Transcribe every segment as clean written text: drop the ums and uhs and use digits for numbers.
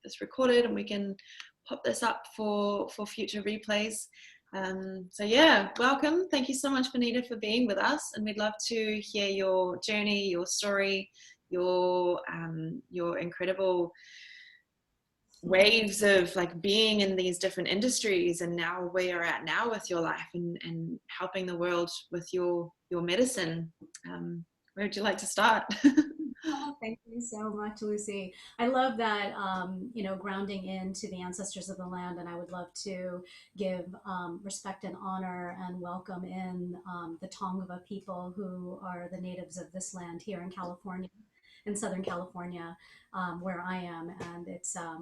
this recorded and we can pop this up for future replays. So yeah, welcome. Thank you so much, Vanita, for being with us, and we'd love to hear your journey, your story, your incredible waves of like being in these different industries, and now where you're at now with your life, and helping the world with your medicine. Where would you like to start? Oh, thank you so much, Lucy. I love that, grounding into the ancestors of the land, and I would love to give respect and honor and welcome in the Tongva people who are the natives of this land here in California, in Southern California, where I am. And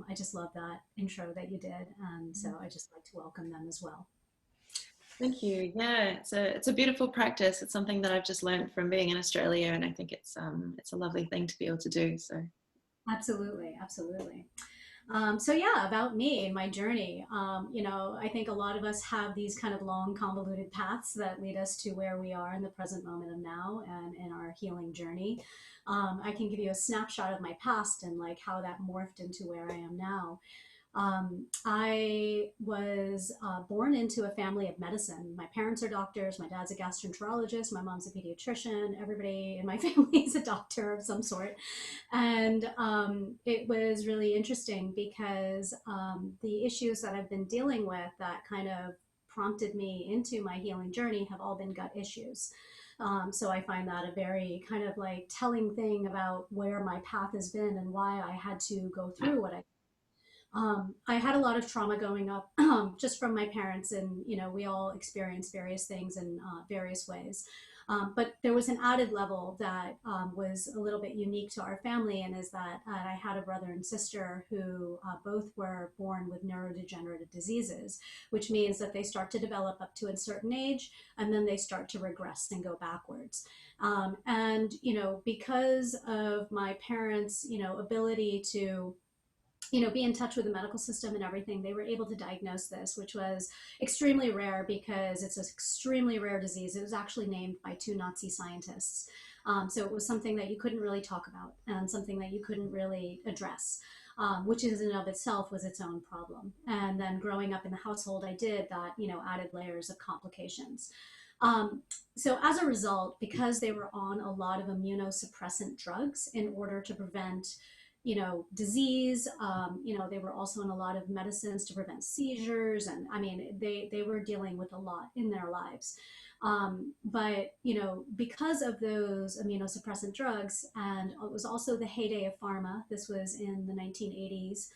I just love that intro that you did. And so I just like to welcome them as well. Thank you. Yeah, it's a beautiful practice. It's something that I've just learned from being in Australia, and I think it's a lovely thing to be able to do. So Absolutely, absolutely. So yeah, about me and my journey. I think a lot of us have these kind of long, convoluted paths that lead us to where we are in the present moment of now and in our healing journey. I can give you a snapshot of my past and like how that morphed into where I am now. I was born into a family of medicine. My parents are doctors. My dad's a gastroenterologist. My mom's a pediatrician. Everybody in my family is a doctor of some sort. And it was really interesting because the issues that I've been dealing with that kind of prompted me into my healing journey have all been gut issues. So I find that a very kind of like telling thing about where my path has been and why I had to go through what I had a lot of trauma growing up, just from my parents, and we all experience various things in various ways. But there was an added level that was a little bit unique to our family, and is that I had a brother and sister who both were born with neurodegenerative diseases, which means that they start to develop up to a certain age, and then they start to regress and go backwards. And because of my parents' ability to be in touch with the medical system and everything, they were able to diagnose this, which was extremely rare because it's an extremely rare disease. It was actually named by two Nazi scientists. So it was something that you couldn't really talk about and something that you couldn't really address, which in and of itself was its own problem. And then growing up in the household I did, that, added layers of complications. Um, so as a result, because they were on a lot of immunosuppressant drugs in order to prevent disease. They were also in a lot of medicines to prevent seizures. And I mean, they were dealing with a lot in their lives. But, because of those immunosuppressant drugs, and it was also the heyday of pharma, this was in the 1980s.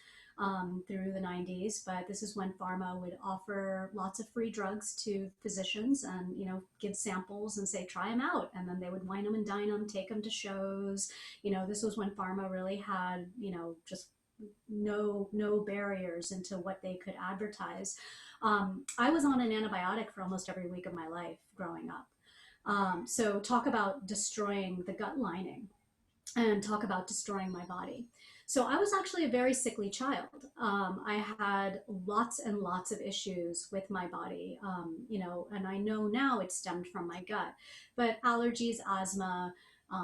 Through the 90s, but this is when pharma would offer lots of free drugs to physicians and give samples and say try them out, and then they would wine them and dine them, take them to shows. This was when pharma really had just no barriers into what they could advertise. I was on an antibiotic for almost every week of my life growing up. So talk about destroying the gut lining and talk about destroying my body. So I was actually a very sickly child. I had lots and lots of issues with my body, and I know now it stemmed from my gut, but allergies, asthma,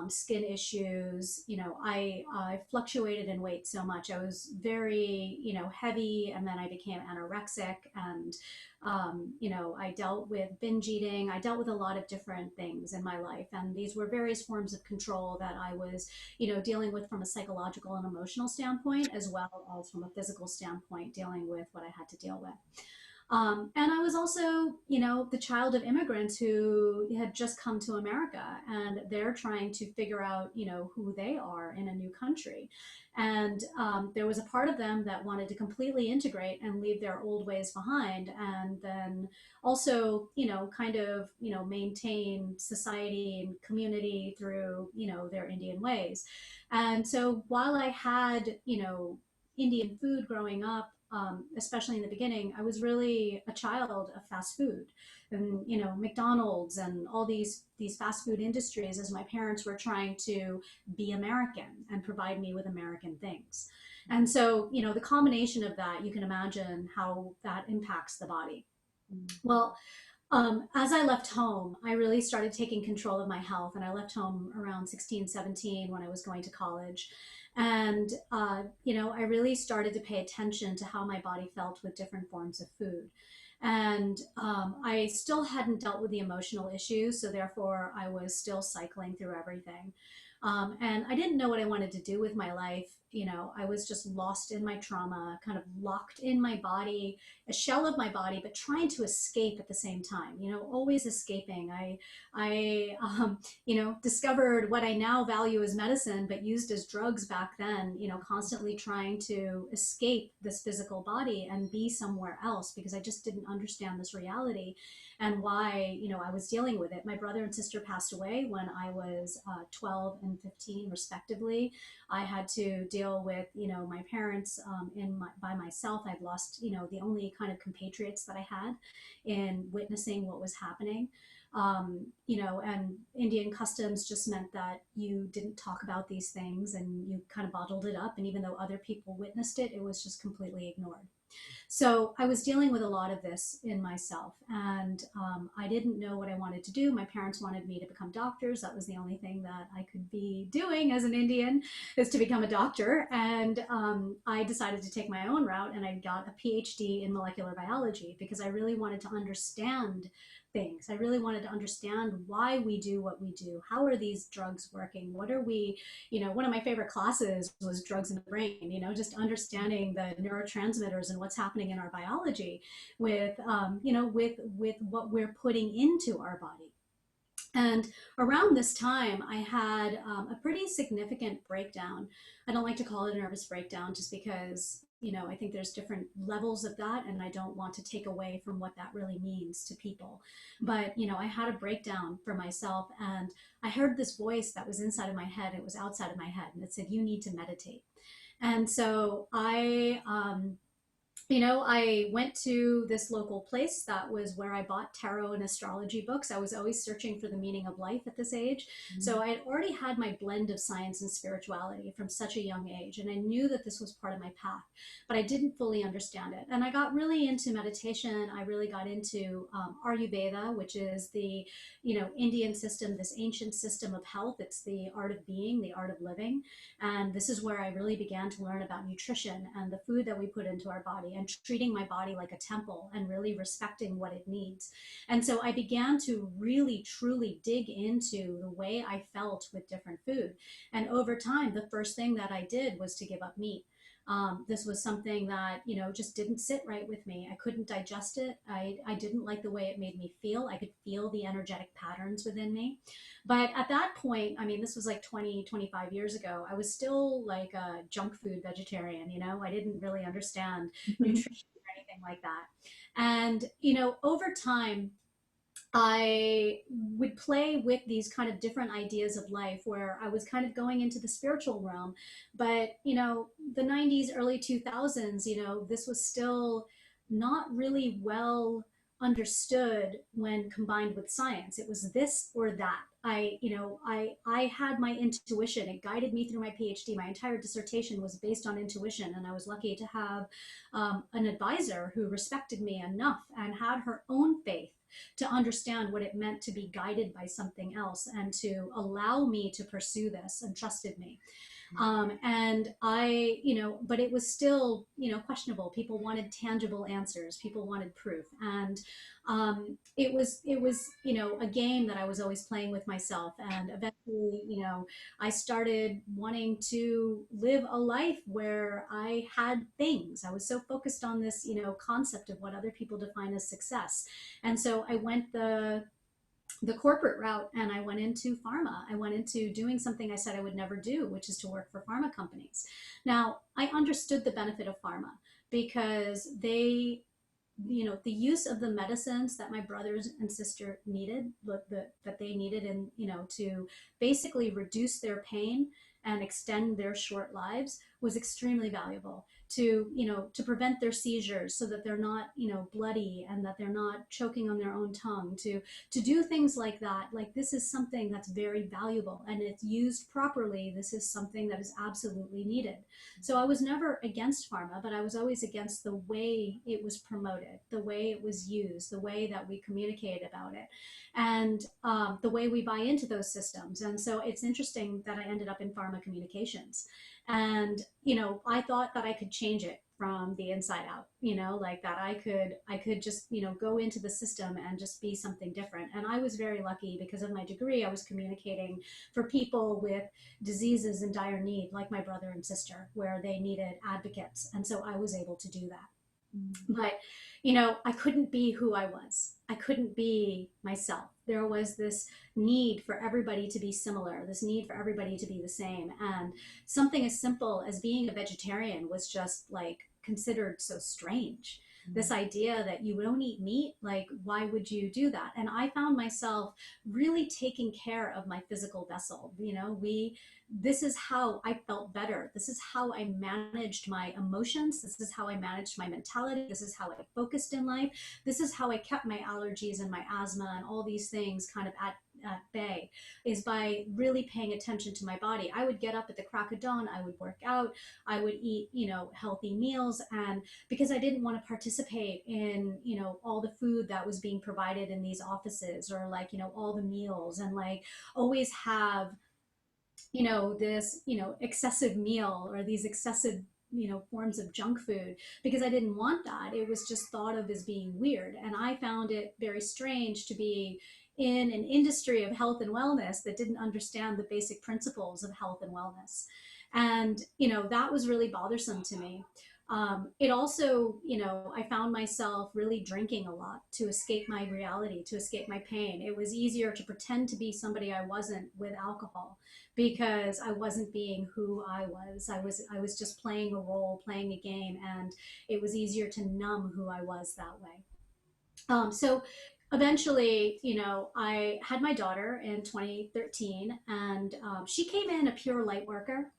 skin issues. I fluctuated in weight so much. I was very, heavy, and then I became anorexic, and I dealt with binge eating. I dealt with a lot of different things in my life, and these were various forms of control that I was, dealing with from a psychological and emotional standpoint, as well as from a physical standpoint, dealing with what I had to deal with. And I was also, the child of immigrants who had just come to America, and they're trying to figure out, who they are in a new country. And there was a part of them that wanted to completely integrate and leave their old ways behind, and then also, kind of, maintain society and community through, their Indian ways. And so while I had, Indian food growing up, especially in the beginning, I was really a child of fast food, and McDonald's and all these fast food industries, as my parents were trying to be American and provide me with American things. And so, the combination of that, you can imagine how that impacts the body. Well, as I left home, I really started taking control of my health, and I left home around 16, 17 when I was going to college. And, I really started to pay attention to how my body felt with different forms of food. And I still hadn't dealt with the emotional issues, so therefore I was still cycling through everything. And I didn't know what I wanted to do with my life. I was just lost in my trauma, kind of locked in my body, a shell of my body, but trying to escape at the same time. Always escaping. I discovered what I now value as medicine, but used as drugs back then. Constantly trying to escape this physical body and be somewhere else because I just didn't understand this reality and why I was dealing with it. My brother and sister passed away when I was 12 and 15 respectively. I had to deal with my parents by myself. I'd lost the only kind of compatriots that I had in witnessing what was happening. And Indian customs just meant that you didn't talk about these things and you kind of bottled it up. And even though other people witnessed it, it was just completely ignored. So I was dealing with a lot of this in myself, and I didn't know what I wanted to do. My parents wanted me to become doctors. That was the only thing that I could be doing as an Indian, is to become a doctor. And I decided to take my own route, and I got a PhD in molecular biology because I really wanted to understand things. I really wanted to understand why we do what we do. How are these drugs working? What are we, one of my favorite classes was drugs in the brain, just understanding the neurotransmitters and what's happening in our biology with, with what we're putting into our body. And around this time, I had a pretty significant breakdown. I don't like to call it a nervous breakdown just because, I think there's different levels of that, and I don't want to take away from what that really means to people. But, I had a breakdown for myself, and I heard this voice that was inside of my head. It was outside of my head, and it said, "You need to meditate." And so I went to this local place that was where I bought tarot and astrology books. I was always searching for the meaning of life at this age. Mm-hmm. So I had already had my blend of science and spirituality from such a young age. And I knew that this was part of my path, but I didn't fully understand it. And I got really into meditation. I really got into Ayurveda, which is the, Indian system, this ancient system of health. It's the art of being, the art of living. And this is where I really began to learn about nutrition and the food that we put into our body, and treating my body like a temple and really respecting what it needs. And so I began to really, truly dig into the way I felt with different food. And over time, the first thing that I did was to give up meat. This was something that, just didn't sit right with me. I couldn't digest it. I didn't like the way it made me feel. I could feel the energetic patterns within me. But at that point, I mean, this was like 20, 25 years ago, I was still like a junk food vegetarian, I didn't really understand nutrition or anything like that. And, over time, I would play with these kind of different ideas of life where I was kind of going into the spiritual realm. But, the 90s, early 2000s, this was still not really well understood when combined with science. It was this or that. I had my intuition. It guided me through my PhD. My entire dissertation was based on intuition, and I was lucky to have an advisor who respected me enough and had her own faith to understand what it meant to be guided by something else and to allow me to pursue this and trusted me. And but it was still, questionable. People wanted tangible answers. People wanted proof. And it was, a game that I was always playing with myself. And eventually, I started wanting to live a life where I had things. I was so focused on this, concept of what other people define as success. And so I went the corporate route, and I went into pharma. I went into doing something I said I would never do, which is to work for pharma companies. Now, I understood the benefit of pharma because they, the use of the medicines that my brothers and sister needed, that they needed, and, to basically reduce their pain and extend their short lives was extremely valuable to prevent their seizures so that they're not, bloody and that they're not choking on their own tongue, to do things like that. Like, this is something that's very valuable, and it's used properly. This is something that is absolutely needed. So I was never against pharma, but I was always against the way it was promoted, the way it was used, the way that we communicate about it, and the way we buy into those systems. And so it's interesting that I ended up in pharma communications. And, I thought that I could change it from the inside out, like that I could just, go into the system and just be something different. And I was very lucky because of my degree. I was communicating for people with diseases in dire need, like my brother and sister, where they needed advocates. And so I was able to do that. Mm. But, I couldn't be who I was. I couldn't be myself. There was this need for everybody to be similar, this need for everybody to be the same. And something as simple as being a vegetarian was just like considered so strange. This idea that you don't eat meat, like, why would you do that? And I found myself really taking care of my physical vessel. This is how I felt better. This is how I managed my emotions. This is how I managed my mentality. This is how I focused in life. This is how I kept my allergies and my asthma and all these things kind of at bay, is by really paying attention to my body. I would get up at the crack of dawn, I would work out, I would eat, healthy meals. And because I didn't want to participate in, all the food that was being provided in these offices, or like, all the meals, and like always have this excessive meal, or these excessive forms of junk food, because I didn't want that. It was just thought of as being weird, and I found it very strange to be in an industry of health and wellness that didn't understand the basic principles of health and wellness. And that was really bothersome to me. It also, I found myself really drinking a lot to escape my reality, to escape my pain. It was easier to pretend to be somebody I wasn't with alcohol, because I wasn't being who I was. I was just playing a role, playing a game, and it was easier to numb who I was that way. So eventually, I had my daughter in 2013, and she came in a pure light worker.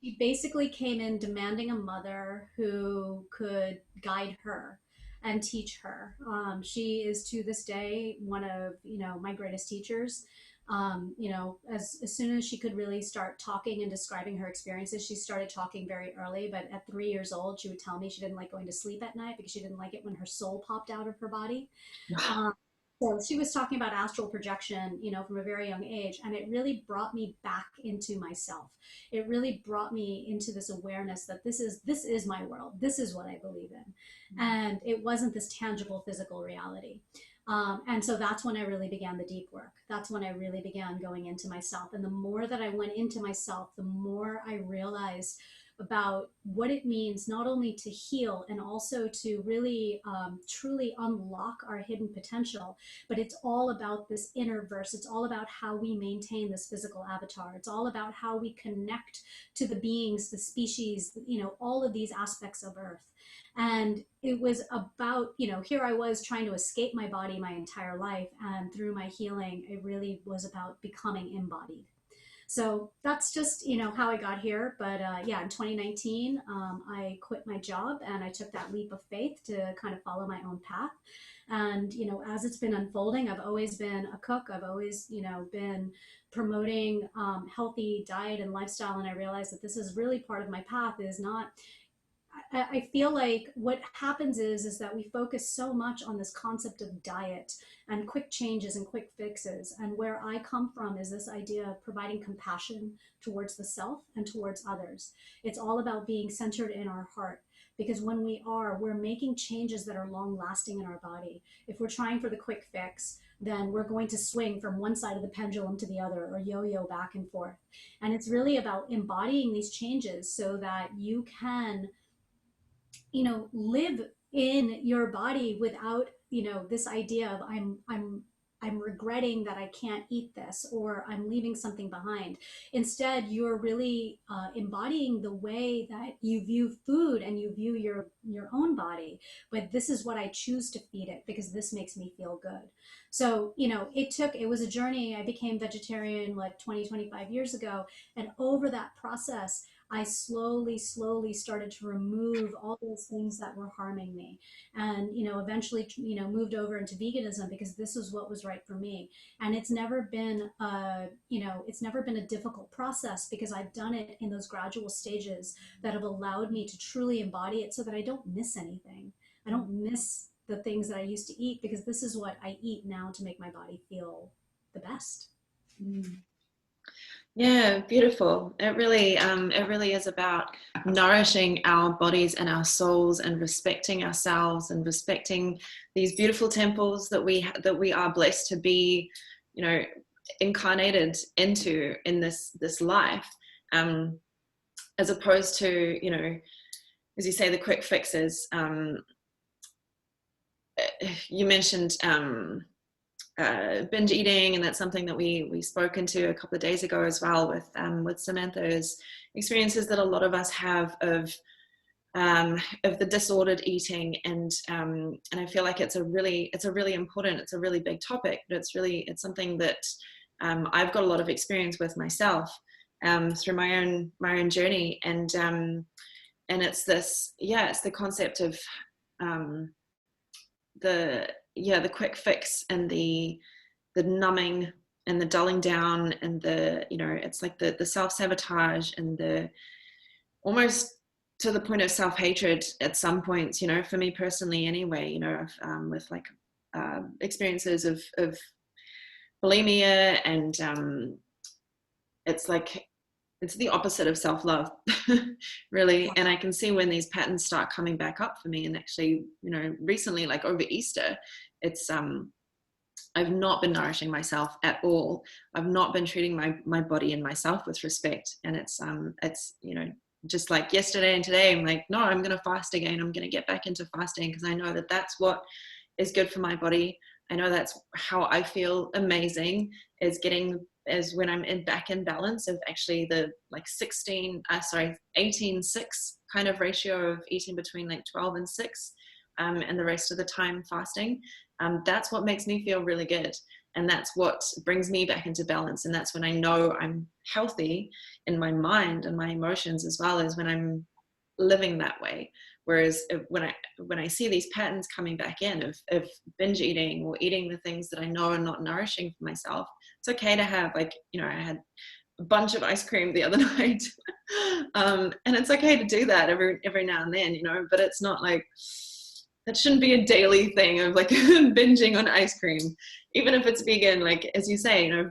She basically came in demanding a mother who could guide her and teach her. She is to this day one of my greatest teachers. As soon as she could really start talking and describing her experiences, she started talking very early. But at 3 years old, she would tell me she didn't like going to sleep at night because she didn't like it when her soul popped out of her body. Um, so she was talking about astral projection, from a very young age, and it really brought me back into myself. It really brought me into this awareness that this is my world. This is what I believe in, and it wasn't this tangible physical reality. And so that's when I really began the deep work. That's when I really began going into myself. And the more that I went into myself, the more I realized about what it means not only to heal and also to really truly unlock our hidden potential, but it's all about this inner verse. It's all about how we maintain this physical avatar. It's all about how we connect to the beings, the species, all of these aspects of Earth. And it was about, here I was trying to escape my body my entire life. And through my healing, it really was about becoming embodied. So that's just how I got here. But yeah, in 2019, I quit my job and I took that leap of faith to kind of follow my own path. And as it's been unfolding, I've always been a cook. I've always been promoting healthy diet and lifestyle. And I realized that this is really part of my path. Is not I feel like what happens is that we focus so much on this concept of diet and quick changes and quick fixes. And where I come from is this idea of providing compassion towards the self and towards others. It's all about being centered in our heart. Because when we're making changes that are long lasting in our body. If we're trying for the quick fix, then we're going to swing from one side of the pendulum to the other, or yo-yo back and forth. And it's really about embodying these changes so that you can live in your body without this idea of I'm regretting that I can't eat this, or I'm leaving something behind. Instead, you're really embodying the way that you view food and you view your own body. But this is what I choose to feed it because this makes me feel good. So it was a journey. I became vegetarian like 20, 25 years ago, and over that process I slowly started to remove all those things that were harming me, and eventually moved over into veganism because this was what was right for me. And it's never been it's never been a difficult process because I've done it in those gradual stages that have allowed me to truly embody it so that I don't miss anything. I don't miss the things that I used to eat because this is what I eat now to make my body feel the best. Mm. Yeah, beautiful. It really is about nourishing our bodies and our souls, and respecting ourselves, and respecting these beautiful temples that that we are blessed to be, you know, incarnated into in this life, um, as opposed to, you know, as you say, the quick fixes. You mentioned binge eating, and that's something that we spoke into a couple of days ago as well with Samantha's experiences that a lot of us have of the disordered eating, and I feel like it's a really important, it's a really big topic, but it's something that I've got a lot of experience with myself through my own journey, and it's this, yeah, it's the concept of um, the quick fix, and the numbing, and the dulling down, and the, you know, it's like the self-sabotage, and the almost to the point of self-hatred at some points, you know, for me personally anyway, you know, with like experiences of bulimia, and it's like it's the opposite of self-love really. And I can see when these patterns start coming back up for me, and actually, you know, recently, like over Easter, it's I've not been nourishing myself at all. I've not been treating my body and myself with respect. And it's, you know, just like yesterday and today, I'm like, no, I'm going to fast again. I'm going to get back into fasting, because I know that that's what is good for my body. I know that's how I feel amazing, is when I'm back in balance of actually the like 18-6 kind of ratio of eating between like 12 and 6, and the rest of the time fasting. That's what makes me feel really good. And that's what brings me back into balance. And that's when I know I'm healthy in my mind and my emotions, as well as when I'm living that way. Whereas when I see these patterns coming back in of binge eating, or eating the things that I know are not nourishing for myself, it's okay to have, like, you know, I had a bunch of ice cream the other night, and it's okay to do that every now and then, you know, but it's not like, that shouldn't be a daily thing of like binging on ice cream, even if it's vegan. Like, as you say, you know,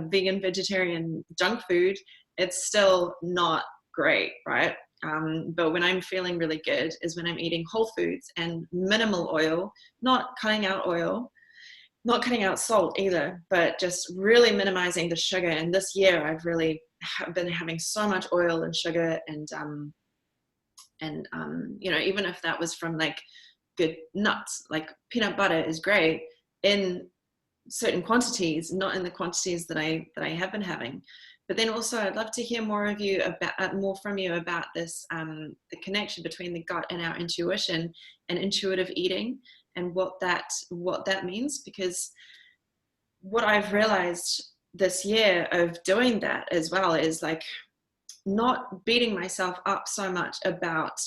vegan, vegetarian junk food, it's still not great, right? But when I'm feeling really good is when I'm eating whole foods and minimal oil, not cutting out oil, not cutting out salt either, but just really minimizing the sugar. And this year I've really been having so much oil and sugar, and you know, even if that was from like good nuts, like peanut butter is great in certain quantities, not in the quantities that I have been having. But then also, I'd love to hear more from you about this, the connection between the gut and our intuition and intuitive eating, and what that means. Because what I've realized this year of doing that as well is like not beating myself up so much about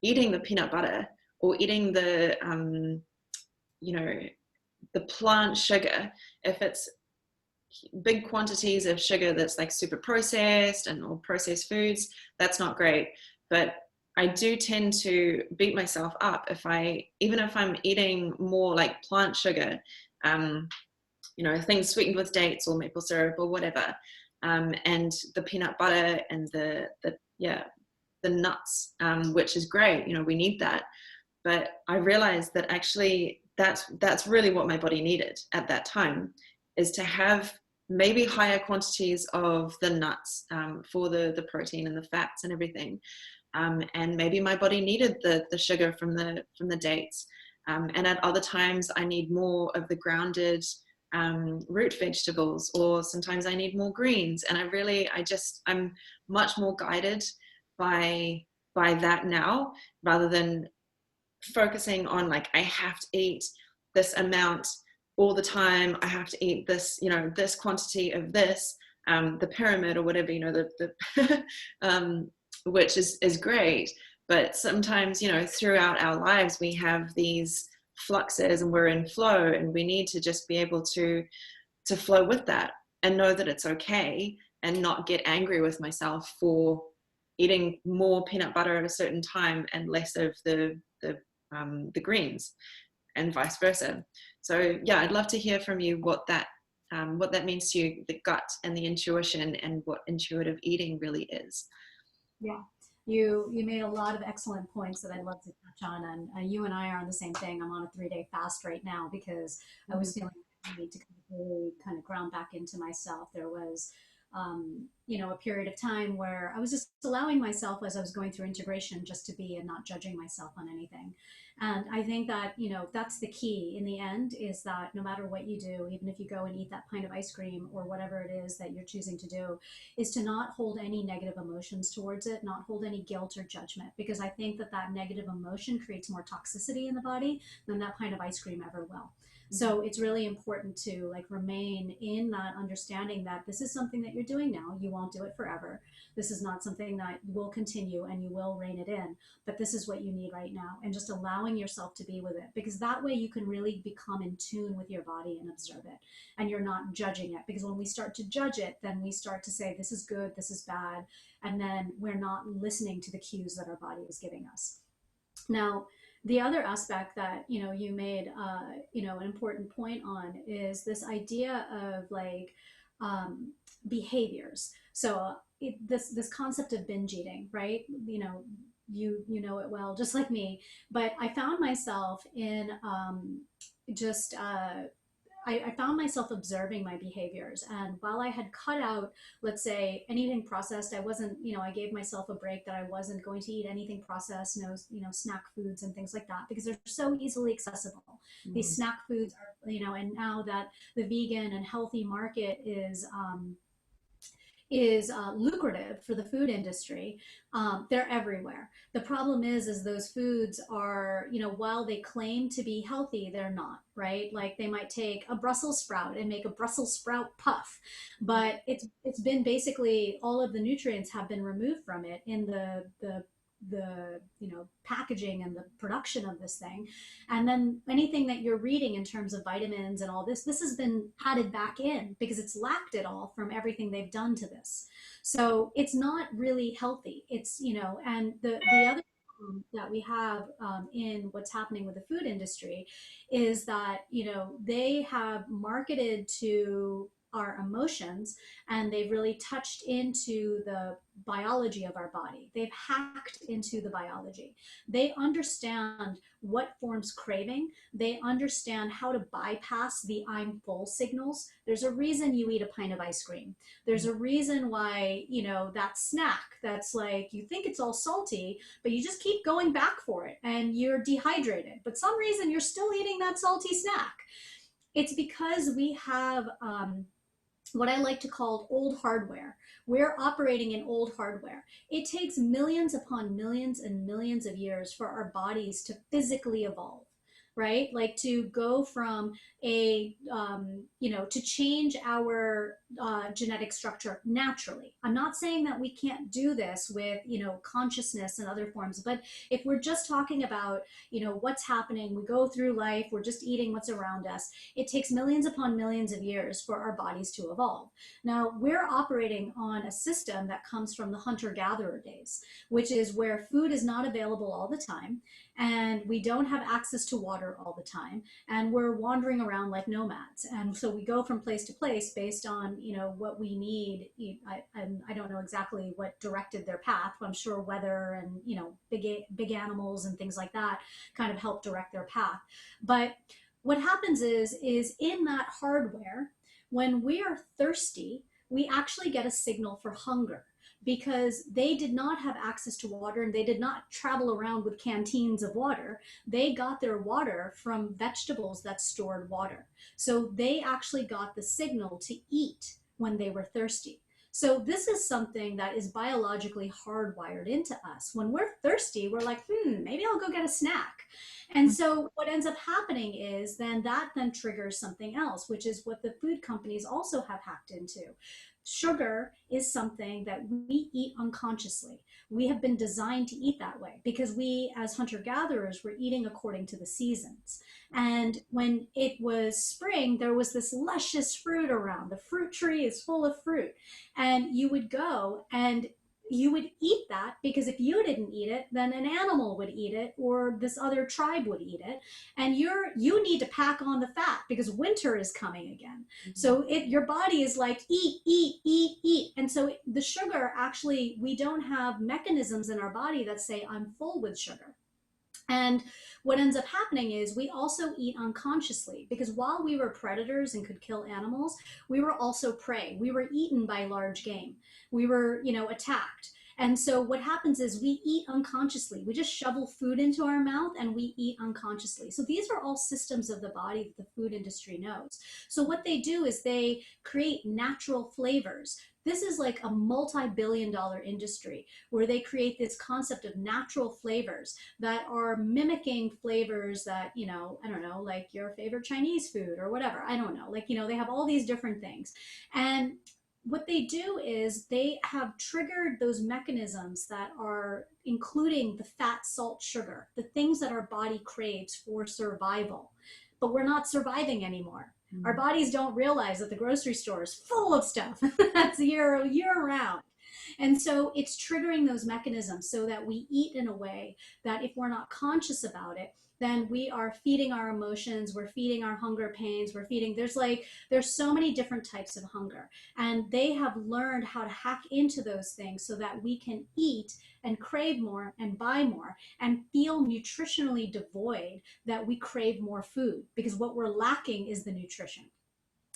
eating the peanut butter, or eating the you know, the plant sugar. If it's big quantities of sugar that's like super processed, and or processed foods, that's not great. But I do tend to beat myself up even if I'm eating more like plant sugar, you know, things sweetened with dates or maple syrup or whatever, and the peanut butter and the nuts, which is great. You know, we need that. But I realized that actually that's really what my body needed at that time, is to have maybe higher quantities of the nuts, for the protein and the fats and everything. And maybe my body needed the sugar from the dates. And at other times I need more of the grounded root vegetables, or sometimes I need more greens. And I'm much more guided by that now, rather than focusing on like, I have to eat this amount all the time, I have to eat this, you know, this quantity of this, the pyramid or whatever, you know, the which is great. But sometimes, you know, throughout our lives we have these fluxes, and we're in flow, and we need to just be able to flow with that, and know that it's okay, and not get angry with myself for eating more peanut butter at a certain time and less of the greens, and vice versa. So yeah, I'd love to hear from you what that what that means to you, the gut and the intuition, and what intuitive eating really is. Yeah, you made a lot of excellent points that I'd love to touch on, and you and I are on the same thing. I'm on a 3-day fast right now because I Mhm. was feeling the need to kind of really kind of ground back into myself. There was, a period of time where I was just allowing myself as I was going through integration just to be and not judging myself on anything. And I think that, that's the key in the end is that no matter what you do, even if you go and eat that pint of ice cream or whatever it is that you're choosing to do, is to not hold any negative emotions towards it, not hold any guilt or judgment, because I think that that negative emotion creates more toxicity in the body than that pint of ice cream ever will. So it's really important to like remain in that understanding that this is something that you're doing now. You won't do it forever. This is not something that will continue and you will rein it in, but this is what you need right now. And just allowing yourself to be with it, because that way you can really become in tune with your body and observe it. And you're not judging it, because when we start to judge it, then we start to say, this is good, this is bad. And then we're not listening to the cues that our body is giving us. Now, the other aspect that you made an important point on is this idea of like behaviors. So this concept of binge eating, right? You know it well, just like me. But I found myself in just I found myself observing my behaviors. And while I had cut out, let's say, anything processed, I wasn't, I gave myself a break that I wasn't going to eat anything processed, no, snack foods and things like that, because they're so easily accessible. These Mm. snack foods are, and now that the vegan and healthy market is lucrative for the food industry. They're everywhere. The problem is those foods are, while they claim to be healthy, they're not, right? Like they might take a Brussels sprout and make a Brussels sprout puff, but it's been basically all of the nutrients have been removed from it in the packaging and the production of this thing. And then anything that you're reading in terms of vitamins and all this has been added back in because it's lacked it all from everything they've done to this. So it's not really healthy. It's and the other that we have in what's happening with the food industry is that they have marketed to our emotions, and they've really touched into the biology of our body. They've hacked into the biology. They understand what forms craving. They understand how to bypass the I'm full signals. There's a reason you eat a pint of ice cream. There's a reason why, that snack that's like, you think it's all salty, but you just keep going back for it and you're dehydrated. But some reason you're still eating that salty snack. It's because we have what I like to call old hardware. We're operating in old hardware. It takes millions upon millions and millions of years for our bodies to physically evolve, right? Like to go from to change our genetic structure naturally. I'm not saying that we can't do this with, consciousness and other forms, but if we're just talking about, what's happening, we go through life, we're just eating what's around us. It takes millions upon millions of years for our bodies to evolve. Now, we're operating on a system that comes from the hunter-gatherer days, which is where food is not available all the time, and we don't have access to water all the time, and we're wandering around like nomads. And so we go from place to place based on what we need. I don't know exactly what directed their path. I'm sure weather and big animals and things like that kind of help direct their path. But what happens is in that hardware, when we are thirsty, we actually get a signal for hunger, because they did not have access to water and they did not travel around with canteens of water. They got their water from vegetables that stored water. So they actually got the signal to eat when they were thirsty. So this is something that is biologically hardwired into us. When we're thirsty, we're like, maybe I'll go get a snack. And so what ends up happening is that triggers something else, which is what the food companies also have hacked into. Sugar is something that we eat unconsciously. We have been designed to eat that way because we, as hunter-gatherers, were eating according to the seasons. And when it was spring, there was this luscious fruit around. The fruit tree is full of fruit. And you would go and you would eat that because if you didn't eat it, then an animal would eat it or this other tribe would eat it. And you need to pack on the fat because winter is coming again. Mhm. So your body is like eat, eat, eat, eat. And so the sugar, actually, we don't have mechanisms in our body that say I'm full with sugar. And what ends up happening is we also eat unconsciously because while we were predators and could kill animals, we were also prey. We were eaten by large game. We were, attacked. And so what happens is we eat unconsciously. We just shovel food into our mouth and we eat unconsciously. So these are all systems of the body that the food industry knows. So what they do is they create natural flavors. This is like a multi-billion-dollar industry where they create this concept of natural flavors that are mimicking flavors that, I don't know, like your favorite Chinese food or whatever. I don't know. Like, they have all these different things. And what they do is they have triggered those mechanisms that are including the fat, salt, sugar, the things that our body craves for survival. But we're not surviving anymore. Our Mm. bodies don't realize that the grocery store is full of stuff that's year round. And so it's triggering those mechanisms so that we eat in a way that if we're not conscious about it, then we are feeding our emotions, we're feeding our hunger pains, there's so many different types of hunger. And they have learned how to hack into those things so that we can eat and crave more and buy more and feel nutritionally devoid, that we crave more food because what we're lacking is the nutrition.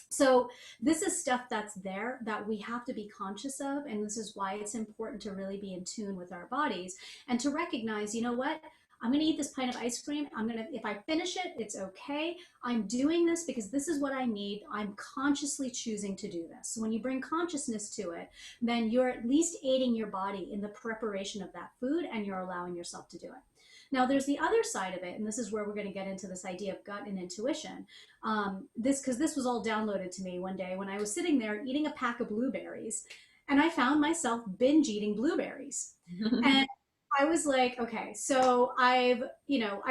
So this is stuff that's there that we have to be conscious of, and this is why it's important to really be in tune with our bodies and to recognize, you know what, I'm going to eat this pint of ice cream. If I finish it, it's okay. I'm doing this because this is what I need. I'm consciously choosing to do this. So when you bring consciousness to it, then you're at least aiding your body in the preparation of that food and you're allowing yourself to do it. Now, there's the other side of it, and this is where we're going to get into this idea of gut and intuition. Because this was all downloaded to me one day when I was sitting there eating a pack of blueberries, and I found myself binge eating blueberries. And I was like, okay, so I've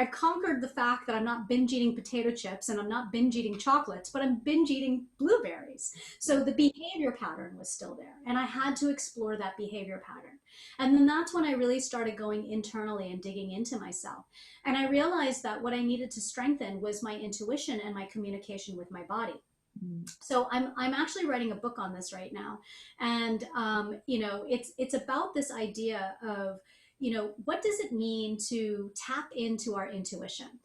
conquered the fact that I'm not binge eating potato chips and I'm not binge eating chocolates, but I'm binge eating blueberries. So the behavior pattern was still there, and I had to explore that behavior pattern. And then that's when I really started going internally and digging into myself. And I realized that what I needed to strengthen was my intuition and my communication with my body. Mm. So I'm actually writing a book on this right now, and it's about this idea of, what does it mean to tap into our intuition?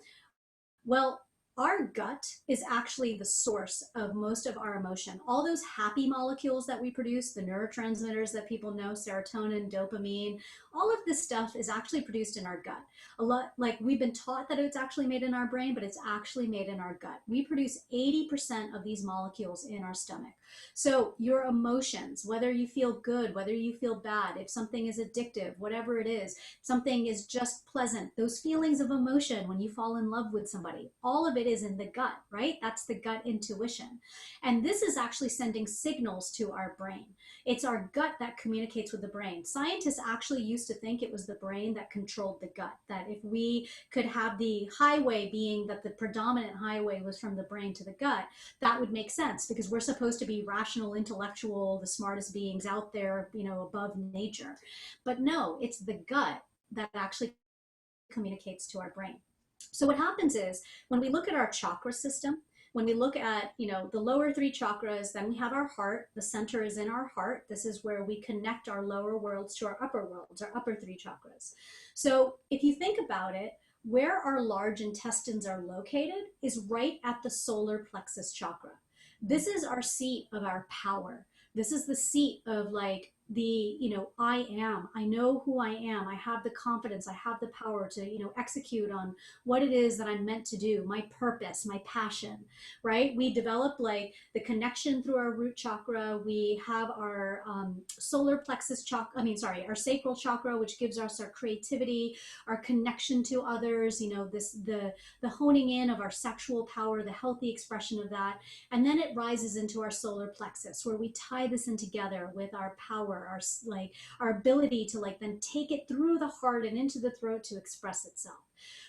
Well, our gut is actually the source of most of our emotion. All those happy molecules that we produce, the neurotransmitters that people know, serotonin, dopamine, all of this stuff is actually produced in our gut. A lot, like we've been taught that it's actually made in our brain, but it's actually made in our gut. We produce 80% of these molecules in our stomach. So your emotions, whether you feel good, whether you feel bad, if something is addictive, whatever it is, something is just pleasant, those feelings of emotion when you fall in love with somebody, all of it is in the gut, right? That's the gut intuition. And this is actually sending signals to our brain. It's our gut that communicates with the brain. Scientists actually used to think it was the brain that controlled the gut, that if we could have the highway being that the predominant highway was from the brain to the gut, that would make sense because we're supposed to be rational, intellectual, the smartest beings out there, above nature. But no, it's the gut that actually communicates to our brain. So what happens is when we look at our chakra system, when we look at, the lower three chakras, then we have our heart. The center is in our heart. This is where we connect our lower worlds to our upper worlds, our upper three chakras. So if you think about it, where our large intestines are located is right at the solar plexus chakra. This is our seat of our power. This is the seat of like I know who I am. I have the confidence. I have the power to, execute on what it is that I'm meant to do, my purpose, my passion, right? We develop like the connection through our root chakra. We have our solar plexus chakra, our sacral chakra, which gives us our creativity, our connection to others, the honing in of our sexual power, the healthy expression of that. And then it rises into our solar plexus where we tie this in together with our power, our ability to then take it through the heart and into the throat to express itself.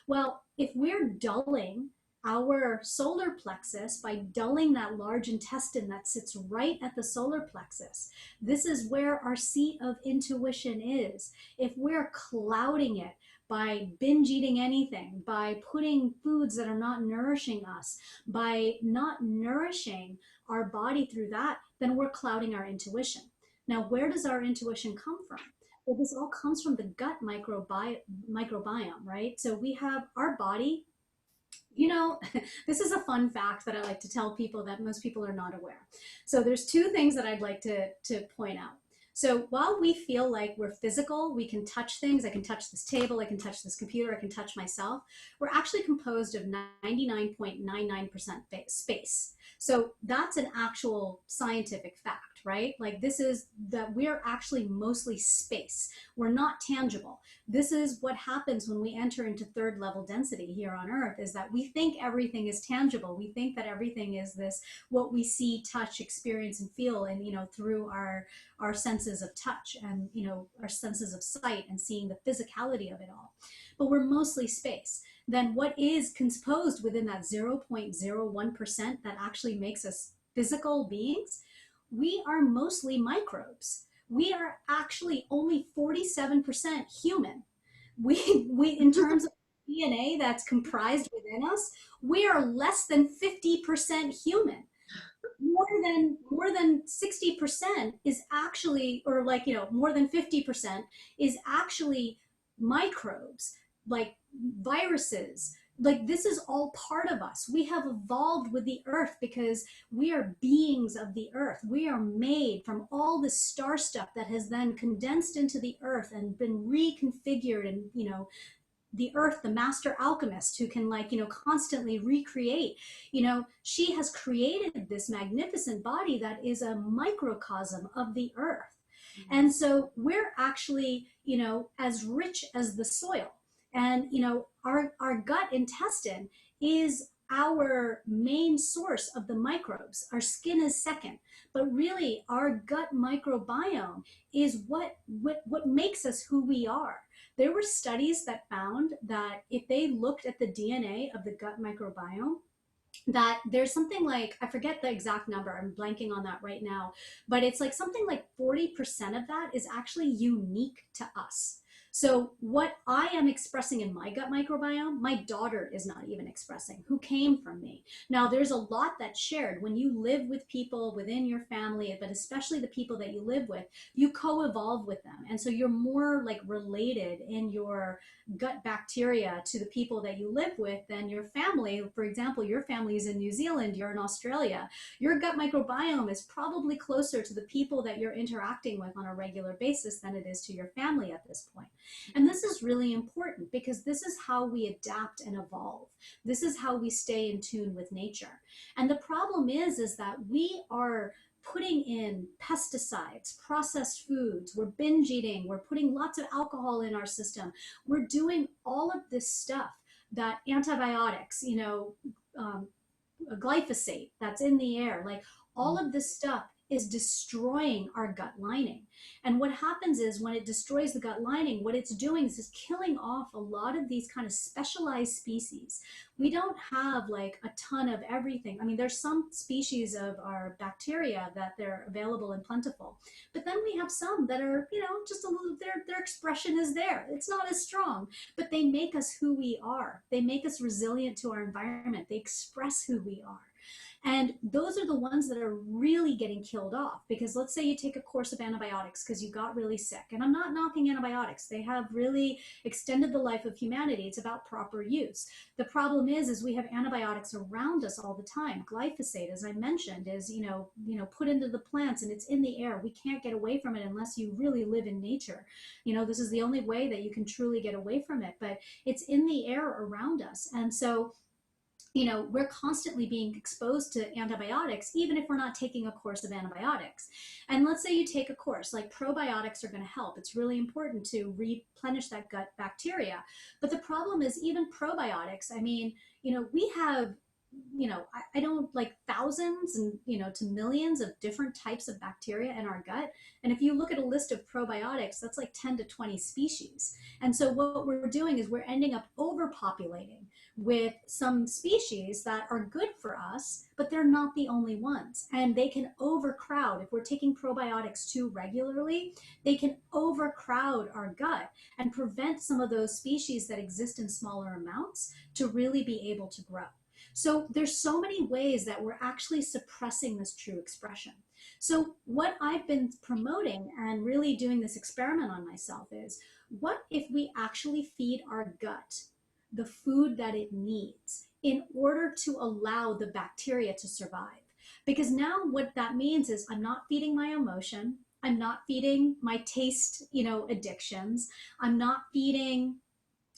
Well, if we're dulling our solar plexus by dulling that large intestine that sits right at the solar plexus. This is where our seat of intuition is. If we're clouding it by binge eating anything, by putting foods that are not nourishing us, by not nourishing our body through that, then we're clouding our intuition. Now, where does our intuition come from? Well, this all comes from the gut microbiome, right? So we have our body, you know, this is a fun fact that I like to tell people that most people are not aware. So there's two things that I'd like to point out. So while we feel like we're physical, we can touch things, I can touch this table, I can touch this computer, I can touch myself, we're actually composed of 99.99% space. So that's an actual scientific fact, right? Like this is that we're actually mostly space. We're not tangible. This is what happens when we enter into third level density here on Earth, is that we think everything is tangible. We think that everything is this, what we see, touch, experience, and feel, and, you know, through our senses of touch and, you know, our senses of sight and seeing the physicality of it all. But we're mostly space. Then what is composed within that 0.01% that actually makes us physical beings? We are mostly microbes. We are actually only 47% human. We in terms of DNA that's comprised within us, we are less than 50% human. More than 60% is actually, or like, you know, more than 50% is actually microbes, like viruses. Like this is all part of us. We have evolved with the earth because we are beings of the earth. We are made from all the star stuff that has then condensed into the earth and been reconfigured, and, you know, the earth, the master alchemist who can, like, you know, constantly recreate, you know, she has created this magnificent body that is a microcosm of the earth. And so we're actually, you know, as rich as the soil. And, you know, our gut intestine is our main source of the microbes. Our skin is second, but really our gut microbiome is what makes us who we are. There were studies that found that if they looked at the DNA of the gut microbiome, that there's something like, I forget the exact number, I'm blanking on that right now, but it's like something like 40% of that is actually unique to us. So what I am expressing in my gut microbiome, my daughter is not even expressing, who came from me. Now, there's a lot that's shared when you live with people within your family, but especially the people that you live with, you co-evolve with them. And so you're more like related in your gut bacteria to the people that you live with than your family. For example, your family is in New Zealand, you're in Australia. Your gut microbiome is probably closer to the people that you're interacting with on a regular basis than it is to your family at this point. And this is really important because this is how we adapt and evolve. This is how we stay in tune with nature. And the problem is that we are putting in pesticides, processed foods, we're binge eating, we're putting lots of alcohol in our system. We're doing all of this stuff, that antibiotics, you know, glyphosate that's in the air, like all of this stuff is destroying our gut lining. And what happens is when it destroys the gut lining, what it's doing is killing off a lot of these kind of specialized species. We don't have like a ton of everything. I mean, there's some species of our bacteria that they're available and plentiful, but then we have some that are, you know, just a little, their expression is there. It's not as strong, but they make us who we are. They make us resilient to our environment. They express who we are. And those are the ones that are really getting killed off, because let's say you take a course of antibiotics because you got really sick. And I'm not knocking antibiotics. They have really extended the life of humanity. It's about proper use. The problem is we have antibiotics around us all the time. Glyphosate, as I mentioned, is, you know, put into the plants and it's in the air. We can't get away from it unless you really live in nature. You know, this is the only way that you can truly get away from it, but it's in the air around us. And so, you know, we're constantly being exposed to antibiotics, even if we're not taking a course of antibiotics. And let's say you take a course, like probiotics are going to help. It's really important to replenish that gut bacteria. But the problem is even probiotics, I mean, you know, we have I don't like thousands and, to millions of different types of bacteria in our gut. And if you look at a list of probiotics, that's like 10 to 20 species. And so what we're doing is we're ending up overpopulating with some species that are good for us, but they're not the only ones. And they can overcrowd. If we're taking probiotics too regularly, they can overcrowd our gut and prevent some of those species that exist in smaller amounts to really be able to grow. So there's so many ways that we're actually suppressing this true expression. So what I've been promoting and really doing this experiment on myself is, what if we actually feed our gut the food that it needs in order to allow the bacteria to survive? Because now what that means is I'm not feeding my emotion, I'm not feeding my taste, addictions, I'm not feeding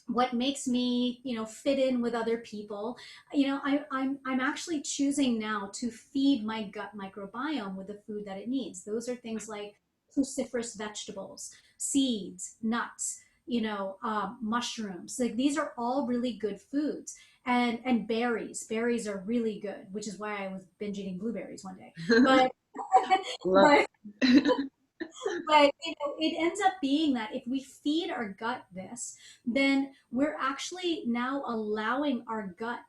what makes me, fit in with other people. I'm actually choosing now to feed my gut microbiome with the food that it needs. Those are things like cruciferous vegetables, seeds, nuts, mushrooms. Like, these are all really good foods. And berries are really good, which is why I was binge eating blueberries one day. But Love but it. but it ends up being that if we feed our gut this, then we're actually now allowing our gut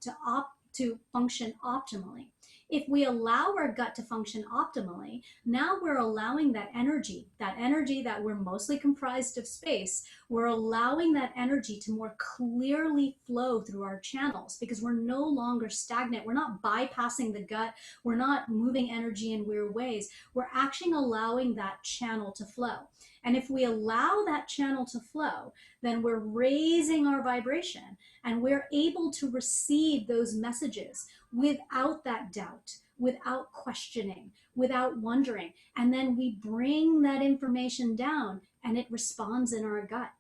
to function optimally. If we allow our gut to function optimally, now we're allowing that energy that we're mostly comprised of space, we're allowing that energy to more clearly flow through our channels, because we're no longer stagnant. We're not bypassing the gut. We're not moving energy in weird ways. We're actually allowing that channel to flow. And if we allow that channel to flow, then we're raising our vibration and we're able to receive those messages without that doubt, without questioning, without wondering. And then we bring that information down and it responds in our gut.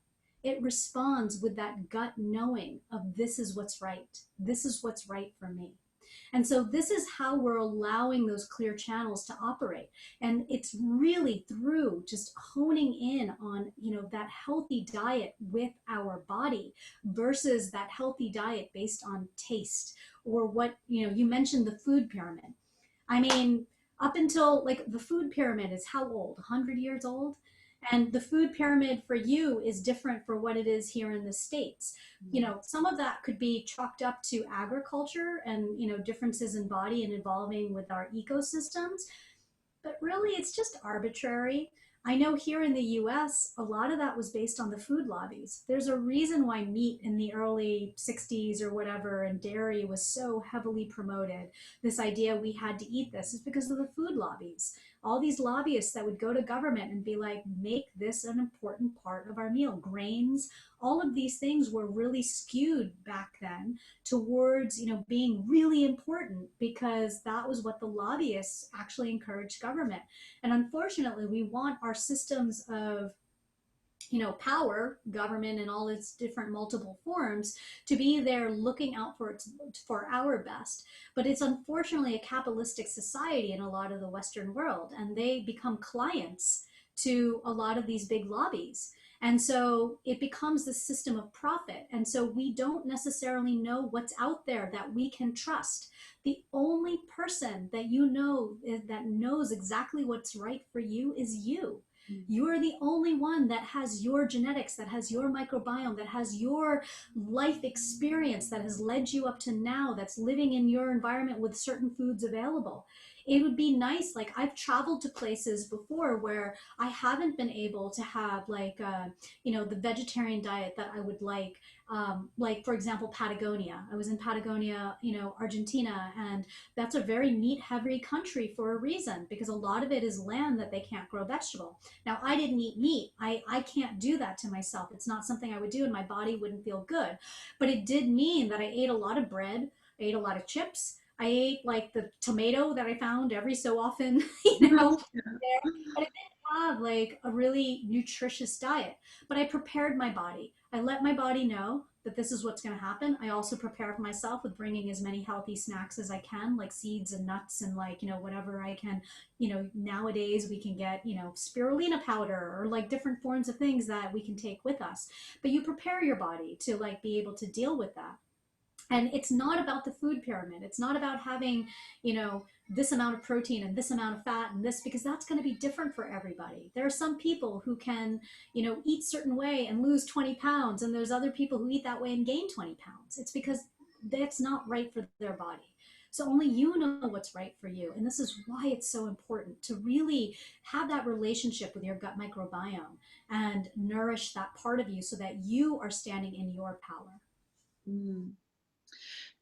It responds with that gut knowing of, this is what's right. This is what's right for me. And so this is how we're allowing those clear channels to operate. And it's really through just honing in on, that healthy diet with our body versus that healthy diet based on taste, or what, you mentioned the food pyramid. I mean, up until, like, the food pyramid is how old? 100 years old? And the food pyramid for you is different for what it is here in the States. Some of that could be chalked up to agriculture and, differences in body and evolving with our ecosystems. But really, it's just arbitrary. I know here in the US, a lot of that was based on the food lobbies. There's a reason why meat in the early 60s or whatever and dairy was so heavily promoted. This idea we had to eat this is because of the food lobbies. All these lobbyists that would go to government and be like, make this an important part of our meal. Grains, all of these things were really skewed back then towards, being really important, because that was what the lobbyists actually encouraged government. And unfortunately, we want our systems of, power, government in all its different multiple forms, to be there looking out for our best. But it's unfortunately a capitalistic society in a lot of the Western world, and they become clients to a lot of these big lobbies. And so it becomes the system of profit. And so we don't necessarily know what's out there that we can trust. The only person that that knows exactly what's right for you is you. You are the only one that has your genetics, that has your microbiome, that has your life experience that has led you up to now, that's living in your environment with certain foods available. It would be nice, like, I've traveled to places before where I haven't been able to have, like, the vegetarian diet that I would like, for example, Patagonia. I was in Patagonia, Argentina, and that's a very meat heavy country for a reason, because a lot of it is land that they can't grow vegetable. Now, I didn't eat meat. I can't do that to myself. It's not something I would do, and my body wouldn't feel good. But it did mean that I ate a lot of bread, I ate a lot of chips. I ate, like, the tomato that I found every so often, there. But I didn't have, like, a really nutritious diet. But I prepared my body. I let my body know that this is what's going to happen. I also prepared myself with bringing as many healthy snacks as I can, like seeds and nuts and, like, whatever I can. Nowadays we can get, spirulina powder, or like different forms of things that we can take with us. But you prepare your body to, like, be able to deal with that. And it's not about the food pyramid. It's not about having, this amount of protein and this amount of fat and this, because that's going to be different for everybody. There are some people who can, eat certain way and lose 20 pounds. And there's other people who eat that way and gain 20 pounds. It's because that's not right for their body. So only you know what's right for you. And this is why it's so important to really have that relationship with your gut microbiome and nourish that part of you so that you are standing in your power. Mm.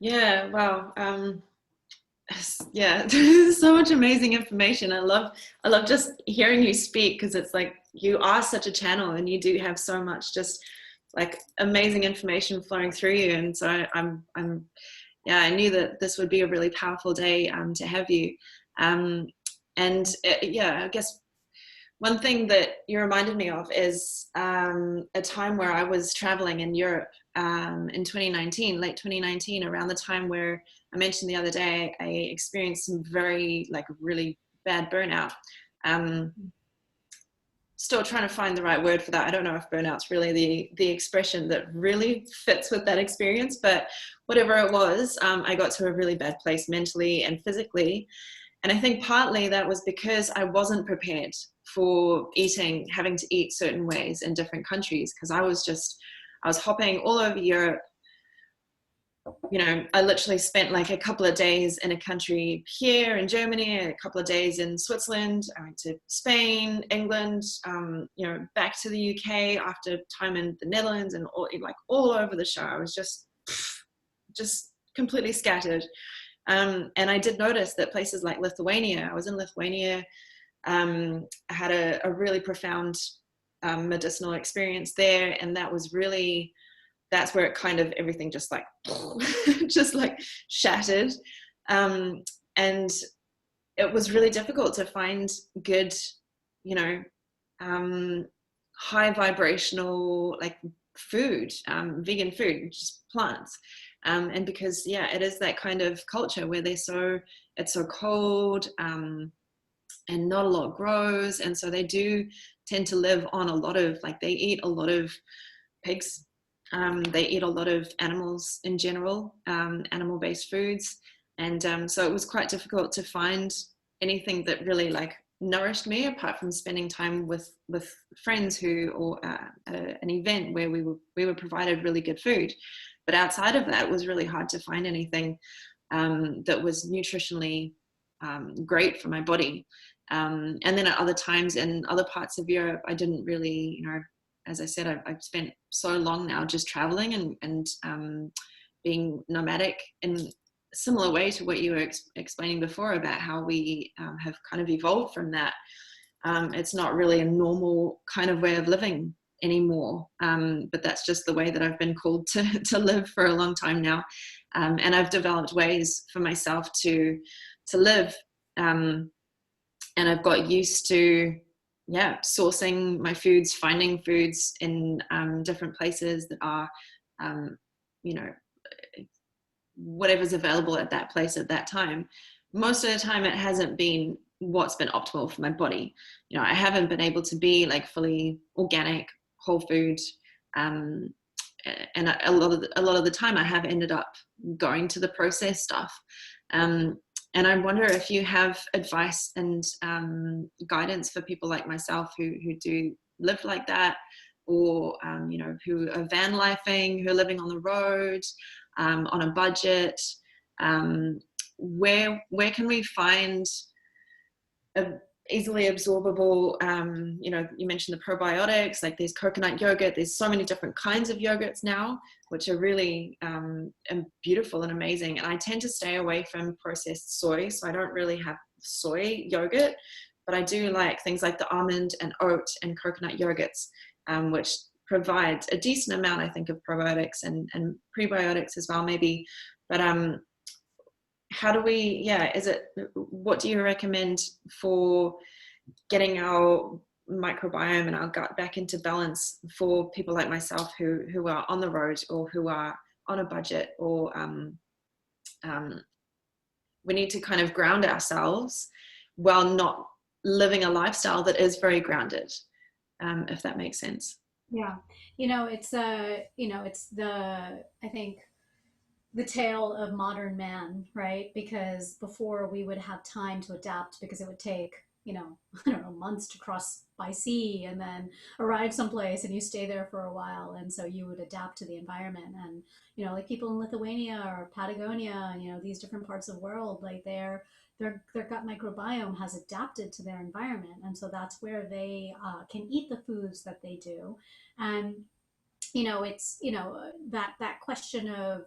Yeah, wow. Yeah, so much amazing information. I love just hearing you speak, because it's like you are such a channel and you do have so much just like amazing information flowing through you. And so yeah, I knew that this would be a really powerful day to have you. Um, and yeah, I guess one thing that you reminded me of is a time where I was traveling in Europe in 2019, late 2019, around the time where I mentioned the other day, I experienced some very, like, really bad burnout. Um, Still trying to find the right word for that. I don't know if burnout's really the expression that really fits with that experience, but whatever it was, I got to a really bad place mentally and physically. And I think partly that was because I wasn't prepared for having to eat certain ways in different countries, because I was hopping all over Europe. I literally spent like a couple of days in a country here in Germany, a couple of days in Switzerland. I went to Spain, England, back to the UK after time in the Netherlands, and all over the show. I was just completely scattered. And I did notice that places like Lithuania, I was in Lithuania, I had a really profound medicinal experience there. And that's where it kind of, everything just like, just like shattered. And it was really difficult to find good, high vibrational, like food, vegan food, just plants. And because, yeah, it is that kind of culture where it's so cold, and not a lot grows. And so they do tend to live on a lot of, like, they eat a lot of pigs. They eat a lot of animals in general, animal-based foods. And so it was quite difficult to find anything that really like nourished me, apart from spending time with friends or at an event where we were provided really good food. But outside of that, it was really hard to find anything that was nutritionally great for my body. And then at other times in other parts of Europe, I didn't really, as I said, I've spent so long now just traveling and being nomadic in a similar way to what you were explaining before about how we have kind of evolved from that. It's not really a normal kind of way of living anymore, but that's just the way that I've been called to live for a long time now. And I've developed ways for myself to live, and I've got used to sourcing my foods, finding foods in different places that are whatever's available at that place at that time. Most of the time it hasn't been what's been optimal for my body. I haven't been able to be like fully organic, whole food, and a lot of the time I have ended up going to the processed stuff. And I wonder if you have advice and guidance for people like myself who do live like that, or who are van lifing, who are living on the road, on a budget. Where can we find a easily absorbable, you mentioned the probiotics, like there's coconut yogurt, there's so many different kinds of yogurts now, which are really beautiful and amazing. And I tend to stay away from processed soy, so I don't really have soy yogurt, but I do like things like the almond and oat and coconut yogurts, which provide a decent amount, I think, of probiotics and prebiotics as well, maybe. But how do we, what do you recommend for getting our microbiome and our gut back into balance for people like myself who are on the road or who are on a budget, or we need to kind of ground ourselves while not living a lifestyle that is very grounded, if that makes sense? Yeah. It's I think the tale of modern man, right? Because before we would have time to adapt because it would take, I don't know, months to cross by sea and then arrive someplace and you stay there for a while. And so you would adapt to the environment. And, like people in Lithuania or Patagonia, these different parts of the world, like their gut microbiome has adapted to their environment. And so that's where they can eat the foods that they do. And it's that question of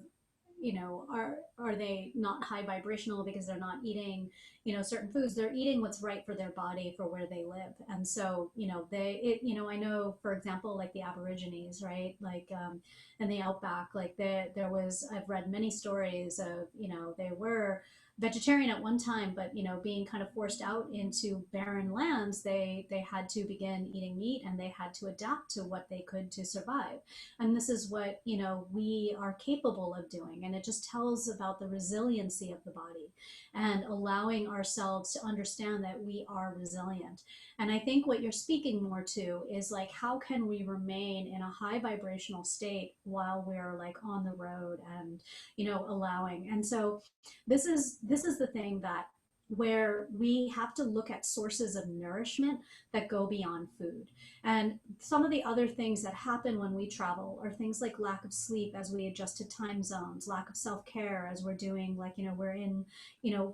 are they not high vibrational because they're not eating certain foods. They're eating what's right for their body for where they live. And so I know, for example, like the Aborigines, right, like in the outback, like there was, I've read many stories of they were vegetarian at one time, but being kind of forced out into barren lands, they had to begin eating meat, and they had to adapt to what they could to survive. And this is what we are capable of doing. And it just tells about the resiliency of the body and allowing ourselves to understand that we are resilient. And I think what you're speaking more to is like, how can we remain in a high vibrational state while we're like on the road and allowing. And so this is the thing that where we have to look at sources of nourishment that go beyond food. And some of the other things that happen when we travel are things like lack of sleep as we adjust to time zones, lack of self-care as we're doing, like, we're in,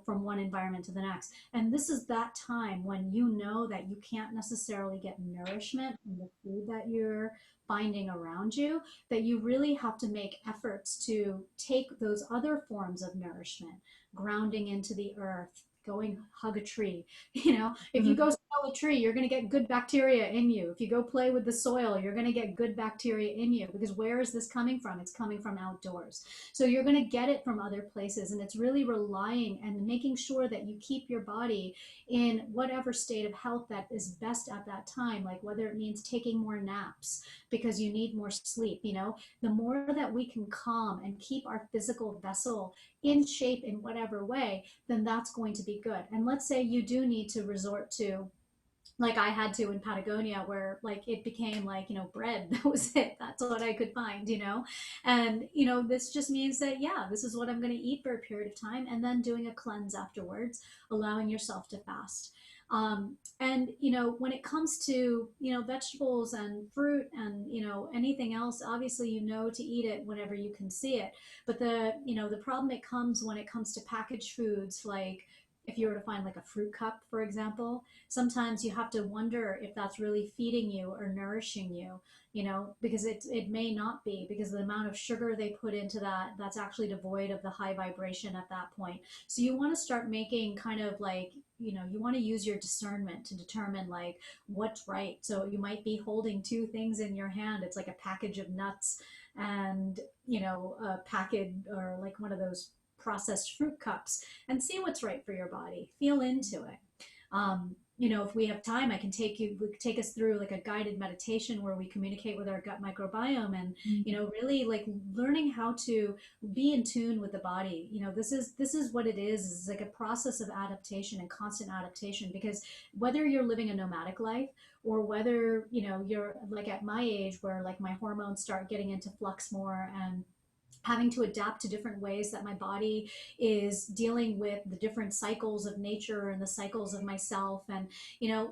from one environment to the next. And this is that time when you know that you can't necessarily get nourishment from the food that you're finding around you, that you really have to make efforts to take those other forms of nourishment, grounding into the earth, going hug a tree. If you go smell a tree, you're going to get good bacteria in you. If you go play with the soil, you're going to get good bacteria in you, because where is this coming from? It's coming from outdoors. So you're going to get it from other places. And it's really relying and making sure that you keep your body in whatever state of health that is best at that time, like whether it means taking more naps because you need more sleep. The more that we can calm and keep our physical vessel in shape in whatever way, then that's going to be good. And let's say you do need to resort to, like I had to in Patagonia, where like it became like, bread. That was it. That's what I could find. And, this just means that, yeah, this is what I'm going to eat for a period of time, and then doing a cleanse afterwards, allowing yourself to fast. And, when it comes to, vegetables and fruit and, anything else, obviously, to eat it whenever you can see it. But the problem it comes when it comes to packaged foods, like if you were to find like a fruit cup, for example, sometimes you have to wonder if that's really feeding you or nourishing you, because it may not be, because the amount of sugar they put into that's actually devoid of the high vibration at that point. So you want to start making kind of like, you want to use your discernment to determine like what's right. So you might be holding two things in your hand. It's like a package of nuts and, a packet, or like one of those processed fruit cups, and see what's right for your body. Feel into it. If we have time, I can take us through like a guided meditation where we communicate with our gut microbiome, and really like learning how to be in tune with the body. This is what it is. It's like a process of adaptation and constant adaptation, because whether you're living a nomadic life, or whether you're like at my age where like my hormones start getting into flux more, and having to adapt to different ways that my body is dealing with the different cycles of nature and the cycles of myself. And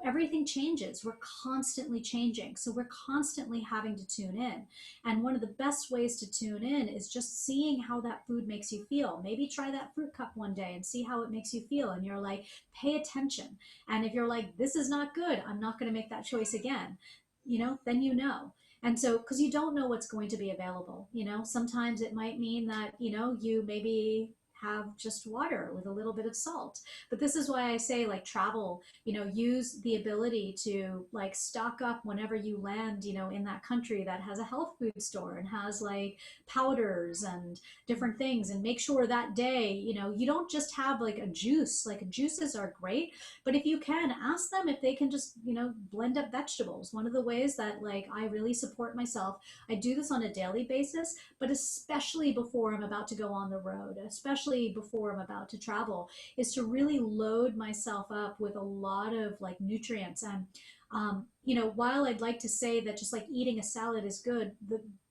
everything changes. We're constantly changing, so we're constantly having to tune in. And one of the best ways to tune in is just seeing how that food makes you feel. Maybe try that fruit cup one day and see how it makes you feel, and you're like, pay attention. And if you're like, this is not good, I'm not going to make that choice again, then and so, because you don't know what's going to be available, sometimes it might mean that, you maybe have just water with a little bit of salt. But this is why I say, like, travel, use the ability to like stock up whenever you land, in that country that has a health food store and has like powders and different things. And make sure that day, you don't just have like a juice. Like, juices are great, but if you can, ask them if they can just, blend up vegetables. One of the ways that like I really support myself, I do this on a daily basis, but especially before I'm about to go on the road, especially before I'm about to travel, is to really load myself up with a lot of like nutrients. And while I'd like to say that just like eating a salad is good,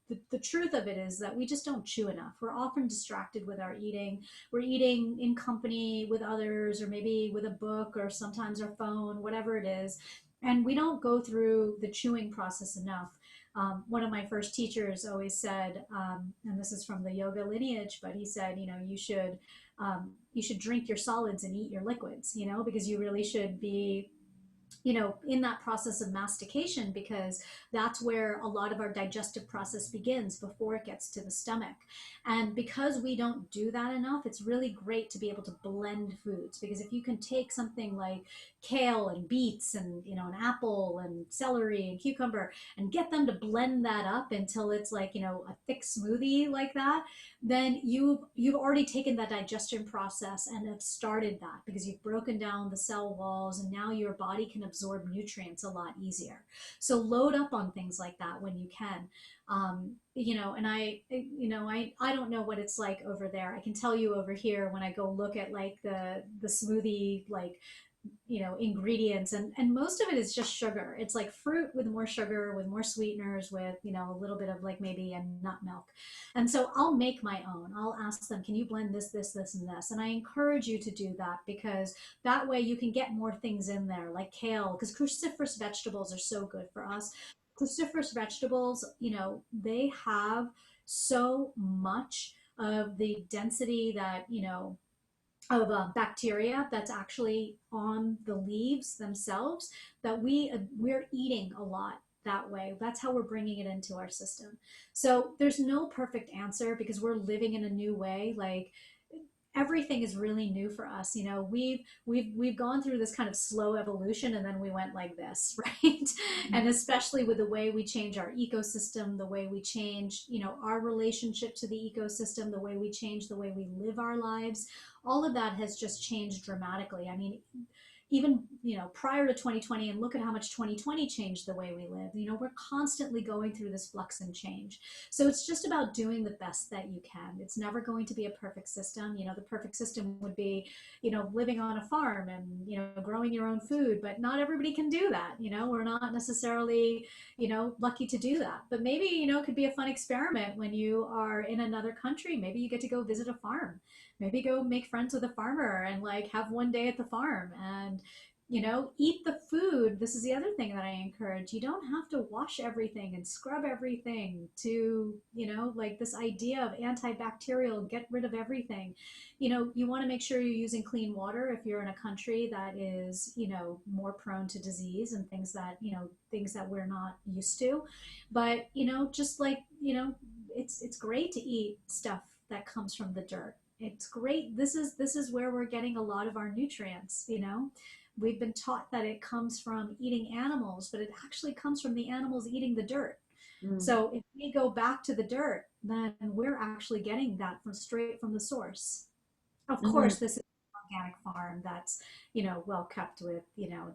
the truth of it is that we just don't chew enough. We're often distracted with our eating. We're eating in company with others, or maybe with a book, or sometimes our phone, whatever it is. And we don't go through the chewing process enough. One of my first teachers always said, and this is from the yoga lineage, but he said, you should drink your solids and eat your liquids, because you really should be in that process of mastication, because that's where a lot of our digestive process begins before it gets to the stomach. And because we don't do that enough, it's really great to be able to blend foods, because if you can take something like kale and beets and an apple and celery and cucumber and get them to blend that up until it's like a thick smoothie like that, then you've already taken that digestion process and have started that, because you've broken down the cell walls, and now your body can absorb nutrients a lot easier. So load up on things like that when you can. And I don't know what it's like over there. I can tell you over here, when I go look at like the smoothie, like ingredients, and most of it is just sugar. It's like fruit with more sugar, with more sweeteners, with a little bit of like maybe a nut milk. And so I'll make my own. I'll ask them, can you blend this and this? And I encourage you to do that, because that way you can get more things in there, like kale, because cruciferous vegetables are so good for us. Cruciferous vegetables, they have so much of the density that of bacteria that's actually on the leaves themselves, that we're eating a lot that way. That's how we're bringing it into our system. So there's no perfect answer, because we're living in a new way. Like, everything is really new for us. We've gone through this kind of slow evolution, and then we went like this, right? And especially with the way we change our ecosystem, the way we change our relationship to the ecosystem, the way we change the way we live our lives, all of that has just changed dramatically. I mean, even prior to 2020, and look at how much 2020 changed the way we live. We're constantly going through this flux and change. So it's just about doing the best that you can. It's never going to be a perfect system. The perfect system would be living on a farm and growing your own food, but not everybody can do that. We're not necessarily lucky to do that. But maybe it could be a fun experiment when you are in another country. Maybe you get to go visit a farm, maybe go make friends with a farmer and like have one day at the farm and eat the food. This is the other thing that I encourage. You don't have to wash everything and scrub everything to like this idea of antibacterial, get rid of everything. You want to make sure you're using clean water if you're in a country that is more prone to disease and things that we're not used to. But just like it's great to eat stuff that comes from the dirt. It's great. This is where we're getting a lot of our nutrients. We've been taught that it comes from eating animals, but it actually comes from the animals eating the dirt. Mm. So if we go back to the dirt, then we're actually getting that from straight from the source. Of Mm. course, this is an organic farm that's well kept with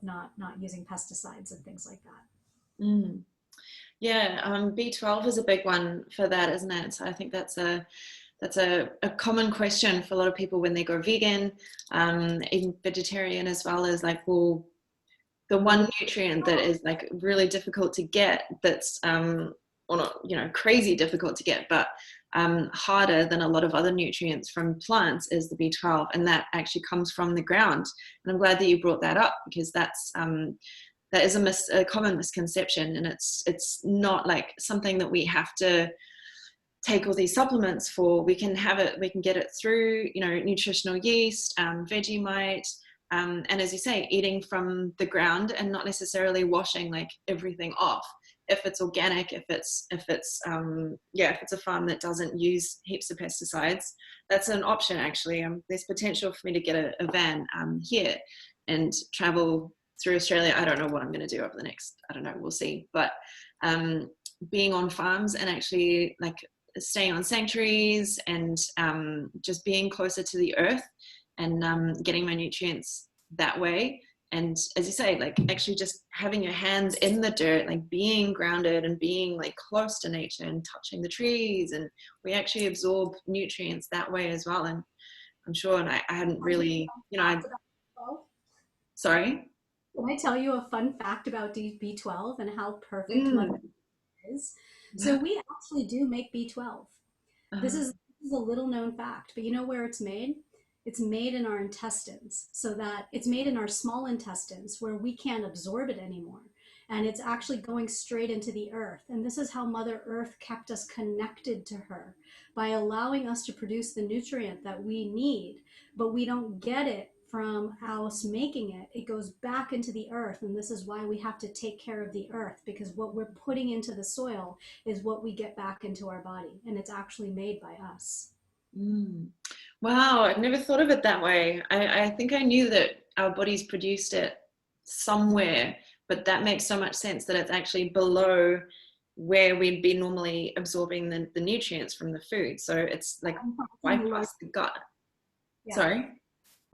not using pesticides and things like that. Mm. Yeah, B12 is a big one for that, isn't it? So I think that's a common question for a lot of people when they go vegan, even vegetarian as well, as like, well, the one nutrient that is like really difficult to get, that's or not crazy difficult to get, but harder than a lot of other nutrients from plants, is the B12, and that actually comes from the ground. And I'm glad that you brought that up, because that is a common misconception, and it's not like something that we have to take all these supplements for. We can get it through nutritional yeast, Vegemite, and as you say, eating from the ground and not necessarily washing like everything off. If it's organic, if it's a farm that doesn't use heaps of pesticides, that's an option actually. There's potential for me to get a van here and travel through Australia. I don't know what I'm going to do over the next, I don't know, we'll see. But being on farms and actually like staying on sanctuaries and just being closer to the earth and getting my nutrients that way. And as you say, like actually just having your hands in the dirt, like being grounded and being like close to nature and touching the trees, and we actually absorb nutrients that way as well. And I'm sure, and I hadn't really, sorry. Can I tell you a fun fact about B12 and how perfect Mother Mm. is? So we actually do make B12. This Uh, is, this is a little known fact, but you know where it's made? It's made in our intestines, so that it's made in our small intestines where we can't absorb it anymore. And it's actually going straight into the earth. And this is how Mother Earth kept us connected to her, by allowing us to produce the nutrient that we need, but we don't get it from us making it. It goes back into the earth. And this is why we have to take care of the earth, because what we're putting into the soil is what we get back into our body, and it's actually made by us. mm. Wow, I've never thought of it that way. I think I knew that our bodies produced it somewhere, but that makes so much sense that it's actually below where we'd be normally absorbing the nutrients from the food. So it's like It's in the large, bypass the gut. yeah, Sorry?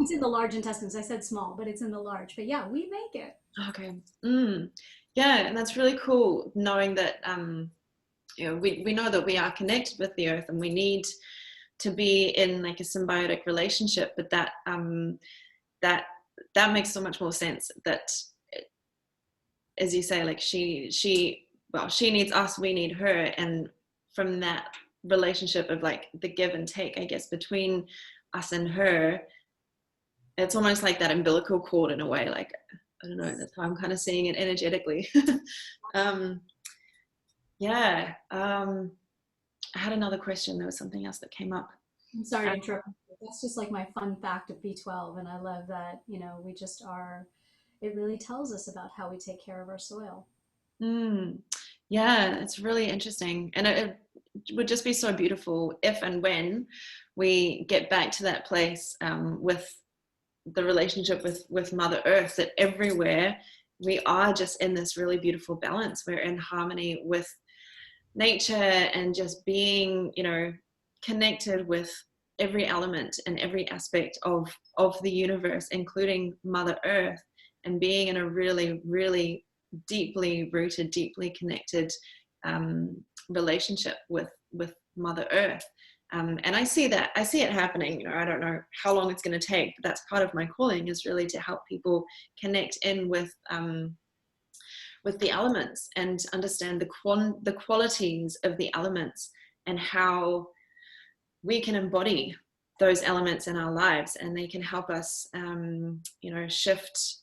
it's in the large intestines. I said small, but it's in the large. But yeah, we make it. Okay. Mm. Yeah, and that's really cool knowing that we know that we are connected with the earth and we need to be in like a symbiotic relationship, but that that makes so much more sense that, as you say, like she needs us, we need her, and from that relationship of like the give and take, I guess, between us and her, it's almost like that umbilical cord in a way. Like, I don't know, that's how I'm kind of seeing it energetically. um yeah. I had another question. There was something else that came up. I'm sorry uh, to interrupt. That's just like my fun fact of B12. And I love that, we just are, it really tells us about how we take care of our soil. mm, yeah, it's really interesting, and it would just be so beautiful if and when we get back to that place, with the relationship with Mother Earth, that everywhere we are just in this really beautiful balance. We're in harmony with nature and just being, connected with every element and every aspect of the universe, including Mother Earth, and being in a really, really deeply rooted, deeply connected, relationship with Mother Earth. And I see it happening. I don't know how long it's going to take, but that's part of my calling, is really to help people connect in with the elements and understand the qualities of the elements, and how we can embody those elements in our lives, and they can help us, shift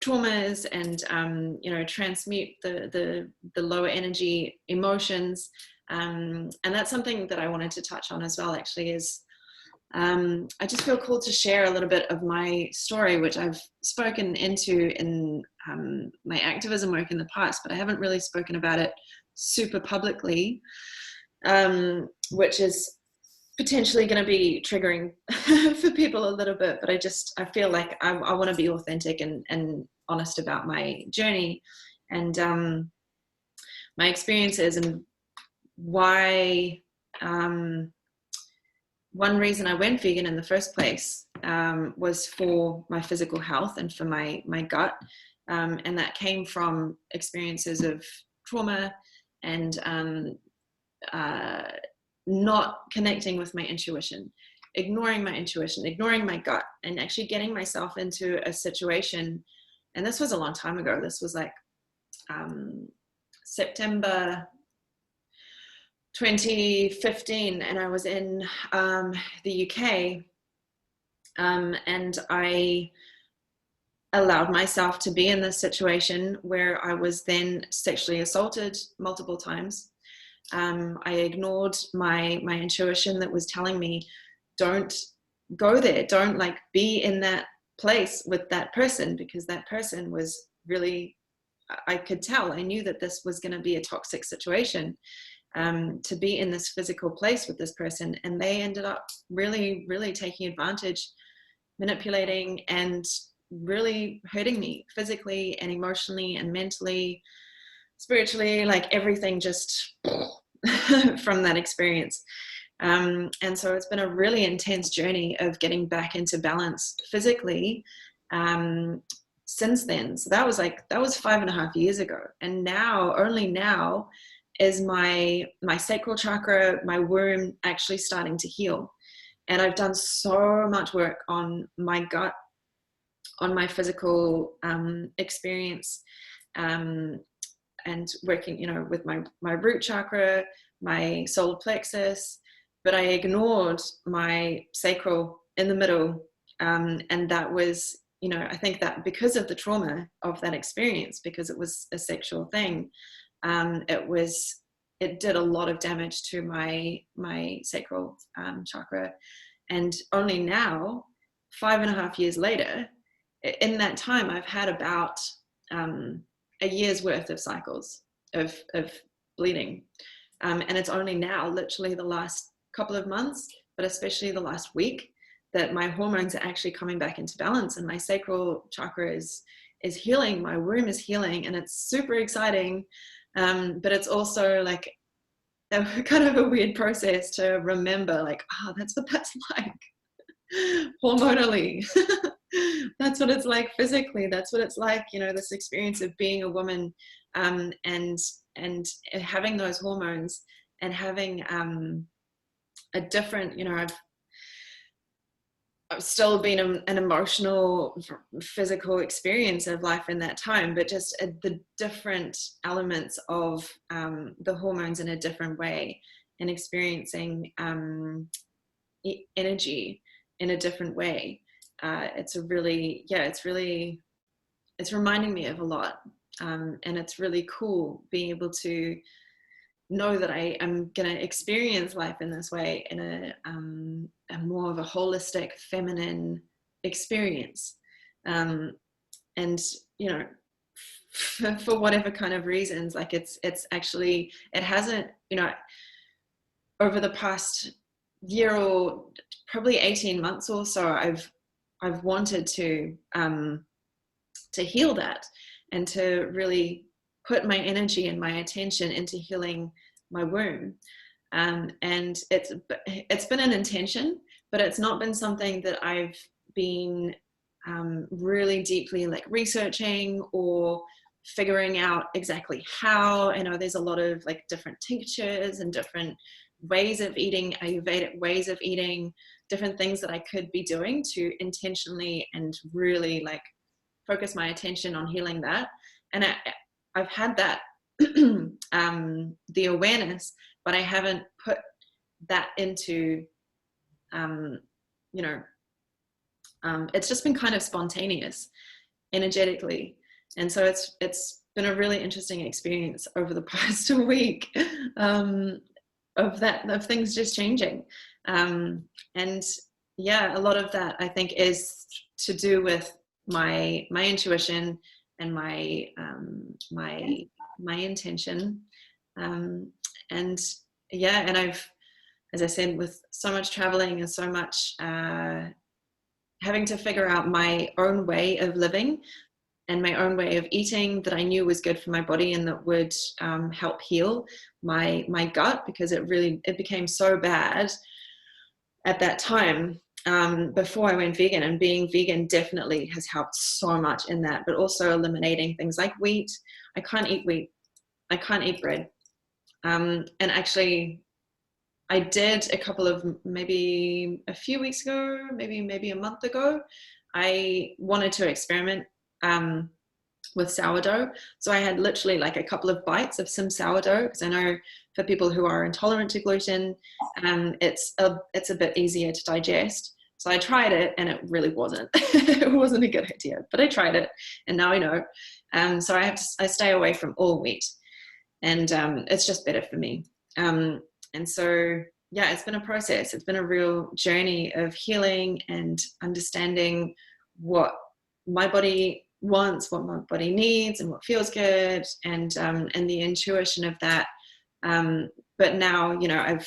traumas, and transmute the lower energy emotions. And that's something that I wanted to touch on as well, actually, is I just feel called to share a little bit of my story, which I've spoken into in my activism work in the past, but I haven't really spoken about it super publicly, which is potentially going to be triggering for people a little bit. But I feel like I want to be authentic and honest about my journey, and my experiences, and why. One reason I went vegan in the first place, was for my physical health and for my gut, and that came from experiences of trauma, and uh, not connecting with my intuition, ignoring my gut, and actually getting myself into a situation. And this was a long time ago. This was like, September 2015, and I was in, the UK, and I allowed myself to be in this situation where I was then sexually assaulted multiple times. I ignored my intuition that was telling me, don't go there, don't like be in that place with that person, because that person was really, I could tell, I knew that this was going to be a toxic situation, to be in this physical place with this person. And they ended up really, really taking advantage, manipulating, and really hurting me physically and emotionally and mentally, spiritually, like everything just from that experience. And so it's been a really intense journey of getting back into balance physically, since then. So that was 5.5 years ago. And now, only now, is my sacral chakra, my womb, actually starting to heal. And I've done so much work on my gut, on my physical, experience, working, you know, with my root chakra, my solar plexus, but I ignored my sacral in the middle. And that was, you know, I think that because of the trauma of that experience, because it was a sexual thing, it did a lot of damage to my sacral chakra. And only now, 5.5 years later, in that time, I've had about a year's worth of cycles of bleeding. And it's only now, literally the last couple of months, but especially the last week, that my hormones are actually coming back into balance, and my sacral chakra is healing, my womb is healing, and it's super exciting. But it's also like kind of a weird process to remember, like, oh, that's what that's like hormonally. That's what it's like physically. That's what it's like, you know, this experience of being a woman, and having those hormones, and having a different, you know, I've still been an emotional, physical experience of life in that time, but just the different elements of the hormones in a different way, and experiencing energy in a different way. It's reminding me of a lot. And it's really cool being able to know that I am going to experience life in this way, in a more of a holistic, feminine experience. And, you know, for whatever kind of reasons, like it hasn't, you know, over the past year or probably 18 months or so, I've wanted to heal that, and to really put my energy and my attention into healing my womb. And it's been an intention, but it's not been something that I've been really deeply like researching or figuring out exactly how. I know there's a lot of like different tinctures and different ways of eating, Ayurvedic ways of eating, different things that I could be doing to intentionally and really like focus my attention on healing that. And I've had that the awareness, but I haven't put that into you know, it's just been kind of spontaneous energetically. And so it's been a really interesting experience over the past week, of things just changing. And yeah, a lot of that I think is to do with my intuition and my intention. And yeah, and as I said, with so much traveling and so much having to figure out my own way of living and my own way of eating that I knew was good for my body and that would help heal my gut, because it became so bad at that time before I went vegan. And being vegan definitely has helped so much in that, but also eliminating things like wheat. I can't eat wheat. I can't eat bread. And actually, I did maybe a few weeks ago, maybe a month ago, I wanted to experiment with sourdough. So I had literally like a couple of bites of some sourdough, because I know for people who are intolerant to gluten, it's a bit easier to digest. So I tried it, and it really wasn't. It wasn't a good idea, but I tried it, and now I know. So I stay away from all wheat, and it's just better for me. And so, yeah, it's been a process. It's been a real journey of healing and understanding what my body wants, what my body needs, and what feels good, and the intuition of that. But now, you know,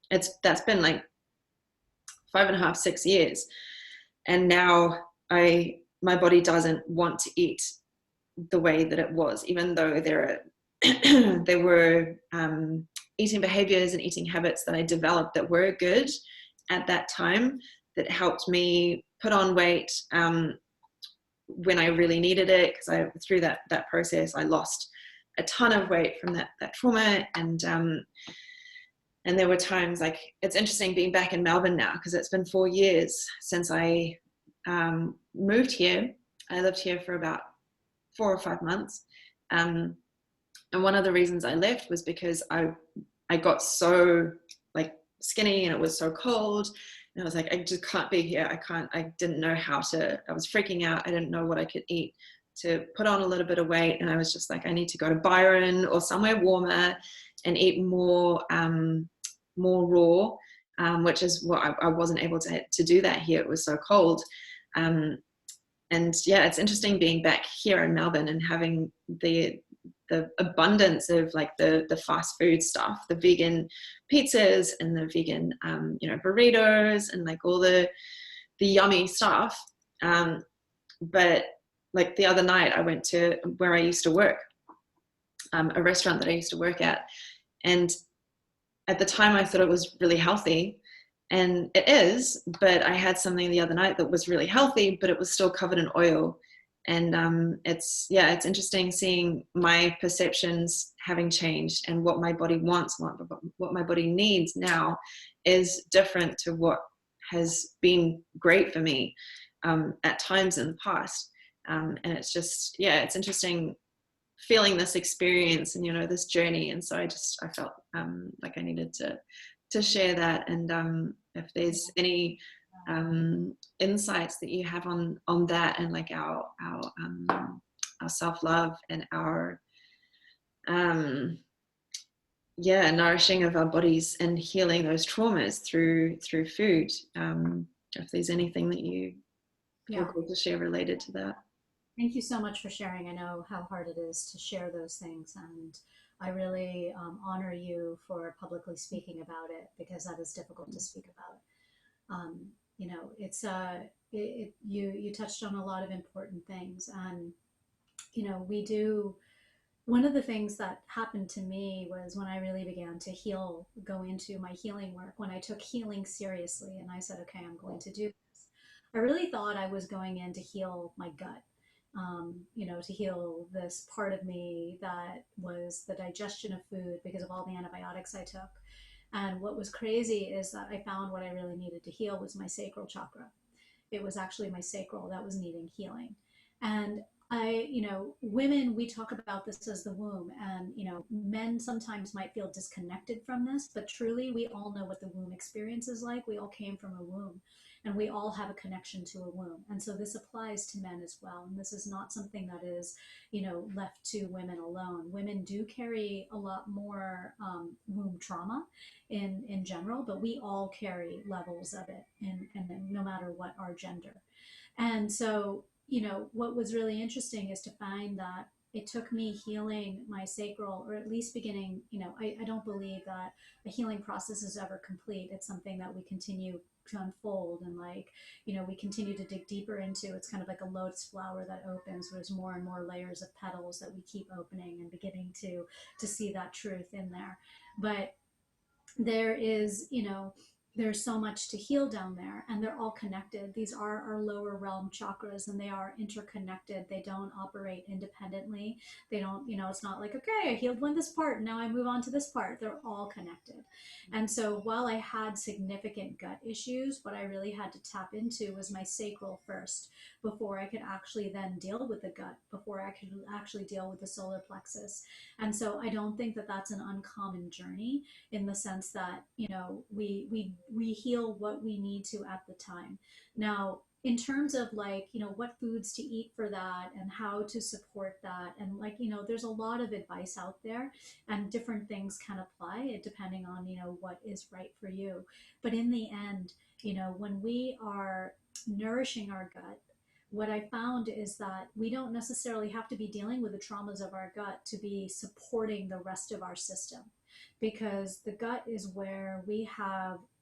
that's been like 5.5, 6 years, and now my body doesn't want to eat the way that it was, even though there were eating behaviors and eating habits that I developed that were good at that time, that helped me put on weight when I really needed it, because through that process I lost a ton of weight from that trauma. And there were times, like, it's interesting being back in Melbourne now, because it's been 4 years since I moved here. I lived here for about 4 or 5 months. And one of the reasons I left was because I got so like skinny and it was so cold. And I was like, I just can't be here. I didn't know how to, I was freaking out. I didn't know what I could eat to put on a little bit of weight. And I was just like, I need to go to Byron or somewhere warmer and eat more raw, which is what I wasn't able to do that here. It was so cold. Um, and yeah, it's interesting being back here in Melbourne and having the abundance of like the fast food stuff, the vegan pizzas and the vegan burritos and like all the yummy stuff. But like the other night, I went to where I used to work, a restaurant that I used to work at, and at the time I thought it was really healthy. And it is, but I had something the other night that was really healthy, but it was still covered in oil. And it's interesting seeing my perceptions having changed and what my body wants, what my body needs now is different to what has been great for me at times in the past. And it's just, it's interesting feeling this experience and this journey. And so I felt like I needed to share that. And if there's any insights that you have on that and like our self-love and our nourishing of our bodies and healing those traumas through food, if there's anything that you feel called to share related to that. Thank you so much for sharing. I know how hard it is to share those things, and I really honor you for publicly speaking about it because that is difficult to speak about. It's you touched on a lot of important things, and we do. One of the things that happened to me was when I really began to go into my healing work, when I took healing seriously, and I said, okay, I'm going to do this. I really thought I was going in to heal my gut. To heal this part of me that was the digestion of food because of all the antibiotics I took. And what was crazy is that I found what I really needed to heal was my sacral chakra. It was actually my sacral that was needing healing. And women, we talk about this as the womb, and, men sometimes might feel disconnected from this, but truly, we all know what the womb experience is like. We all came from a womb, and we all have a connection to a womb. And so this applies to men as well. And this is not something that is, left to women alone. Women do carry a lot more womb trauma in general, but we all carry levels of it, and no matter what our gender. And so, what was really interesting is to find that it took me healing my sacral, or at least beginning, I don't believe that a healing process is ever complete. It's something that we continue to unfold, and we continue to dig deeper into. It's kind of like a lotus flower that opens. There's more and more layers of petals that we keep opening and beginning to see that truth in there. But there is, there's so much to heal down there, and they're all connected. These are our lower realm chakras, and they are interconnected. They don't operate independently. They don't, it's not like, okay, I healed this part and now I move on to this part. They're all connected. And so while I had significant gut issues, what I really had to tap into was my sacral first before I could actually then deal with the gut, before I could actually deal with the solar plexus. And so I don't think that that's an uncommon journey, in the sense that we heal what we need to at the time. Now, in terms of what foods to eat for that and how to support that, and there's a lot of advice out there, and different things can apply depending on what is right for you. But in the end, when we are nourishing our gut, what I found is that we don't necessarily have to be dealing with the traumas of our gut to be supporting the rest of our system, because the gut is where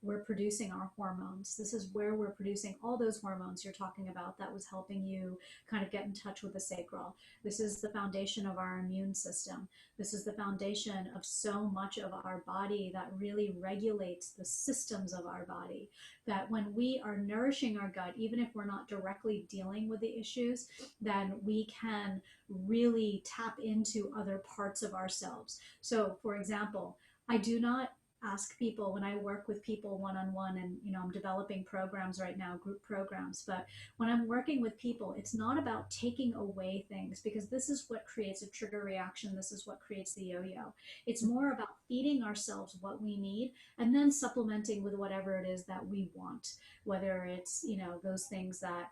we're producing our hormones. This is where we're producing all those hormones you're talking about that was helping you kind of get in touch with the sacral. This is the foundation of our immune system. This is the foundation of so much of our body that really regulates the systems of our body. That when we are nourishing our gut, even if we're not directly dealing with the issues, then we can really tap into other parts of ourselves. So, for example, I do not ask people when I work with people one-on-one, and I'm developing programs right now, group programs, but when I'm working with people, it's not about taking away things, because this is what creates a trigger reaction. This is what creates the yo-yo. It's more about feeding ourselves what we need and then supplementing with whatever it is that we want, whether it's, those things that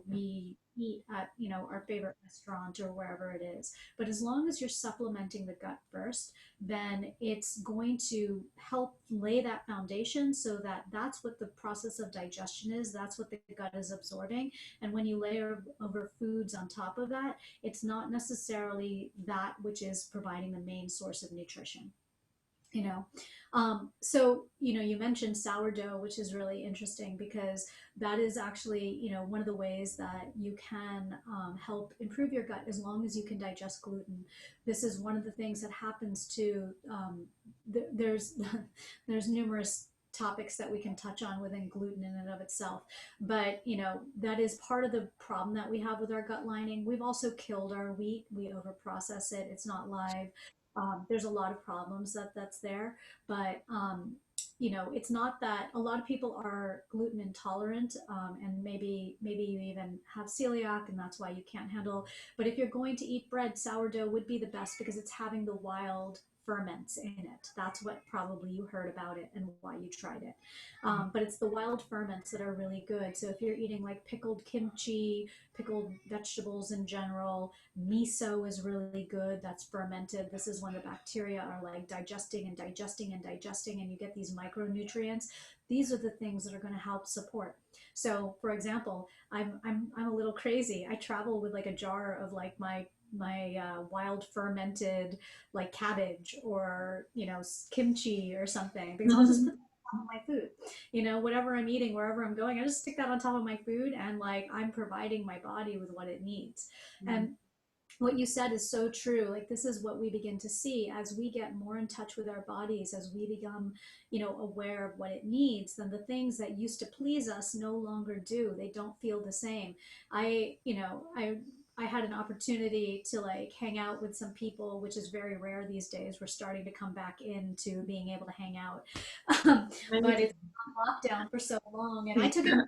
we eat at, our favorite restaurant or wherever it is. But as long as you're supplementing the gut first, then it's going to help lay that foundation, so that that's what the process of digestion is. That's what the gut is absorbing. And when you layer over foods on top of that, it's not necessarily that which is providing the main source of nutrition you know so you mentioned sourdough, which is really interesting, because that is actually one of the ways that you can help improve your gut, as long as you can digest gluten. This is one of the things that happens to there's there's numerous topics that we can touch on within gluten in and of itself, but that is part of the problem that we have with our gut lining. We've also killed our wheat. We over process it. It's not live. There's a lot of problems that's there, but it's not that a lot of people are gluten intolerant, and maybe you even have celiac, and that's why you can't handle. But if you're going to eat bread, sourdough would be the best, because it's having the wild ferments in it. That's what probably you heard about it and why you tried it. But it's the wild ferments that are really good. So if you're eating like pickled kimchi, pickled vegetables in general, miso is really good. That's fermented. This is when the bacteria are like digesting and digesting and digesting, and you get these micronutrients. These are the things that are going to help support. So, for example, I'm a little crazy. I travel with like a jar of like my wild fermented like cabbage, or kimchi or something, because I'll just put that on my food. Whatever I'm eating, wherever I'm going, I just stick that on top of my food, and like I'm providing my body with what it needs. And what you said is so true. Like, this is what we begin to see as we get more in touch with our bodies, as we become aware of what it needs. Then the things that used to please us no longer do. They don't feel the same. I had an opportunity to like hang out with some people, which is very rare these days. We're starting to come back into being able to hang out. But it's on lockdown for so long, and I took advantage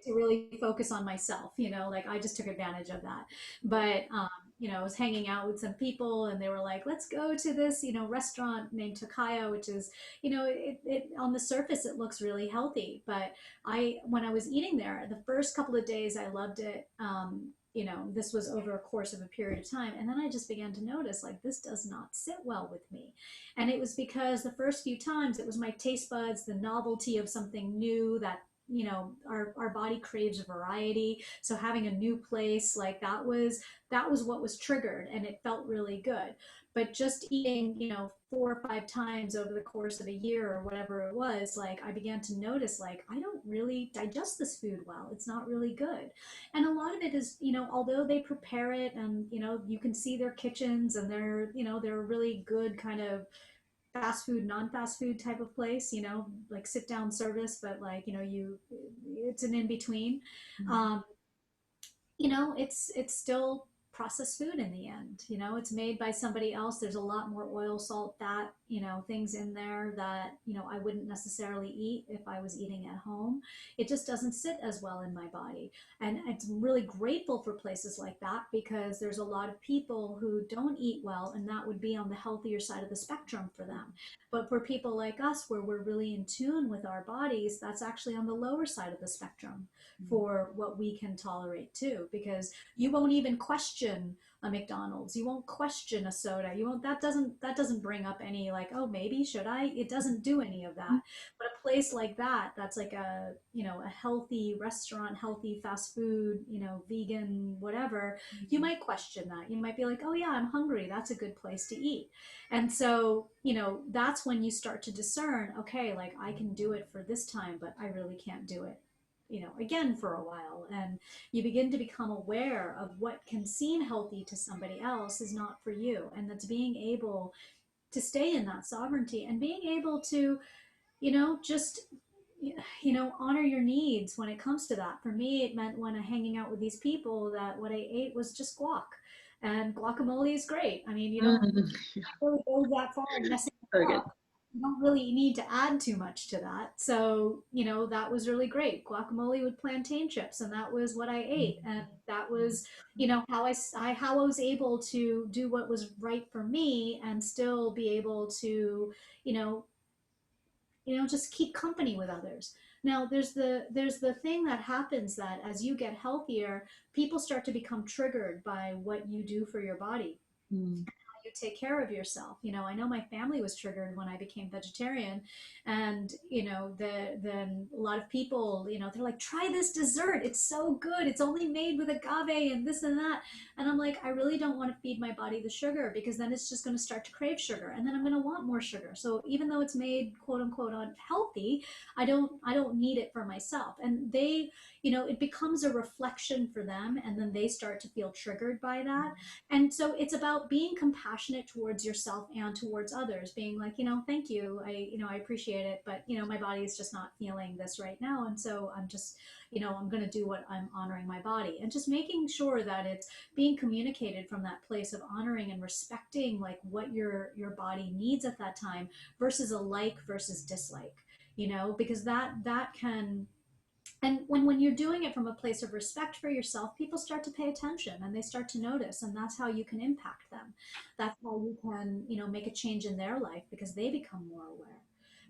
to really focus on myself. Like, I just took advantage of that. But I was hanging out with some people, and they were like, let's go to this restaurant named Takaya, which is it on the surface it looks really healthy, but when I was eating there the first couple of days, I loved it. This was over a course of a period of time, and then I just began to notice, like, this does not sit well with me. And it was because the first few times it was my taste buds, the novelty of something new, that our body craves variety. So having a new place, like, that was what was triggered, and it felt really good. But just eating 4 or 5 times over the course of a year or whatever it was, like, I began to notice, like, I don't really digest this food well. It's not really good. And a lot of it is, although they prepare it, and you can see their kitchens, and they're a really good kind of fast food, non-fast food type of place, like sit down service, but like, it's an in between. Um, it's still processed food in the end. It's made by somebody else. There's a lot more oil, salt, fat, things in there that, I wouldn't necessarily eat if I was eating at home. It just doesn't sit as well in my body. And I'm really grateful for places like that, because there's a lot of people who don't eat well, and that would be on the healthier side of the spectrum for them. But for people like us, where we're really in tune with our bodies, that's actually on the lower side of the spectrum for what we can tolerate too, because you won't even question a McDonald's, you won't question a soda, you won't, that doesn't bring up any like, oh, maybe should I. It doesn't do any of that. But a place like that, that's like a healthy restaurant, healthy fast food, vegan, whatever, you might question that. You might be like, oh yeah, I'm hungry, that's a good place to eat. And so that's when you start to discern, okay, like, I can do it for this time, but I really can't do it again for a while. And you begin to become aware of what can seem healthy to somebody else is not for you. And that's being able to stay in that sovereignty, and being able to, just, honor your needs when it comes to that. For me, it meant, when I'm hanging out with these people, that what I ate was just guac. And guacamole is great. I mean, you don't Mm. really go that far in messing So it good. up. You don't really need to add too much to that. So, that was really great. Guacamole with plantain chips, and that was what I ate. And that was, how I was able to do what was right for me and still be able to, you know, just keep company with others. Now, there's the thing that happens that as you get healthier, people start to become triggered by what you do for your body, Mm. you take care of yourself. I know my family was triggered when I became vegetarian, and then a lot of people, they're like, try this dessert. It's so good. It's only made with agave and this and that. And I'm like, I really don't want to feed my body the sugar because then it's just going to start to crave sugar, and then I'm going to want more sugar. So even though it's made quote unquote unhealthy, I don't need it for myself. And it becomes a reflection for them, and then they start to feel triggered by that. And so it's about being compassionate towards yourself and towards others, being like, thank you, I appreciate it, but my body is just not feeling this right now, and so I'm just, I'm going to do what I'm honoring my body, and just making sure that it's being communicated from that place of honoring and respecting like what your body needs at that time, versus a like versus dislike, because that can, and when you're doing it from a place of respect for yourself, people start to pay attention and they start to notice, and that's how you can impact them. That's how you can, make a change in their life because they become more aware.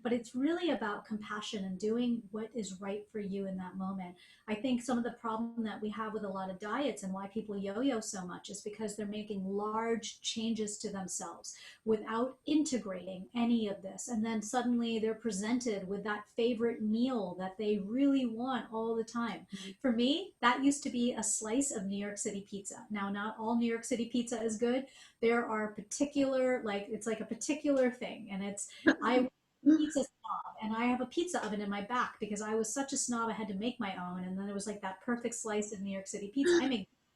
But it's really about compassion and doing what is right for you in that moment. I think some of the problem that we have with a lot of diets and why people yo-yo so much is because they're making large changes to themselves without integrating any of this. And then suddenly they're presented with that favorite meal that they really want all the time. For me, that used to be a slice of New York City pizza. Now, not all New York City pizza is good. There are particular, like, it's like a particular thing. And I pizza snob, and I have a pizza oven in my back because I was such a snob I had to make my own, and then it was like that perfect slice of New York City pizza. I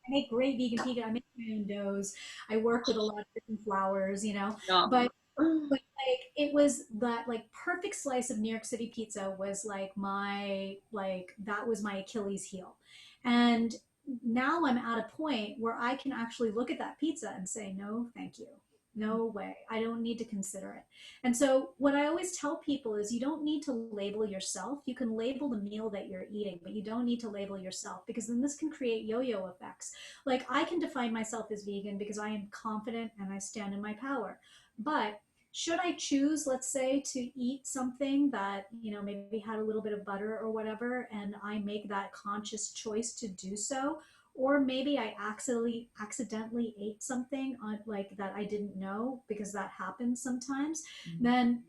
make great vegan pizza. I make my own doughs. I work with a lot of different flours, Yum. but like it was that like perfect slice of New York City pizza was like that was my Achilles heel. And now I'm at a point where I can actually look at that pizza and say, no, thank you. No way. I don't need to consider it. And so what I always tell people is you don't need to label yourself. You can label the meal that you're eating, but you don't need to label yourself, because then this can create yo-yo effects. Like I can define myself as vegan because I am confident and I stand in my power. But should I choose, let's say, to eat something that, maybe had a little bit of butter or whatever, and I make that conscious choice to do so, or maybe I accidentally ate something on, like that I didn't know, because that happens sometimes, then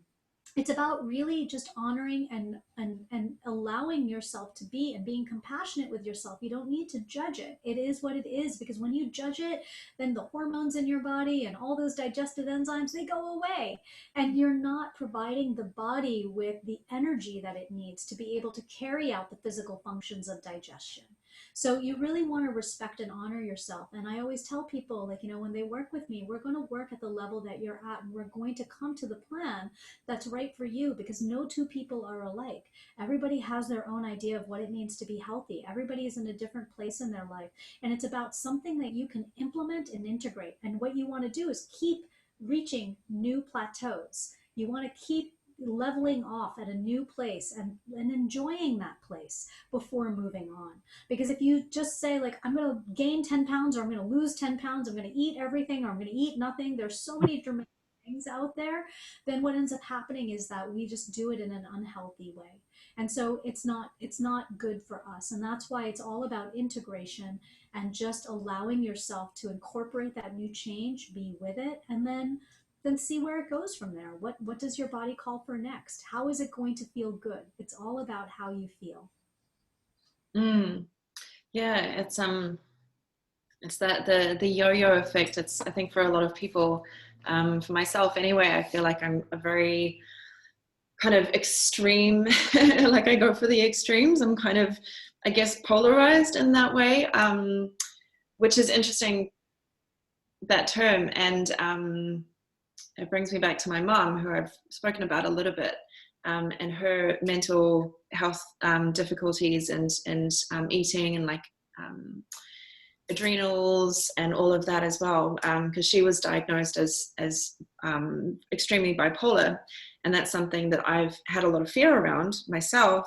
it's about really just honoring and allowing yourself to be, and being compassionate with yourself. You don't need to judge it. It is what it is, because when you judge it, then the hormones in your body and all those digestive enzymes, they go away, and you're not providing the body with the energy that it needs to be able to carry out the physical functions of digestion. So you really want to respect and honor yourself. And I always tell people, like, when they work with me, we're going to work at the level that you're at, and we're going to come to the plan that's right for you, because no two people are alike. Everybody has their own idea of what it means to be healthy. Everybody is in a different place in their life. And it's about something that you can implement and integrate. And what you want to do is keep reaching new plateaus. You want to keep leveling off at a new place, and enjoying that place before moving on. Because if you just say, like, I'm going to gain 10 pounds, or I'm going to lose 10 pounds, I'm going to eat everything, or I'm going to eat nothing, there's so many dramatic things out there, then what ends up happening is that we just do it in an unhealthy way. And so it's not good for us. And that's why it's all about integration, and just allowing yourself to incorporate that new change, be with it, and then see where it goes from there. What does your body call for next? How is it going to feel good? It's all about how you feel. Mm. Yeah, it's that the yo-yo effect. It's, I think, for a lot of people, for myself anyway, I feel like I'm a very kind of extreme, like I go for the extremes. I'm kind of, I guess, polarized in that way, which is interesting, that term. And it brings me back to my mom, who I've spoken about a little bit, and her mental health difficulties, and eating, and like adrenals and all of that as well, because she was diagnosed as extremely bipolar. And that's something that I've had a lot of fear around myself,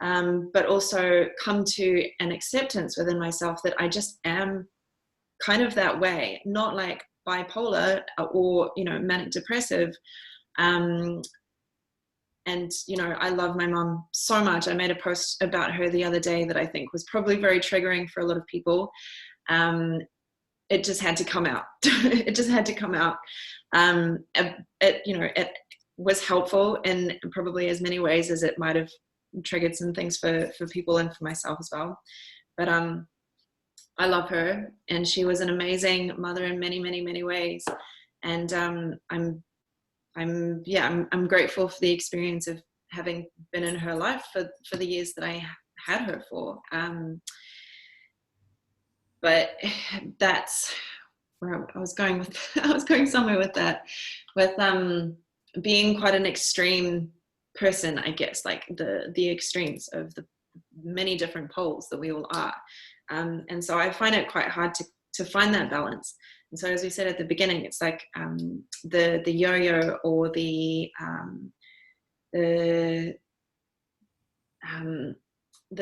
but also come to an acceptance within myself that I just am kind of that way, not like bipolar or, you know, manic depressive. Um, and, you know, I love my mom so much. I made a post about her the other day that I think was probably very triggering for a lot of people. It just had to come out. It just had to come out. It was helpful in probably as many ways as it might have triggered some things for people and for myself as well. But I love her, and she was an amazing mother in many, many, many ways. And I'm grateful for the experience of having been in her life for the years that I had her for. But that's where I was going with. I was going somewhere with that, with being quite an extreme person, I guess, like the extremes of the many different poles that we all are. And so I find it quite hard to find that balance. And so, as we said at the beginning, it's like the yo-yo or the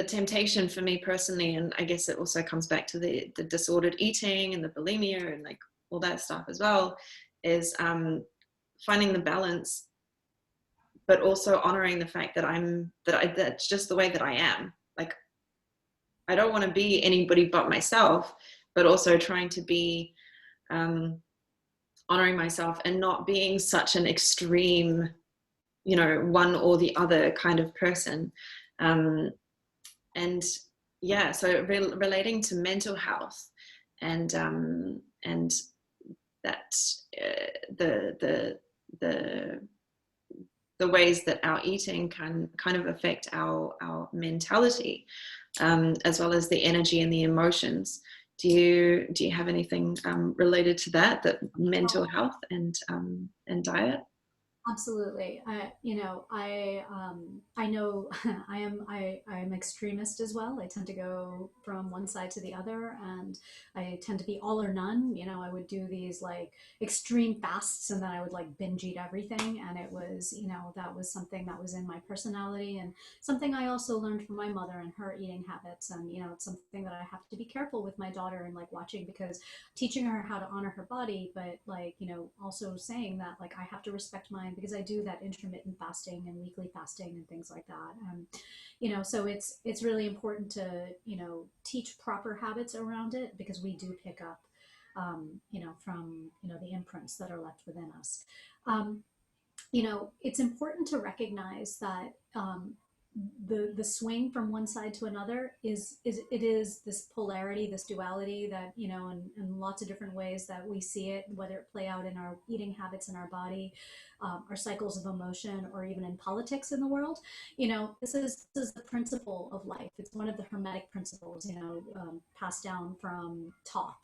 temptation for me personally, and I guess it also comes back to the disordered eating and the bulimia and like all that stuff as well, is finding the balance, but also honoring the fact that that's just the way that I am. Like, I don't want to be anybody but myself, but also trying to be honoring myself and not being such an extreme, you know, one or the other kind of person. And yeah, so relating to mental health and that the ways that our eating can kind of affect our mentality, as well as the energy and the emotions. Do you have anything related to that mental health and diet? Absolutely. I know I am extremist as well. I tend to go from one side to the other, and I tend to be all or none. You know, I would do these like extreme fasts, and then I would like binge eat everything. And it was, you know, that was something that was in my personality, and something I also learned from my mother and her eating habits. And, you know, it's something that I have to be careful with my daughter and like watching, because teaching her how to honor her body, but like, you know, also saying that like I have to respect mine, because I do that intermittent fasting and weekly fasting and things like that. You know, so it's really important to, you know, teach proper habits around it, because we do pick up, you know, from, you know, the imprints that are left within us. Um, you know, it's important to recognize that the swing from one side to another is this polarity, this duality that, you know, in lots of different ways that we see it, whether it play out in our eating habits in our body, our cycles of emotion, or even in politics in the world. You know, this is the principle of life. It's one of the hermetic principles, you know, passed down from Thoth.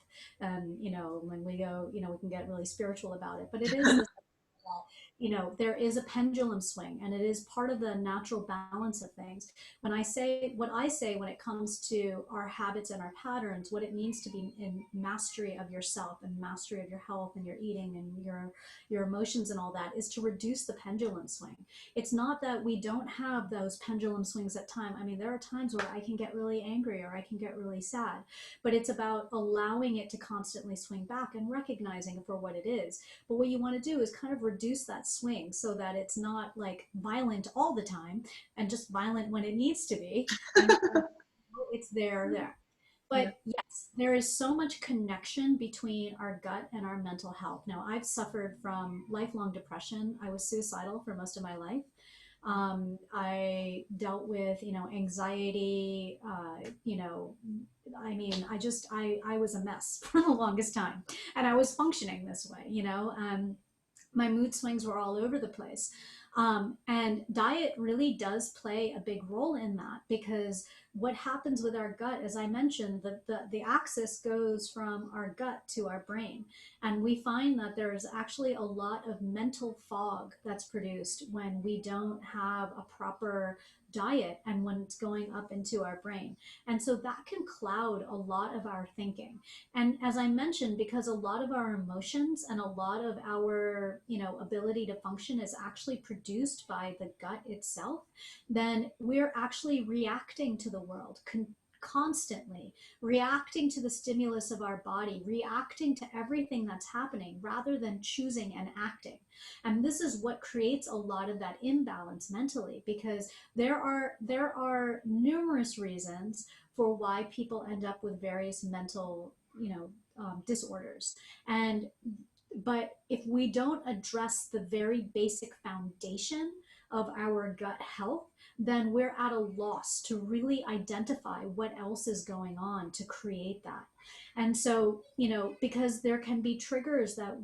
And, you know, when we go, you know, we can get really spiritual about it, but it is this, you know, there is a pendulum swing, and it is part of the natural balance of things. When I say what I say when it comes to our habits and our patterns, what it means to be in mastery of yourself and mastery of your health and your eating and your emotions and all that, is to reduce the pendulum swing. It's not that we don't have those pendulum swings at time. I mean, there are times where I can get really angry or I can get really sad, but it's about allowing it to constantly swing back and recognizing it for what it is. But what you want to do is kind of reduce that swing so that it's not like violent all the time, and just violent when it needs to be. And it's there. Yeah. But yes, there is so much connection between our gut and our mental health. Now, I've suffered from lifelong depression. I was suicidal for most of my life. I dealt with, you know, anxiety, you know, I mean, I was a mess for the longest time, and I was functioning this way, you know. My mood swings were all over the place. And diet really does play a big role in that, because what happens with our gut, as I mentioned, the axis goes from our gut to our brain. And we find that there's actually a lot of mental fog that's produced when we don't have a proper diet and when it's going up into our brain. And so that can cloud a lot of our thinking. And as I mentioned, because a lot of our emotions and a lot of our, ability to function is actually produced by the gut itself, then we're actually reacting to the world constantly, reacting to the stimulus of our body, reacting to everything that's happening rather than choosing and acting. And this is what creates a lot of that imbalance mentally, because there are numerous reasons for why people end up with various mental, disorders. And but if we don't address the very basic foundation of our gut health, then we're at a loss to really identify what else is going on to create that. And so, because there can be triggers that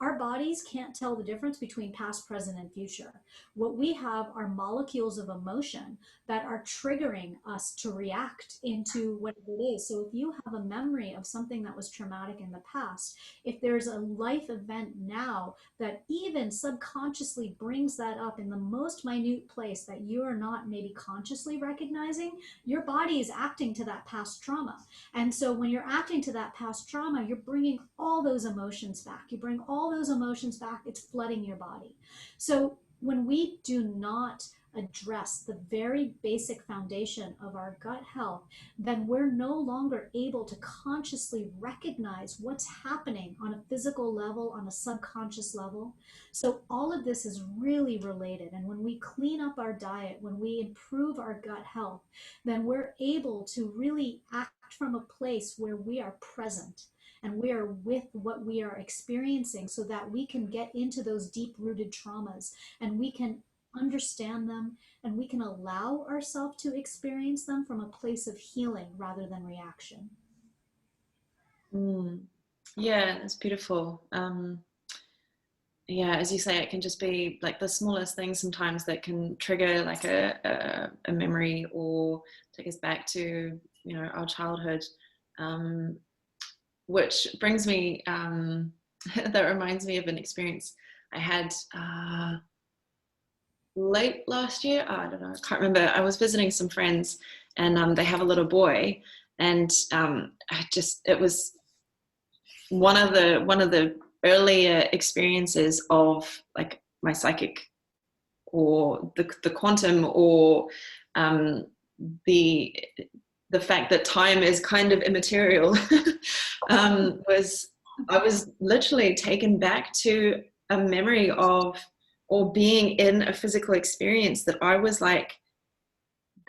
our bodies can't tell the difference between past, present, and future. What we have are molecules of emotion that are triggering us to react into whatever it is. So if you have a memory of something that was traumatic in the past, if there's a life event now that even subconsciously brings that up in the most minute place that you are not maybe consciously recognizing, your body is acting to that past trauma. And so when you're acting to that past trauma, you're bringing all those emotions back. You bring all those emotions back, it's flooding your body. So when we do not address the very basic foundation of our gut health, then we're no longer able to consciously recognize what's happening on a physical level, on a subconscious level. So all of this is really related. And when we clean up our diet, when we improve our gut health, then we're able to really act from a place where we are present and we are with what we are experiencing, so that we can get into those deep rooted traumas and we can understand them, and we can allow ourselves to experience them from a place of healing rather than reaction. Mm. Yeah, it's beautiful. Yeah, as you say, it can just be like the smallest things sometimes that can trigger like a memory or take us back to, our childhood, which brings me, that reminds me of an experience I had late last year. I don't know, I can't remember. I was visiting some friends, and they have a little boy, and it was one of the earlier experiences of like my psychic, or the quantum, or the the fact that time is kind of immaterial. Was I was literally taken back to a memory of, or being in a physical experience, that I was like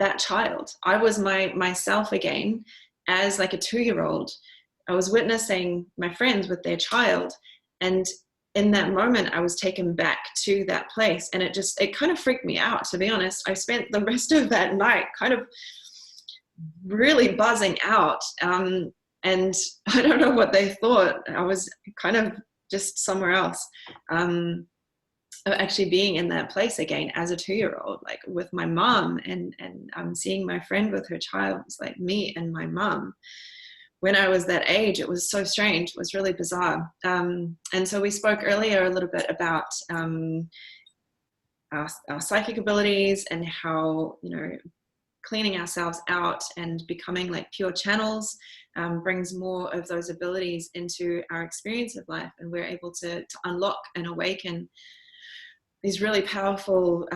that child. I was myself again, as like a 2-year-old. I was witnessing my friends with their child, and in that moment I was taken back to that place, and it kind of freaked me out, to be honest. I spent the rest of that night kind of really buzzing out, and I don't know what they thought. I was kind of just somewhere else, actually being in that place again as a 2-year-old, like with my mom, and I'm seeing my friend with her child. It's like me and my mom. When I was that age, it was so strange. It was really bizarre. And so we spoke earlier a little bit about our psychic abilities, and how, cleaning ourselves out and becoming like pure channels brings more of those abilities into our experience of life, and we're able to unlock and awaken these really powerful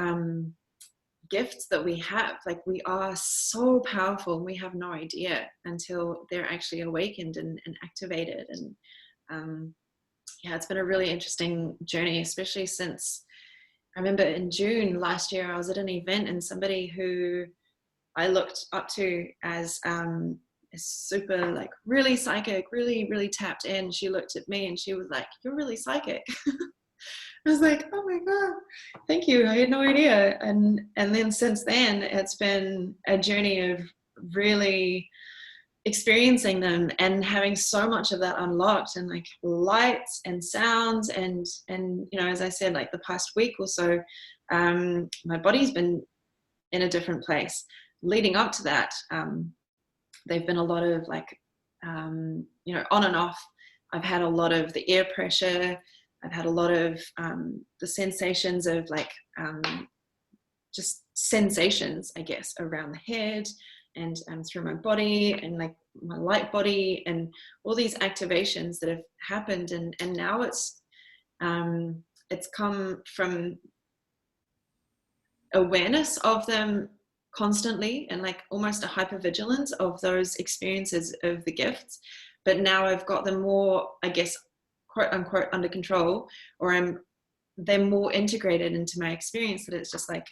gifts that we have. Like, we are so powerful, we have no idea until they're actually awakened and activated. And yeah, it's been a really interesting journey, especially since I remember in June last year, I was at an event, and somebody who I looked up to as super, like, really psychic, really, really tapped in. She looked at me and she was like, "You're really psychic." I was like, "Oh my God, thank you. I had no idea." And then since then, it's been a journey of really experiencing them and having so much of that unlocked, and like lights and sounds, and as I said, like the past week or so, my body's been in a different place. Leading up to that, they've been a lot of like, on and off. I've had a lot of the air pressure. I've had a lot of the sensations of like just sensations, I guess, around the head and through my body, and like my light body, and all these activations that have happened. And now it's come from awareness of them constantly, and like almost a hypervigilance of those experiences of the gifts. But now I've got them more, I guess, quote unquote, under control, or they're more integrated into my experience, that it's just like,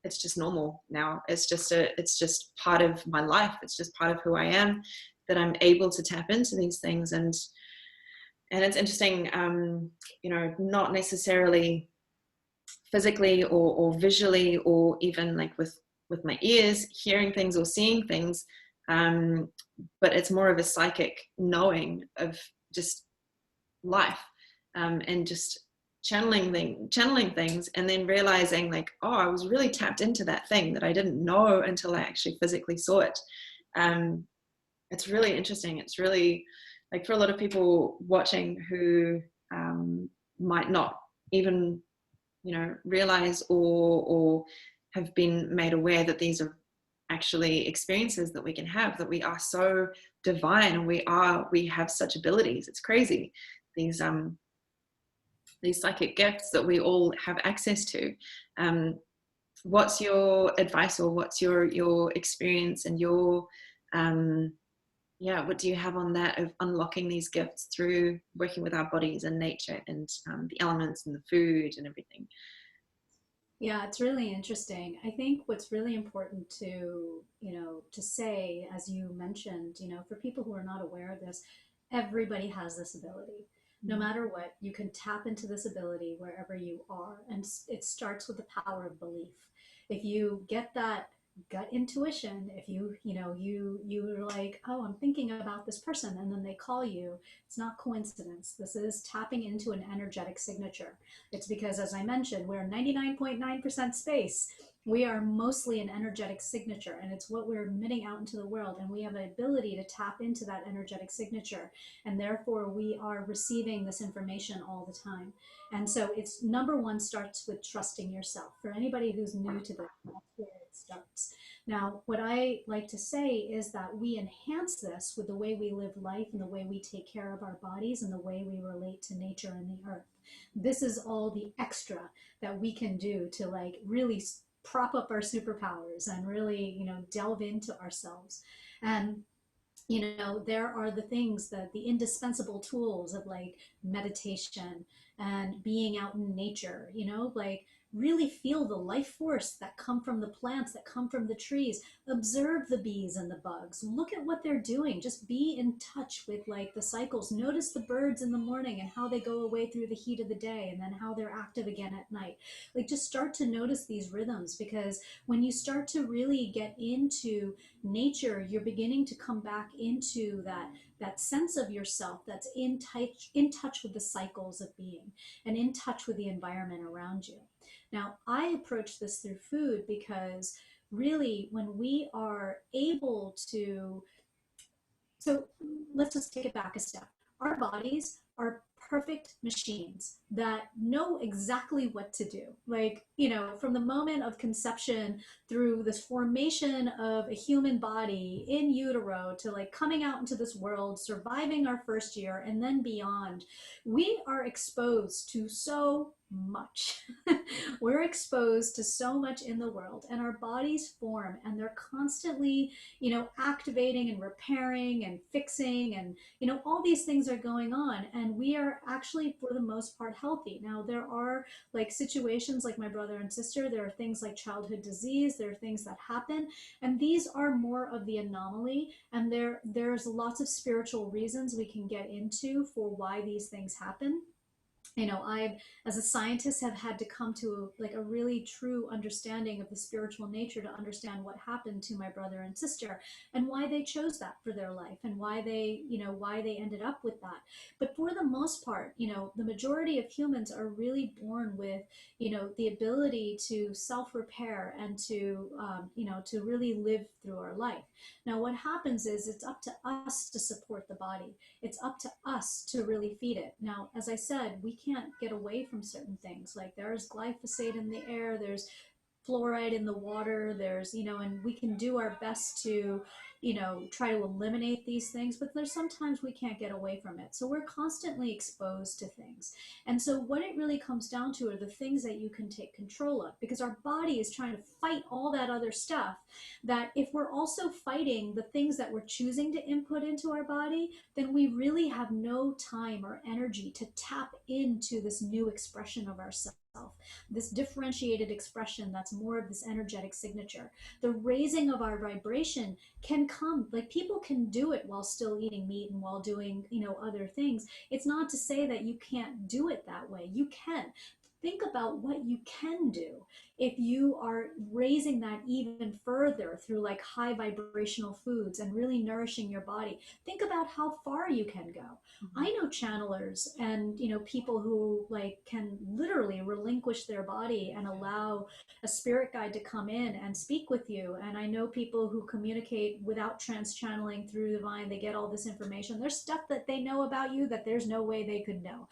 it's just normal now. It's just part of my life. It's just part of who I am, that I'm able to tap into these things. And it's interesting, not necessarily physically or visually, or even like with my ears, hearing things or seeing things, but it's more of a psychic knowing of just life, and just channeling things, and then realizing like, oh, I was really tapped into that thing that I didn't know until I actually physically saw it. It's really interesting. It's really, like, for a lot of people watching who might not even realize or have been made aware that these are actually experiences that we can have, that we are so divine, and we have such abilities. It's crazy, these psychic gifts that we all have access to. What's your advice, or what's your experience, and your what do you have on that, of unlocking these gifts through working with our bodies and nature, and the elements and the food and everything? Yeah, it's really interesting. I think what's really important to, to say, as you mentioned, for people who are not aware of this, everybody has this ability. No matter what, you can tap into this ability wherever you are. And it starts with the power of belief. If you get that gut intuition, if you're like, oh, I'm thinking about this person, and then they call you, it's not coincidence. This is tapping into an energetic signature. It's because, as I mentioned, we're 99.9% space. We are mostly an energetic signature, and it's what we're emitting out into the world. And we have the ability to tap into that energetic signature. And therefore, we are receiving this information all the time. And so, it's number one, starts with trusting yourself. For anybody who's new to this, that's where it starts. Now, what I like to say is that we enhance this with the way we live life, and the way we take care of our bodies, and the way we relate to nature and the earth. This is all the extra that we can do to like really prop up our superpowers, and really delve into ourselves. And there are the things, that the indispensable tools of like meditation and being out in nature, like really feel the life force that come from the plants, that come from the trees. Observe the bees and the bugs. Look at what they're doing. Just be in touch with like the cycles. Notice the birds in the morning and how they go away through the heat of the day, and then how they're active again at night. Like, just start to notice these rhythms, because when you start to really get into nature, you're beginning to come back into that sense of yourself that's in touch with the cycles of being, and in touch with the environment around you. Now, I approach this through food, because really, when we are able to, so let's just take it back a step. Our bodies are perfect machines that know exactly what to do. Like, from the moment of conception through this formation of a human body in utero, to like coming out into this world, surviving our first year, and then beyond, we are exposed to so much. We're exposed to so much in the world, and our bodies form, and they're constantly, activating and repairing and fixing, and all these things are going on, and we are actually, for the most part, healthy. Now, there are like situations like my brother and sister, there are things like childhood disease, there are things that happen, and these are more of the anomaly, and there's lots of spiritual reasons we can get into for why these things happen. I, as a scientist, have had to come to like a really true understanding of the spiritual nature, to understand what happened to my brother and sister, and why they chose that for their life, and why they ended up with that. But for the most part, the majority of humans are really born with, the ability to self-repair, and to really live through our life. Now, what happens is, it's up to us to support the body. It's up to us to really feed it. Now, as I said, we can't get away from certain things. Like, there's glyphosate in the air, there's fluoride in the water, there's, and we can do our best to, try to eliminate these things, but there's sometimes we can't get away from it. So we're constantly exposed to things. And so what it really comes down to are the things that you can take control of, because our body is trying to fight all that other stuff, that if we're also fighting the things that we're choosing to input into our body, then we really have no time or energy to tap into this new expression of ourselves, this differentiated expression that's more of this energetic signature. The raising of our vibration can come, like people can do it while still eating meat and while doing, other things. It's not to say that you can't do it that way. You can. Think about what you can do if you are raising that even further through like high vibrational foods and really nourishing your body. Think about how far you can go. Mhm. I know channelers and people who like can literally relinquish their body and allow a spirit guide to come in and speak with you. And I know people who communicate without trans channeling through the divine. They get all this information. There's stuff that they know about you that there's no way they could know.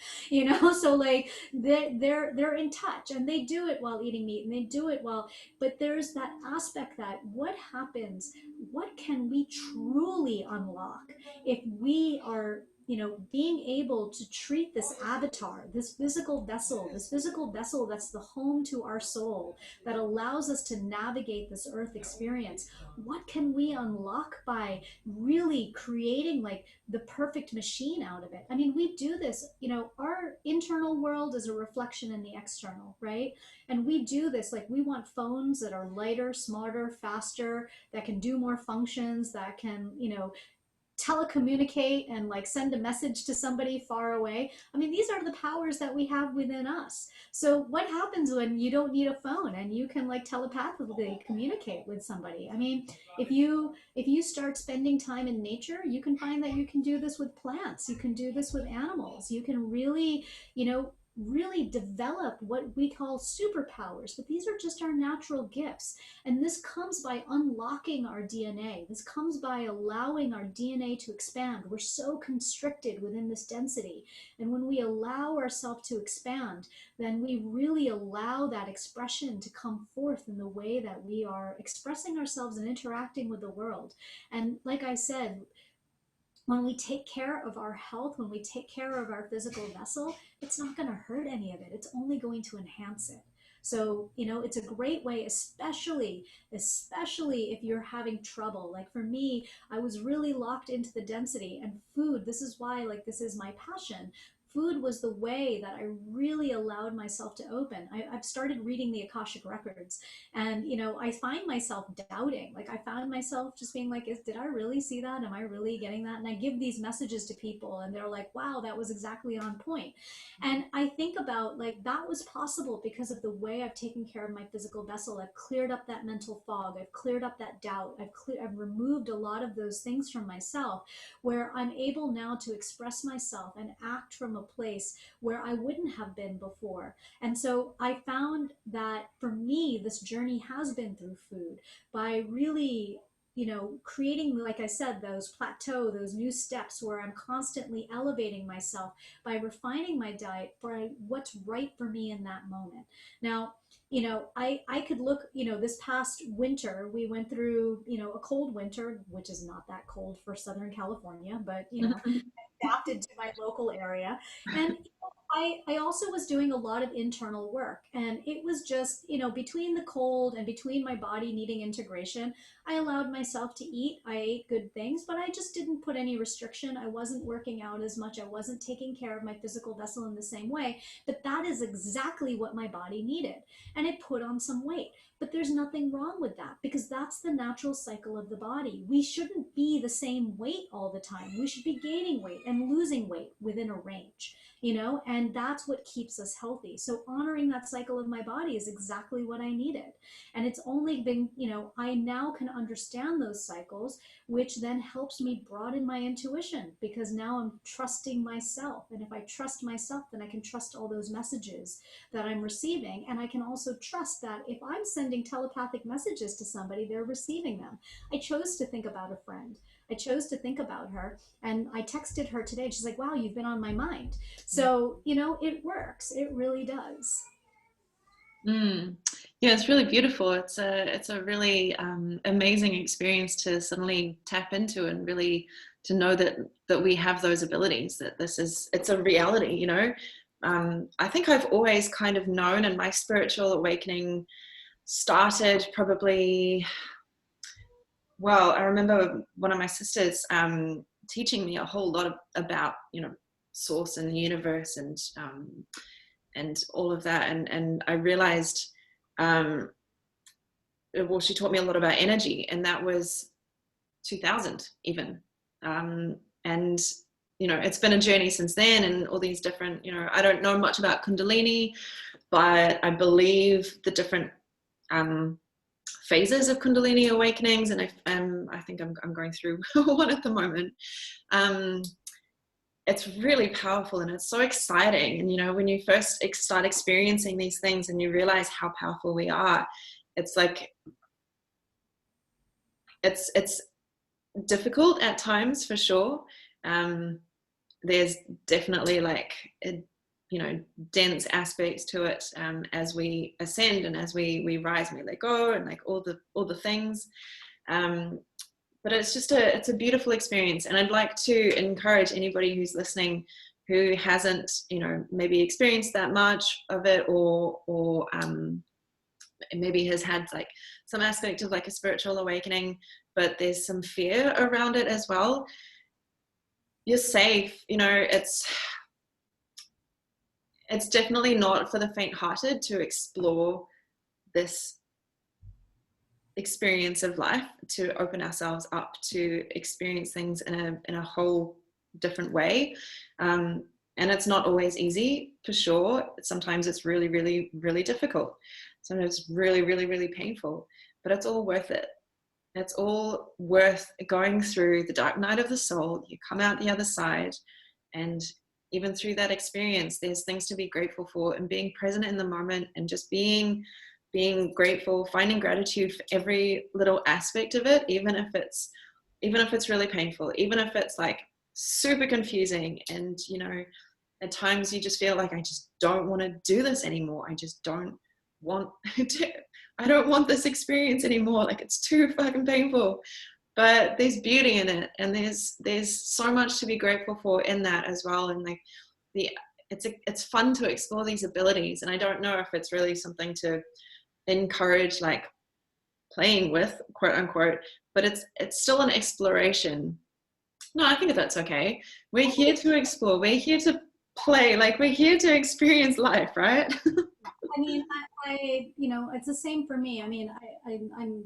So like they're in touch, and they do it while eating meat, and they do it while, but there's that aspect that what happens, what can we truly unlock if we are being able to treat this avatar, this physical vessel that's the home to our soul, that allows us to navigate this earth experience. What can we unlock by really creating like the perfect machine out of it? I mean, we do this, our internal world is a reflection in the external, right? And we do this, like we want phones that are lighter, smarter, faster, that can do more functions, that can, telecommunicate and like send a message to somebody far away. I mean, these are the powers that we have within us. So what happens when you don't need a phone and you can like telepathically communicate with somebody? I mean, if you start spending time in nature, you can find that you can do this with plants, you can do this with animals, you can really, really develop what we call superpowers. But these are just our natural gifts. And this comes by unlocking our DNA. This comes by allowing our DNA to expand. We're so constricted within this density. And when we allow ourselves to expand, then we really allow that expression to come forth in the way that we are expressing ourselves and interacting with the world. And like I said, when we take care of our health, when we take care of our physical vessel, it's not going to hurt any of it. It's only going to enhance it. So, it's a great way, especially if you're having trouble. Like for me, I was really locked into the density, and food, this is why, like, this is my passion. Food was the way that I really allowed myself to open. I've started reading the Akashic Records, and I find myself doubting. Like I found myself just being like, did I really see that? Am I really getting that? And I give these messages to people, and they're like, wow, that was exactly on point. And I think about like that was possible because of the way I've taken care of my physical vessel. I've cleared up that mental fog. I've cleared up that doubt. I've removed a lot of those things from myself, where I'm able now to express myself and act from a place where I wouldn't have been before. And so I found that for me, this journey has been through food, by really creating, like I said, those plateau, those new steps where I'm constantly elevating myself by refining my diet for what's right for me in that moment. Now, I could look, this past winter, we went through, a cold winter, which is not that cold for Southern California, but, adapted to my local area. And I also was doing a lot of internal work. And it was just, between the cold and between my body needing integration, I allowed myself to eat. I ate good things, but I just didn't put any restriction. I wasn't working out as much. I wasn't taking care of my physical vessel in the same way. But that is exactly what my body needed. And it put on some weight. But there's nothing wrong with that, because that's the natural cycle of the body. We shouldn't be the same weight all the time. We should be gaining weight and losing weight within a range, and that's what keeps us healthy. So honoring that cycle of my body is exactly what I needed. And it's only been, I now can understand those cycles, which then helps me broaden my intuition, because now I'm trusting myself. And if I trust myself, then I can trust all those messages that I'm receiving. And I can also trust that if I'm sending telepathic messages to somebody, they're receiving them. I chose to think about a friend. I chose to think about her, and I texted her today. She's like, wow, you've been on my mind. So, it works. It really does. Mm. Yeah, it's really beautiful. It's a really amazing experience to suddenly tap into, and really to know that we have those abilities. That it's a reality. I think I've always kind of known, and my spiritual awakening started probably. Well, I remember one of my sisters teaching me a whole lot about source and the universe, and all of that, and I realized. Um, well, she taught me a lot about energy, and that was 2000 even. Um, and it's been a journey since then, and all these different. I don't know much about Kundalini, but I believe the different um, phases of Kundalini awakenings, and I think I'm going through one at the moment. Um, it's really powerful, and it's so exciting. And when you first start experiencing these things and you realize how powerful we are, it's like it's difficult at times, for sure. Um, there's definitely like dense aspects to it, as we ascend and as we rise and we let go, and like all the things. Um, but it's a beautiful experience, and I'd like to encourage anybody who's listening who hasn't maybe experienced that much of it, or maybe has had like some aspect of like a spiritual awakening, but there's some fear around it as well. You're safe. It's definitely not for the faint-hearted to explore this experience of life, to open ourselves up to experience things in a whole different way. And it's not always easy, for sure. Sometimes it's really, really, really difficult. Sometimes it's really, really, really painful, but it's all worth it. It's all worth going through the dark night of the soul. You come out the other side, and even through that experience, there's things to be grateful for, and being present in the moment, and just being grateful, finding gratitude for every little aspect of it, even if it's really painful, even if it's like super confusing, and at times you just feel like, I just don't want to do this anymore. I just don't want to, I don't want this experience anymore. Like, it's too fucking painful. But there's beauty in it, and there's so much to be grateful for in that as well. And like it's fun to explore these abilities, and I don't know if it's really something to encourage like playing with, quote unquote, but it's still an exploration. No, I think that's okay. We're here to explore, we're here to play, like we're here to experience life, right? I mean, it's the same for me. I mean, I'm,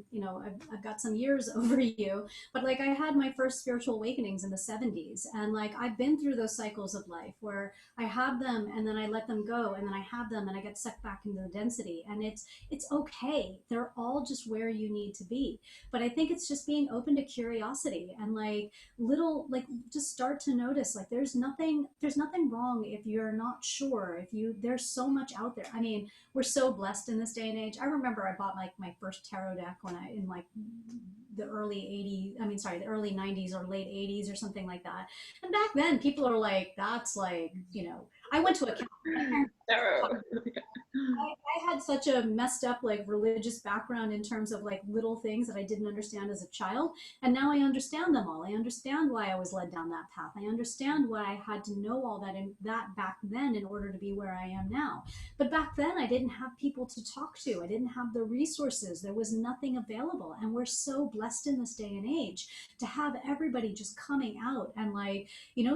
I've got some years over you, but like I had my first spiritual awakenings in the 70s. And like I've been through those cycles of life where I have them and then I let them go, and then I have them and I get sucked back into the density. And it's okay. They're all just where you need to be. But I think it's just being open to curiosity, and like little, like just start to notice like there's nothing wrong if you're not sure. If you There's so much out there. I mean, we're so blessed in this day and age. I remember I bought like my first tarot deck when I in like the early 80s, I mean sorry, the early 90s or late 80s or something like that. And back then people are like, that's like, I went to a my parents I had such a messed up like religious background in terms of like little things that I didn't understand as a child, and now I understand them all. I understand why I was led down that path. I understand why I had to know all that and that back then in order to be where I am now. But back then I didn't have people to talk to. I didn't have the resources. There was nothing available, and we're so blessed in this day and age to have everybody just coming out and like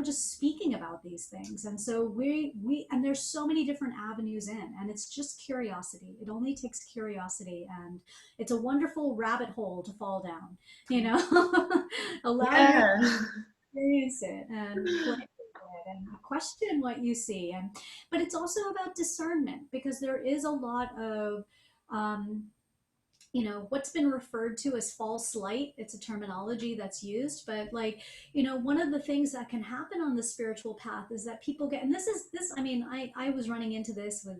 just speaking about these things. And so we and there's so many different avenues in, and it's just curiosity. It only takes curiosity, and it's a wonderful rabbit hole to fall down. Allow your Yeah. experience it and play with it and question what you see. And but it's also about discernment, because there is a lot of um, what's been referred to as false light. It's a terminology that's used, but like, one of the things that can happen on the spiritual path is that people get, and this, I mean, I was running into this with,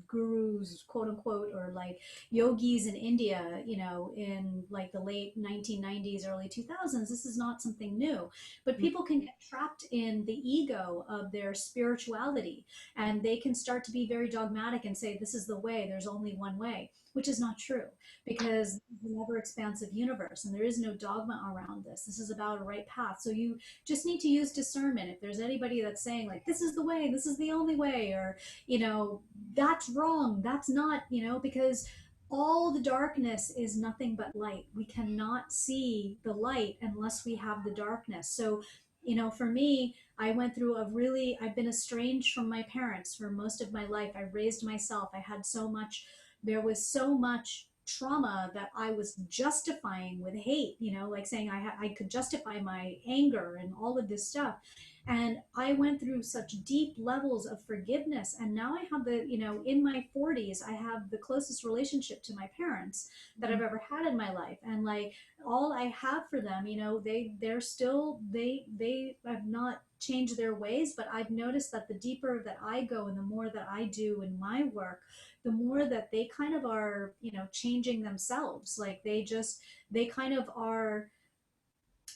gurus, quote unquote, or like yogis in India, you know, in like the late 1990s, early 2000s. This is not something new, but people can get trapped in the ego of their spirituality, and they can start to be very dogmatic and say, this is the way, there's only one way, which is not true, because it's an ever expansive universe and there is no dogma around this. This is about a right path. So you just need to use discernment. If there's anybody that's saying like, this is the way, this is the only way, or, you know, that's wrong, that's not, you know, because all the darkness is nothing but light. We cannot see the light unless we have the darkness. So, you know, for me, I went through I've been estranged from my parents for most of my life. I raised myself. I had so much, there was so much trauma that I was justifying with hate, you know, like saying I could justify my anger and all of this stuff. And I went through such deep levels of forgiveness. And now I have the, you know, in my 40s, I have the closest relationship to my parents that I've ever had in my life. And like all I have for them, you know, they're still, they have not changed their ways, but I've noticed that the deeper that I go and the more that I do in my work, the more that they kind of are, you know, changing themselves. Like they kind of are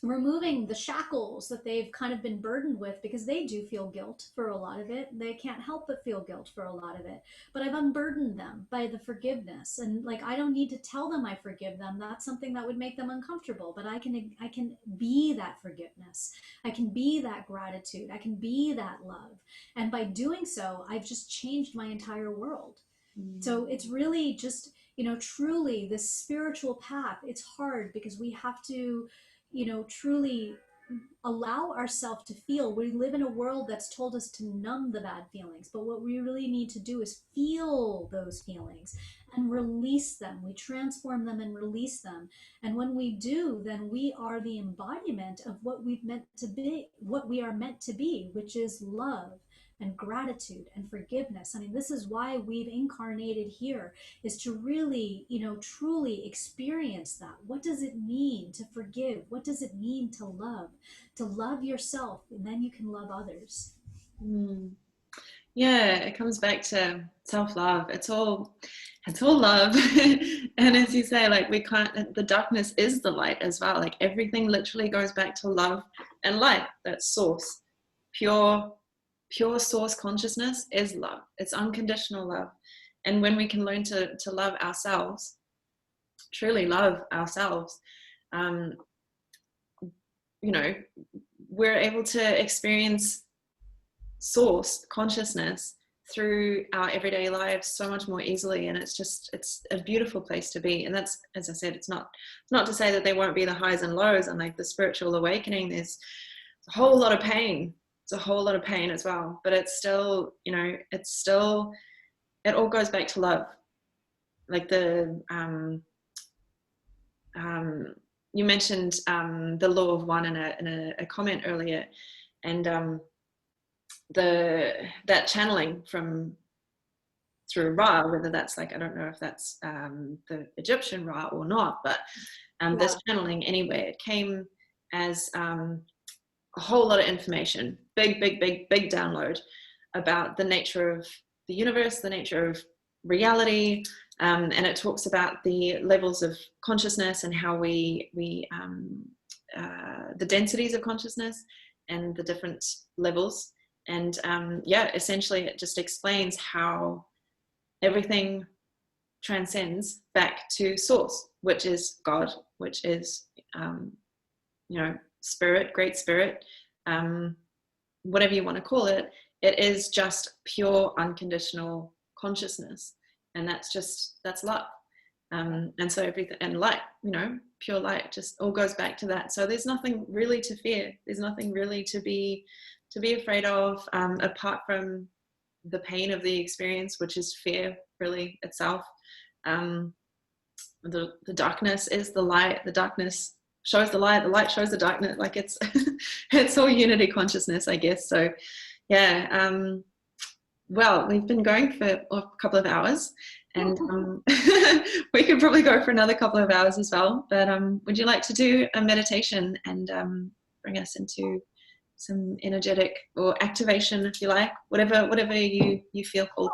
removing the shackles that they've kind of been burdened with, because they do feel guilt for a lot of it. They can't help but feel guilt for a lot of it. But I've unburdened them by the forgiveness. And like I don't need to tell them I forgive them. That's something that would make them uncomfortable. But I can be that forgiveness. I can be that gratitude. I can be that love. And by doing so, I've just changed my entire world. So it's really just, you know, truly this spiritual path. It's hard because we have to, you know, truly allow ourselves to feel. We live in a world that's told us to numb the bad feelings, but what we really need to do is feel those feelings and release them. We transform them and release them. And when we do, then we are the embodiment of what we've meant to be, what we are meant to be, which is love and gratitude and forgiveness. I mean, this is why we've incarnated here, is to really, you know, truly experience that. What does it mean to forgive? What does it mean to love? To love yourself, and then you can love others. Yeah, it comes back to self-love. It's all love. And as you say, like we can't, the darkness is the light as well. Like everything literally goes back to love and light. That source, pure source consciousness is love. It's unconditional love. And when we can learn to love ourselves, truly love ourselves, you know, we're able to experience source consciousness through our everyday lives so much more easily. And it's a beautiful place to be. And that's, as I said, it's not to say that there won't be the highs and lows and like the spiritual awakening. There's a whole lot of pain. It's a whole lot of pain as well, but it's still, you know, it all goes back to love. Like you mentioned the law of one in a comment earlier, and that channeling through Ra, whether that's like, I don't know if that's the Egyptian Ra or not, but this channeling anyway, it came as a whole lot of information, big download about the nature of the universe, the nature of reality, and it talks about the levels of consciousness and how we the densities of consciousness and the different levels. And essentially it just explains how everything transcends back to source, which is God, which is spirit, great spirit, whatever you want to call it. It is just pure unconditional consciousness, and that's love. And so everything, and light, you know, pure light, just all goes back to that. So there's nothing really to fear. There's nothing really to be afraid of, apart from the pain of the experience, which is fear really itself. The darkness is the light. The darkness shows the light shows the darkness. Like it's it's all unity consciousness, I guess. So yeah, well, we've been going for a couple of hours, and we could probably go for another couple of hours as well, but would you like to do a meditation and bring us into some energetic or activation, if you like, whatever you feel called?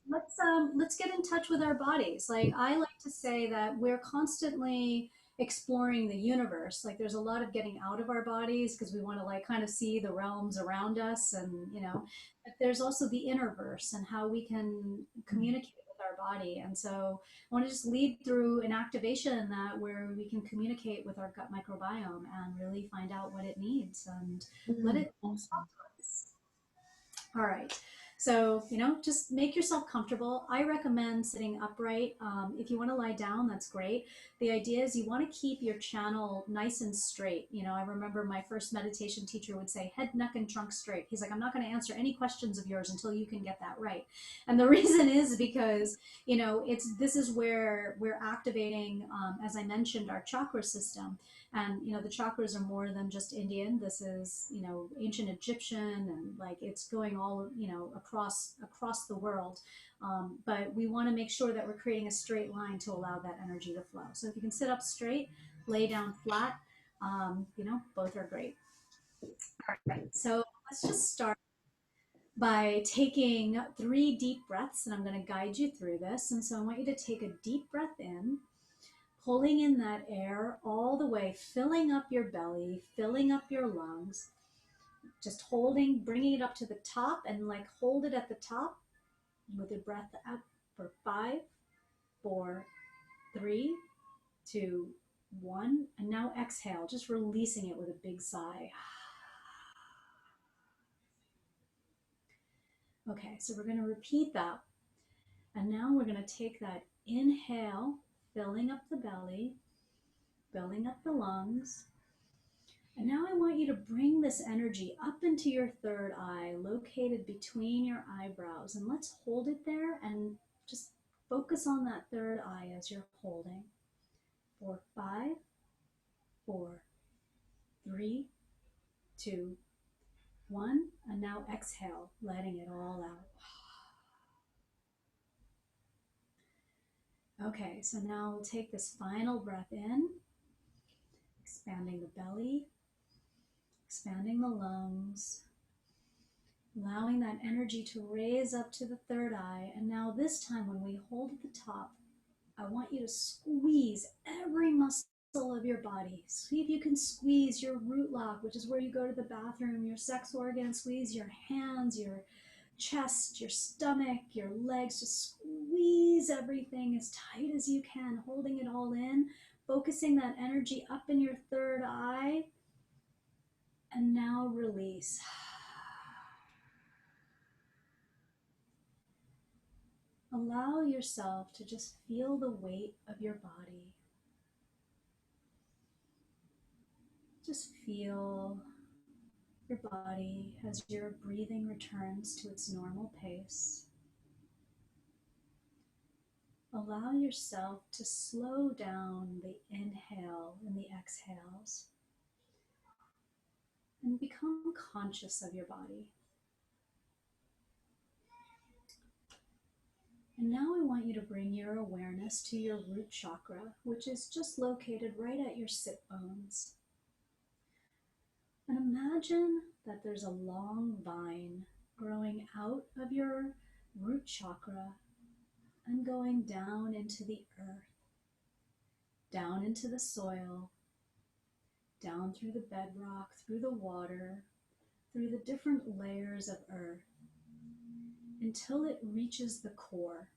let's get in touch with our bodies. Like I like to say that we're constantly exploring the universe. Like there's a lot of getting out of our bodies because we want to like kind of see the realms around us, and but there's also the inner verse and how we can communicate with our body. And so I want to just lead through an activation that where we can communicate with our gut microbiome and really find out what it needs and let Mm, it talk awesome. to us. All right. So, just make yourself comfortable. I recommend sitting upright. If you want to lie down, that's great. The idea is you want to keep your channel nice and straight. I remember my first meditation teacher would say, head, neck, and trunk straight. He's like, I'm not going to answer any questions of yours until you can get that right. And the reason is because, this is where we're activating, as I mentioned, our chakra system. And the chakras are more than just Indian. This is ancient Egyptian, and like it's going all across the world. But we want to make sure that we're creating a straight line to allow that energy to flow. So if you can sit up straight, lay down flat, both are great. All right, so let's just start by taking 3 deep breaths, and I'm going to guide you through this. And so I want you to take a deep breath in, pulling in that air all the way, filling up your belly, filling up your lungs, just holding, bringing it up to the top, and like hold it at the top with your breath out for 5, 4, 3, 2, 1. And now exhale, just releasing it with a big sigh. Okay, so we're going to repeat that. And now we're going to take that inhale, filling up the belly, filling up the lungs. And now I want you to bring this energy up into your third eye, located between your eyebrows. And let's hold it there and just focus on that third eye as you're holding. For 5, 4, 3, 2, 1. And now exhale, letting it all out. Okay, so now we'll take this final breath in, expanding the belly, expanding the lungs, allowing that energy to raise up to the third eye. And now this time when we hold at the top, I want you to squeeze every muscle of your body. See if you can squeeze your root lock, which is where you go to the bathroom, your sex organ, squeeze your hands, your chest, your stomach, your legs. Just squeeze everything as tight as you can, holding it all in, focusing that energy up in your third eye. And now release. Allow yourself to just feel the weight of your body. Just feel your body as your breathing returns to its normal pace. Allow yourself to slow down the inhale and the exhales and become conscious of your body. And now I want you to bring your awareness to your root chakra, which is just located right at your sit bones. And imagine that there's a long vine growing out of your root chakra and going down into the earth, down into the soil, down through the bedrock, through the water, through the different layers of earth, until it reaches the core.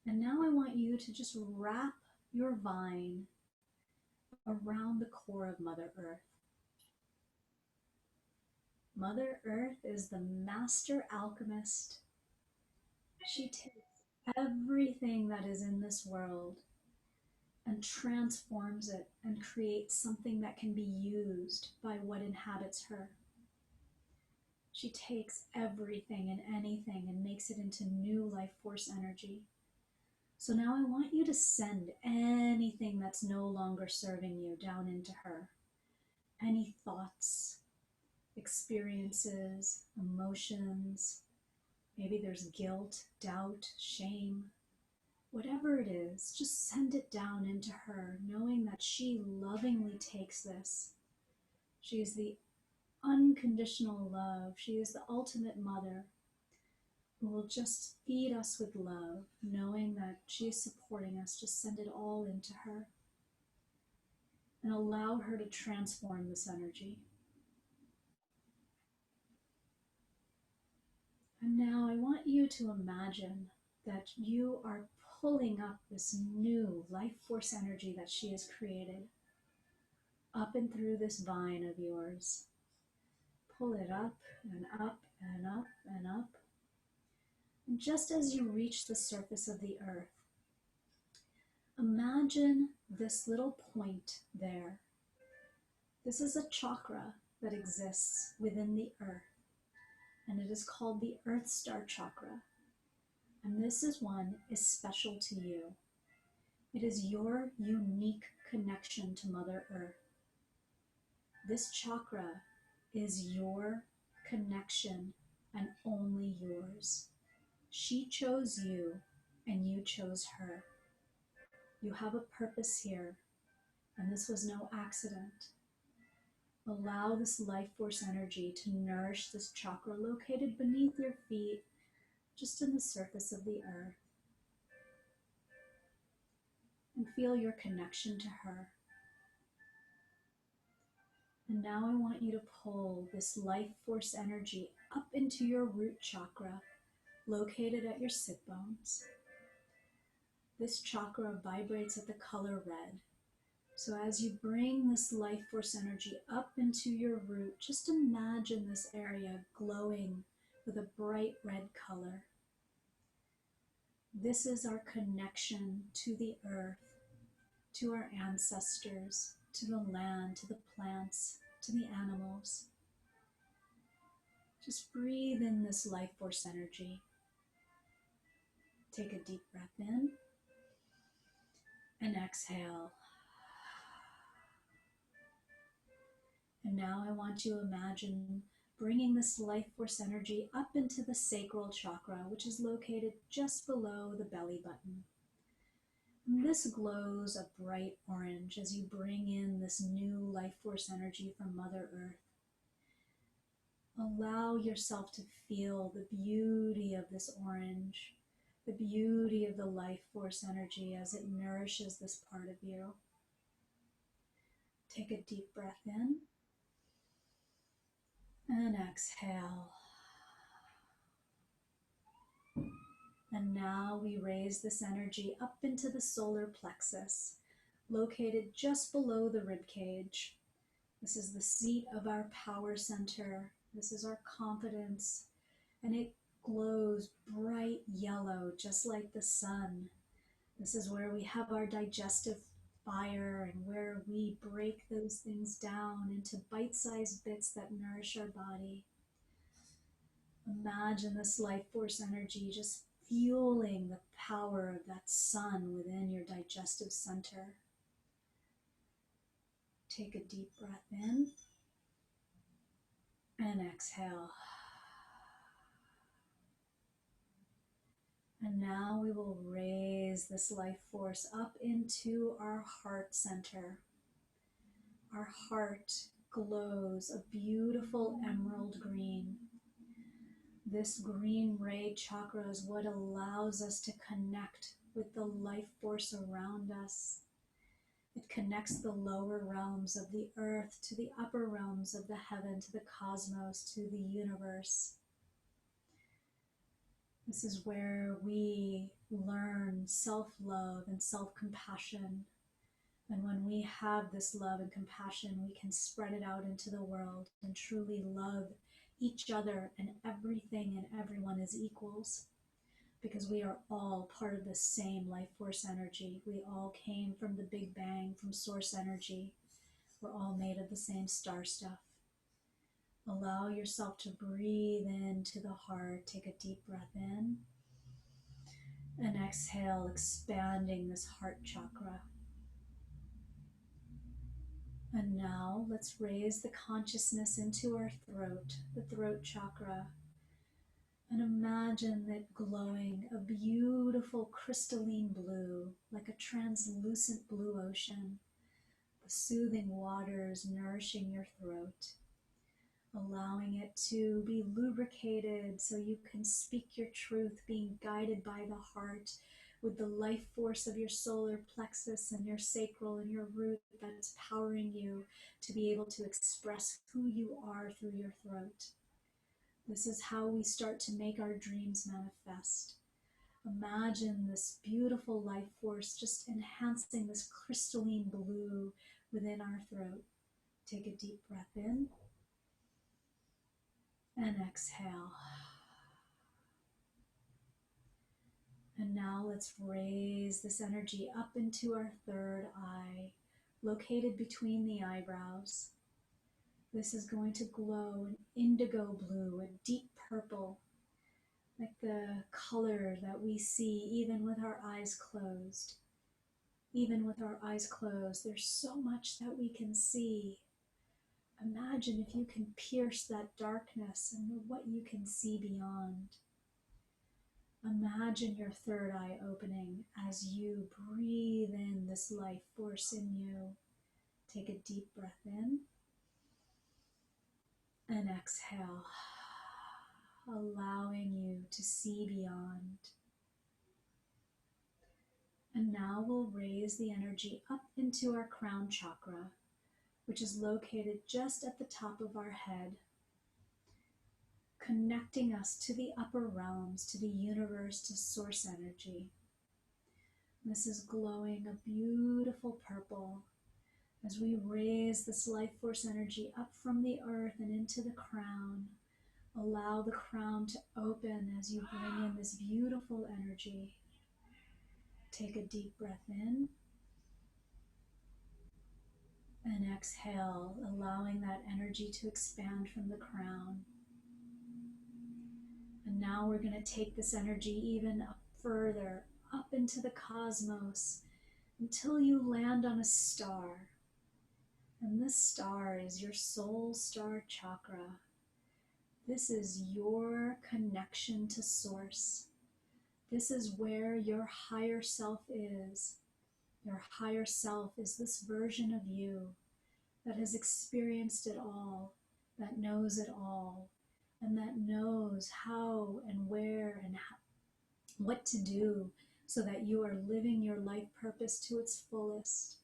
And now I want you to just wrap your vine around the core of Mother Earth. Mother Earth is the master alchemist. She takes everything that is in this world and transforms it and creates something that can be used by what inhabits her. She takes everything and anything and makes it into new life force energy. So now I want you to send anything that's no longer serving you down into her. Any thoughts, experiences, emotions, maybe there's guilt, doubt, shame, whatever it is, just send it down into her, knowing that she lovingly takes this. She is the unconditional love. She is the ultimate mother. who will just feed us with love, knowing that she is supporting us. Just send it all into her and allow her to transform this energy. And now I want you to imagine that you are pulling up this new life force energy that she has created up and through this vine of yours. Pull it up and up and up and up. And just as you reach the surface of the earth, imagine this little point there. This is a chakra that exists within the earth, and it is called the Earth Star Chakra. And this is one is special to you. It is your unique connection to Mother Earth. This chakra is your connection and only yours. She chose you and you chose her. You have a purpose here, and this was no accident. Allow this life force energy to nourish this chakra located beneath your feet, just in the surface of the earth. And feel your connection to her. And now I want you to pull this life force energy up into your root chakra, located at your sit bones. This chakra vibrates at the color red. So as you bring this life force energy up into your root, just imagine this area glowing with a bright red color. This is our connection to the earth, to our ancestors, to the land, to the plants, to the animals. Just breathe in this life force energy. Take a deep breath in and exhale. And now I want you to imagine bringing this life force energy up into the sacral chakra, which is located just below the belly button. And this glows a bright orange as you bring in this new life force energy from Mother Earth. Allow yourself to feel the beauty of this orange, the beauty of the life force energy as it nourishes this part of you. Take a deep breath in and exhale. And now we raise this energy up into the solar plexus, located just below the rib cage. This is the seat of our power center. This is our confidence, and it glows bright yellow, just like the sun. This is where we have our digestive fire and where we break those things down into bite-sized bits that nourish our body. Imagine this life force energy just fueling the power of that sun within your digestive center. Take a deep breath in and exhale. And now we will raise this life force up into our heart center. Our heart glows a beautiful emerald green. This green ray chakra is what allows us to connect with the life force around us. It connects the lower realms of the earth to the upper realms of the heaven, to the cosmos, to the universe. This is where we learn self-love and self-compassion. And when we have this love and compassion, we can spread it out into the world and truly love each other, and everything and everyone as equals, because we are all part of the same life force energy. We all came from the Big Bang, from source energy. We're all made of the same star stuff. Allow yourself to breathe into the heart. Take a deep breath in and exhale, expanding this heart chakra. And now let's raise the consciousness into our throat, the throat chakra, and imagine it glowing a beautiful crystalline blue, like a translucent blue ocean, the soothing waters nourishing your throat. allowing it to be lubricated so you can speak your truth, being guided by the heart with the life force of your solar plexus and your sacral and your root that's powering you to be able to express who you are through your throat. This is how we start to make our dreams manifest. Imagine this beautiful life force just enhancing this crystalline blue within our throat. Take a deep breath in and exhale. And now let's raise this energy up into our third eye, located between the eyebrows. This is going to glow an indigo blue, a deep purple, like the color that we see even with our eyes closed. Even with our eyes closed, there's so much that we can see. Imagine if you can pierce that darkness and what you can see beyond. Imagine your third eye opening as you breathe in this life force in you. Take a deep breath in and exhale, allowing you to see beyond. And now we'll raise the energy up into our crown chakra, which is located just at the top of our head, connecting us to the upper realms, to the universe, to source energy. This is glowing a beautiful purple as we raise this life force energy up from the earth and into the crown. Allow the crown to open as you bring in this beautiful energy. Take a deep breath in and exhale, allowing that energy to expand from the crown. And now we're going to take this energy even up further, up into the cosmos, until you land on a star. And this star is your soul star chakra. This is your connection to source. This is where your higher self is. Your higher self is this version of you that has experienced it all, that knows it all, and that knows how and where and what to do so that you are living your life purpose to its fullest.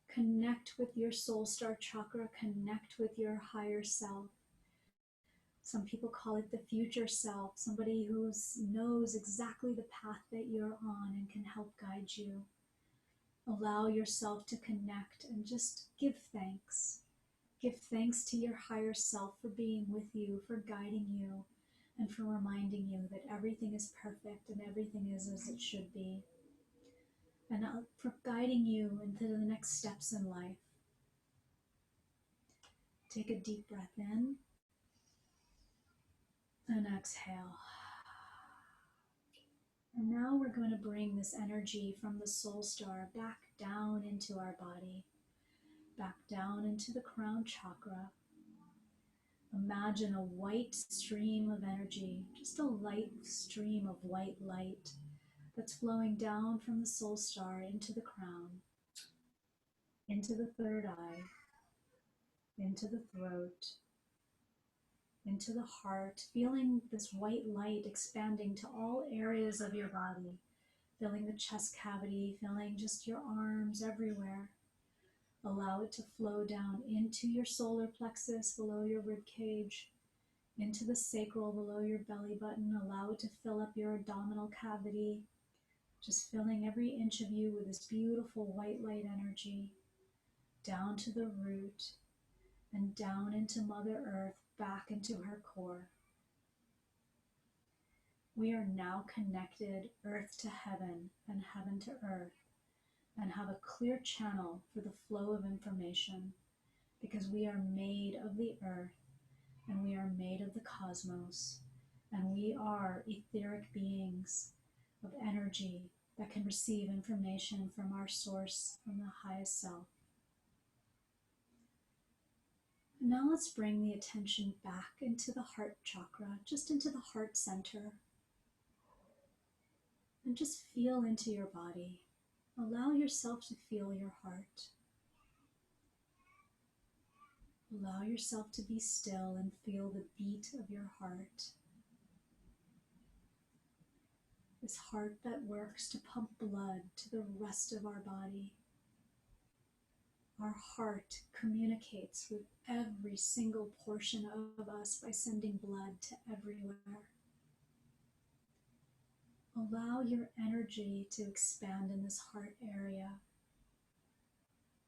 Connect with your soul star chakra, connect with your higher self. Some people call it the future self, somebody who knows exactly the path that you're on and can help guide you. Allow yourself to connect and just give thanks. Give thanks to your higher self for being with you, for guiding you, and for reminding you that everything is perfect and everything is as it should be. And for guiding you into the next steps in life. Take a deep breath in and exhale. And now we're going to bring this energy from the soul star back down into our body, back down into the crown chakra. Imagine a white stream of energy, just a light stream of white light that's flowing down from the soul star into the crown, into the third eye, into the throat, into the heart, feeling this white light expanding to all areas of your body, filling the chest cavity, filling just your arms everywhere. Allow it to flow down into your solar plexus below your rib cage, into the sacral below your belly button. Allow it to fill up your abdominal cavity, just filling every inch of you with this beautiful white light energy, down to the root and down into Mother Earth, back into her core. We are now connected earth to heaven and heaven to earth, and have a clear channel for the flow of information, because we are made of the earth and we are made of the cosmos, and we are etheric beings of energy that can receive information from our source, from the highest self. Now let's bring the attention back into the heart chakra, just into the heart center, and just feel into your body. Allow yourself to feel your heart. Allow yourself to be still and feel the beat of your heart. This heart that works to pump blood to the rest of our body. Our heart communicates with every single portion of us by sending blood to everywhere. Allow your energy to expand in this heart area.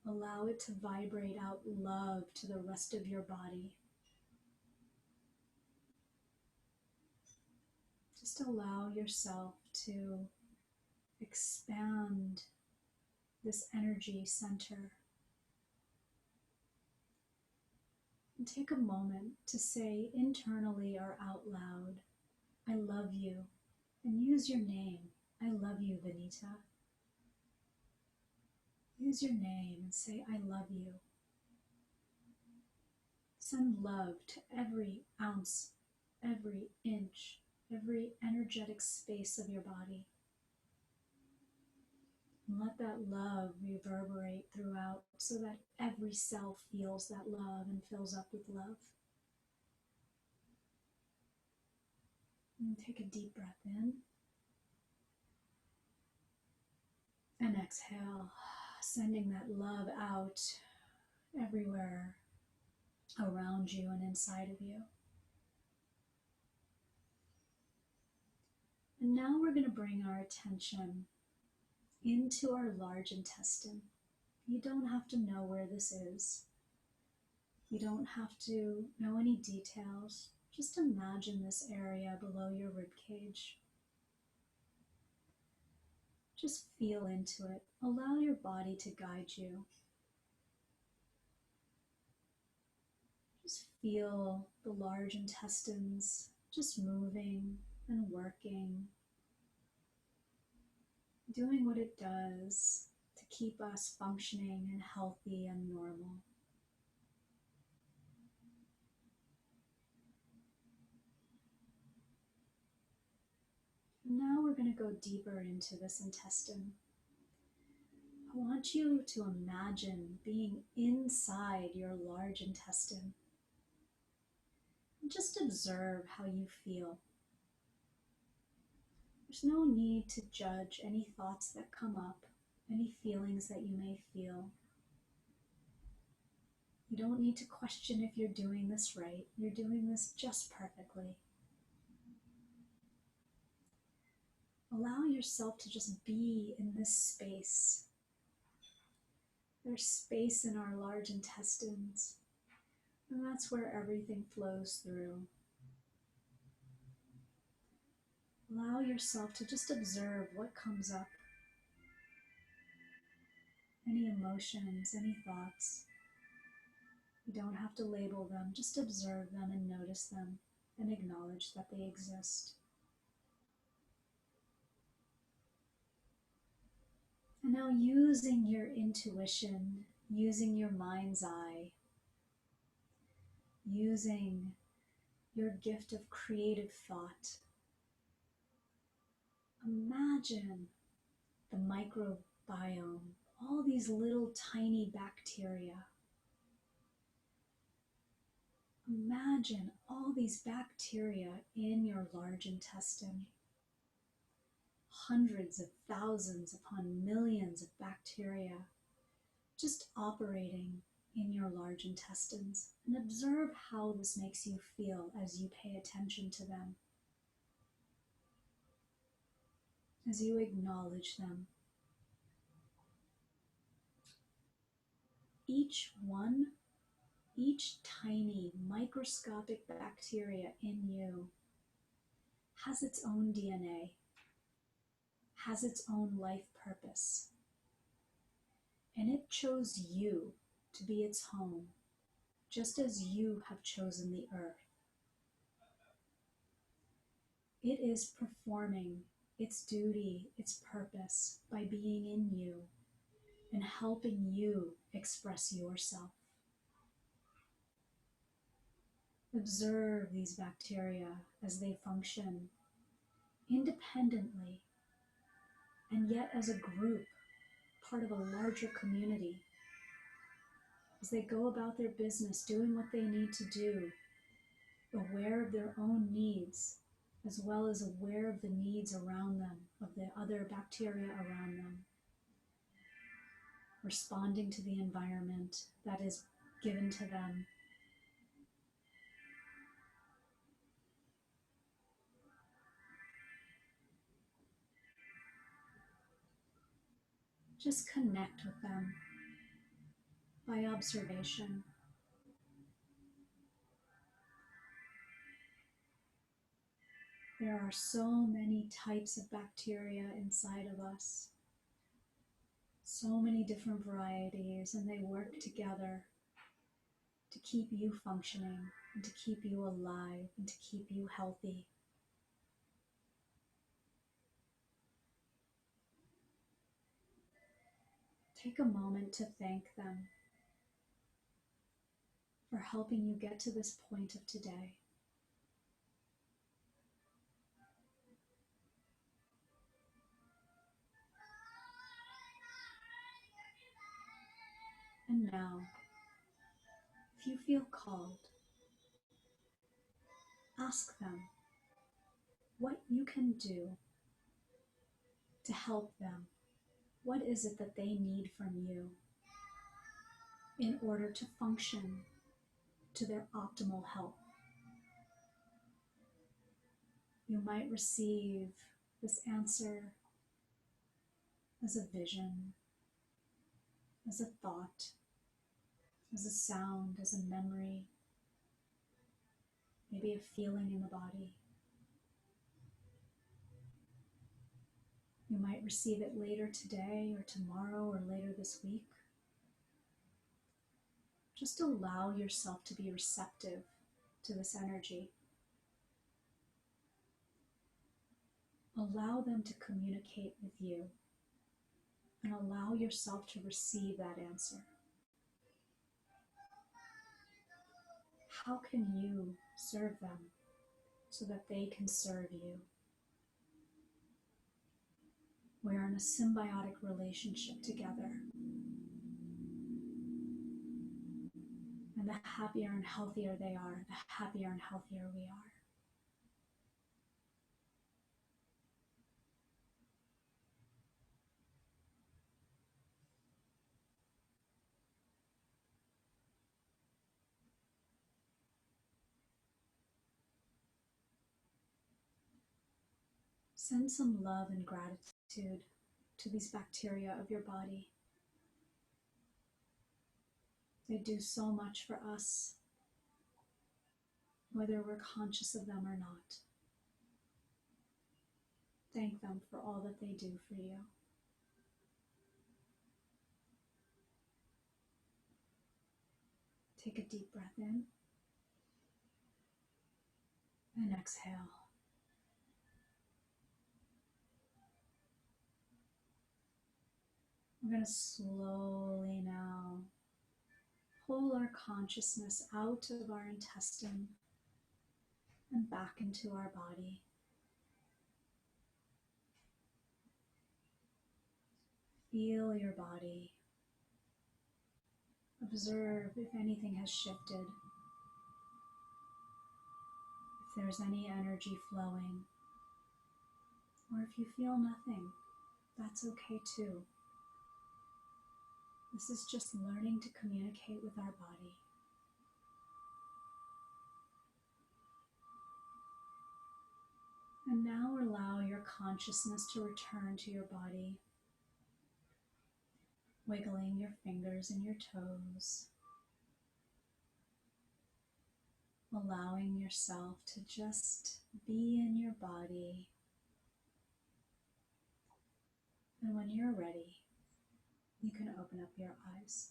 Allow it to vibrate out love to the rest of your body. Just allow yourself to expand this energy center. And take a moment to say internally or out loud, I love you, and use your name. I love you, Vanita. Use your name and say, I love you. Send love to every ounce, every inch, every energetic space of your body. And let that love reverberate throughout so that every cell feels that love and fills up with love. And take a deep breath in. And exhale, sending that love out everywhere around you and inside of you. And now we're going to bring our attention into our large intestine. You don't have to know where this is. You don't have to know any details. Just imagine this area below your rib cage. Just feel into it. Allow your body to guide you. Just feel the large intestines just moving and working, doing what it does to keep us functioning and healthy and normal. And now we're going to go deeper into this intestine. I want you to imagine being inside your large intestine. And just observe how you feel. There's no need to judge any thoughts that come up, any feelings that you may feel. You don't need to question if you're doing this right. You're doing this just perfectly. Allow yourself to just be in this space. There's space in our large intestines, and that's where everything flows through. Allow yourself to just observe what comes up. Any emotions, any thoughts. You don't have to label them, just observe them and notice them and acknowledge that they exist. And now using your intuition, using your mind's eye, using your gift of creative thought, imagine the microbiome, all these little tiny bacteria. Imagine all these bacteria in your large intestine. Hundreds of thousands upon millions of bacteria just operating in your large intestines, and observe how this makes you feel as you pay attention to them, as you acknowledge them. Each one, each tiny microscopic bacteria in you has its own DNA, has its own life purpose, and it chose you to be its home, just as you have chosen the earth. It is performing its duty, its purpose by being in you and helping you express yourself. Observe these bacteria as they function independently and yet as a group, part of a larger community. as they go about their business, doing what they need to do, aware of their own needs, as well as aware of the needs around them, of the other bacteria around them, responding to the environment that is given to them. Just connect with them by observation. There are so many types of bacteria inside of us, so many different varieties, and they work together to keep you functioning and to keep you alive and to keep you healthy. Take a moment to thank them for helping you get to this point of today. And now, if you feel called, ask them what you can do to help them. What is it that they need from you in order to function to their optimal health? You might receive this answer as a vision, as a thought, as a sound, as a memory, maybe a feeling in the body. You might receive it later today or tomorrow or later this week. Just allow yourself to be receptive to this energy. Allow them to communicate with you and allow yourself to receive that answer. How can you serve them so that they can serve you? We're in a symbiotic relationship together. And the happier and healthier they are, the happier and healthier we are. Send some love and gratitude to these bacteria of your body. They do so much for us, whether we're conscious of them or not. Thank them for all that they do for you. Take a deep breath in and exhale. We're going to slowly now pull our consciousness out of our intestine and back into our body. Feel your body. Observe if anything has shifted, if there's any energy flowing, or if you feel nothing, that's okay too. This is just learning to communicate with our body. And now allow your consciousness to return to your body, wiggling your fingers and your toes, allowing yourself to just be in your body. And when you're ready, you can open up your eyes.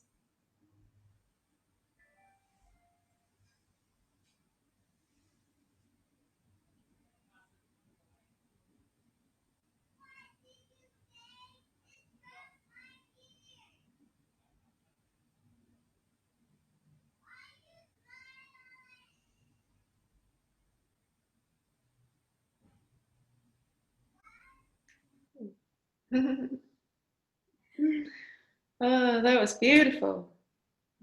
Oh, that was beautiful.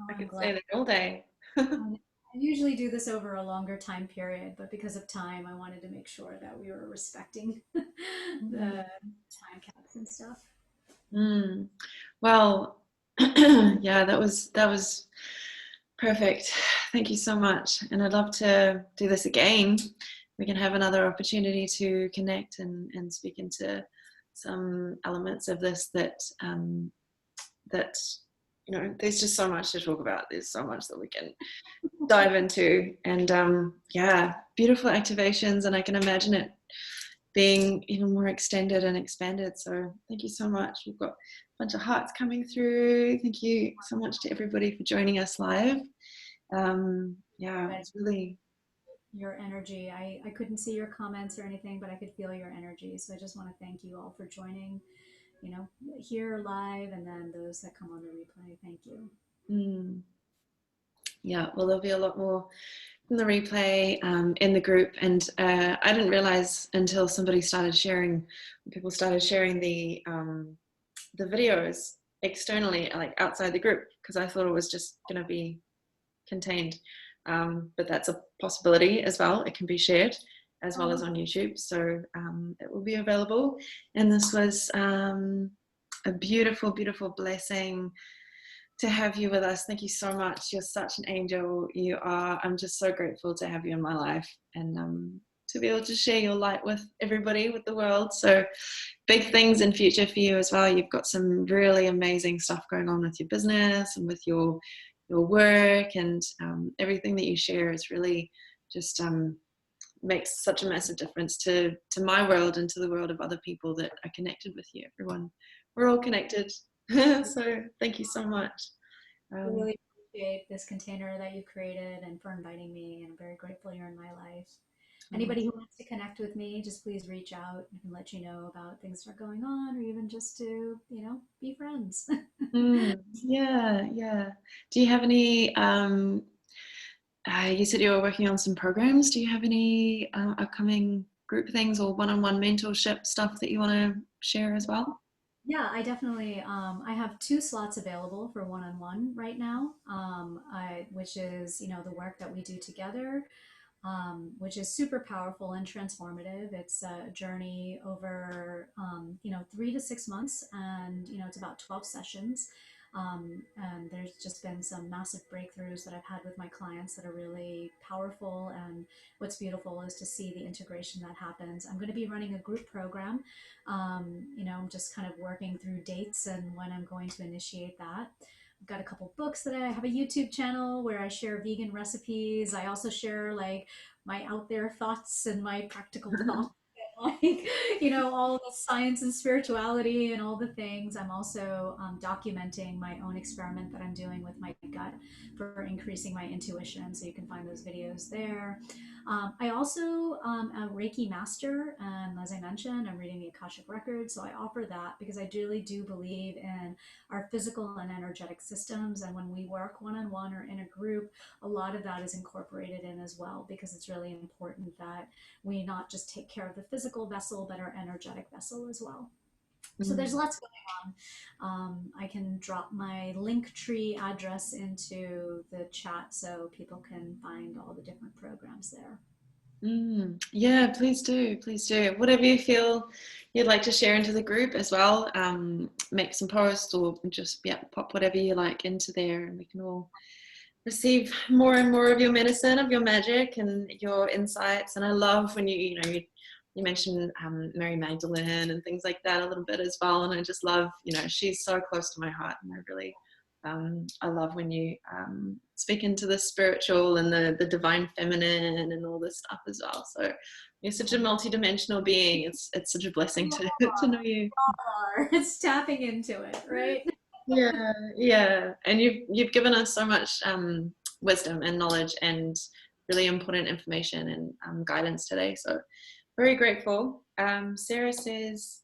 Oh, I I'm could glad. say that all day. I usually do this over a longer time period, but because of time, I wanted to make sure that we were respecting the time caps and stuff. Mm. Well, yeah, that was perfect. Thank you so much. And I'd love to do this again. We can have another opportunity to connect and speak into some elements of this that there's just so much to talk about. There's so much that we can dive into, and yeah, beautiful activations, and I can imagine it being even more extended and expanded. So thank you so much. We've got a bunch of hearts coming through. Thank you so much to everybody for joining us live. Yeah, But it's really your energy, I couldn't see your comments or anything, but I could feel your energy. So I just want to thank you all for joining, here live, and then those that come on the replay. Thank you. yeah, well, there'll be a lot more from the replay in the group, and I didn't realize until people started sharing the videos externally, like outside the group, because I thought it was just going to be contained. But that's a possibility as well. It can be shared as well as on YouTube. So it will be available. And this was a beautiful, beautiful blessing to have you with us. Thank you so much. You're such an angel. You are. I'm just so grateful to have you in my life, and to be able to share your light with everybody, with the world. So big things in future for you as well. You've got some really amazing stuff going on with your business and with your work, and everything that you share is really just makes such a massive difference to my world and to the world of other people that are connected with you. Everyone, we're all connected. So thank you so much. I Um, really appreciate this container that you created and for inviting me. And I'm very grateful you're in my life. Anybody who wants to connect with me, just please reach out. I can let you know about things that are going on, or even just to, be friends. yeah, yeah. Do you have any you said you were working on some programs. Do you have any upcoming group things or one-on-one mentorship stuff that you want to share as well? Yeah, I definitely. I have 2 slots available for one-on-one right now, which is, the work that we do together, which is super powerful and transformative. It's a journey over, 3 to 6 months, and it's about 12 sessions. And there's just been some massive breakthroughs that I've had with my clients that are really powerful. And what's beautiful is to see the integration that happens. I'm going to be running a group program. I'm just kind of working through dates and when I'm going to initiate that. I've got a couple books that I have a YouTube channel where I share vegan recipes. I also share like my out there thoughts and my practical thoughts. Like, all the science and spirituality and all the things. I'm also documenting my own experiment that I'm doing with my gut for increasing my intuition. So you can find those videos there. I also am a Reiki master, and as I mentioned, I'm reading the Akashic Records. So I offer that because I really do believe in our physical and energetic systems. And when we work one on one or in a group, a lot of that is incorporated in as well, because it's really important that we not just take care of the physical vessel, but our energetic vessel as well. So there's lots going on. I can drop my Linktree address into the chat so people can find all the different programs there. Yeah, please do. Please do. Whatever you feel you'd like to share into the group as well, make some posts or just pop whatever you like into there, and we can all receive more and more of your medicine, of your magic and your insights. And I love when you mentioned Mary Magdalene and things like that a little bit as well. And I just love, she's so close to my heart, and I really I love when you speak into the spiritual and the divine feminine and all this stuff as well. So you're such a multidimensional being. It's such a blessing to know you. It's tapping into it, right? Yeah, and you've given us so much wisdom and knowledge and really important information and guidance today. So very grateful. Sarah says,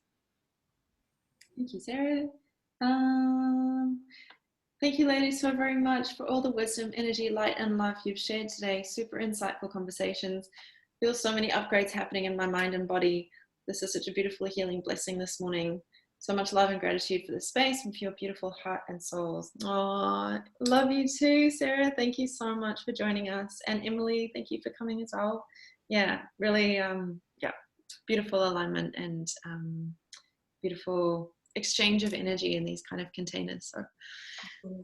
thank you, Sarah. Thank you, ladies, so very much for all the wisdom, energy, light, and love you've shared today. Super insightful conversations. Feel so many upgrades happening in my mind and body. This is such a beautiful healing blessing this morning. So much love and gratitude for the space and for your beautiful heart and souls. Oh, love you too, Sarah. Thank you so much for joining us. And Emily, thank you for coming as well. Yeah, really, yeah, beautiful alignment and beautiful exchange of energy in these kind of containers. So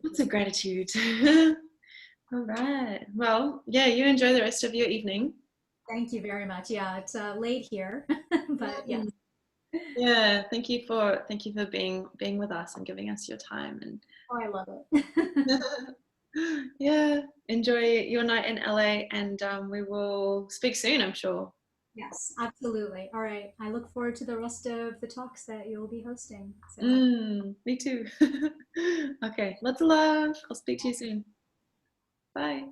lots of gratitude. All right. Well, yeah, you enjoy the rest of your evening. Thank you very much. Yeah, it's late here, but yes. Yeah, thank you for being with us and giving us your time and Oh, I love it. yeah, enjoy your night in LA and we will speak soon, I'm sure. Yes, absolutely. All right. I look forward to the rest of the talks that you'll be hosting. So, Me too. Okay, lots of love. I'll speak to you soon. Bye.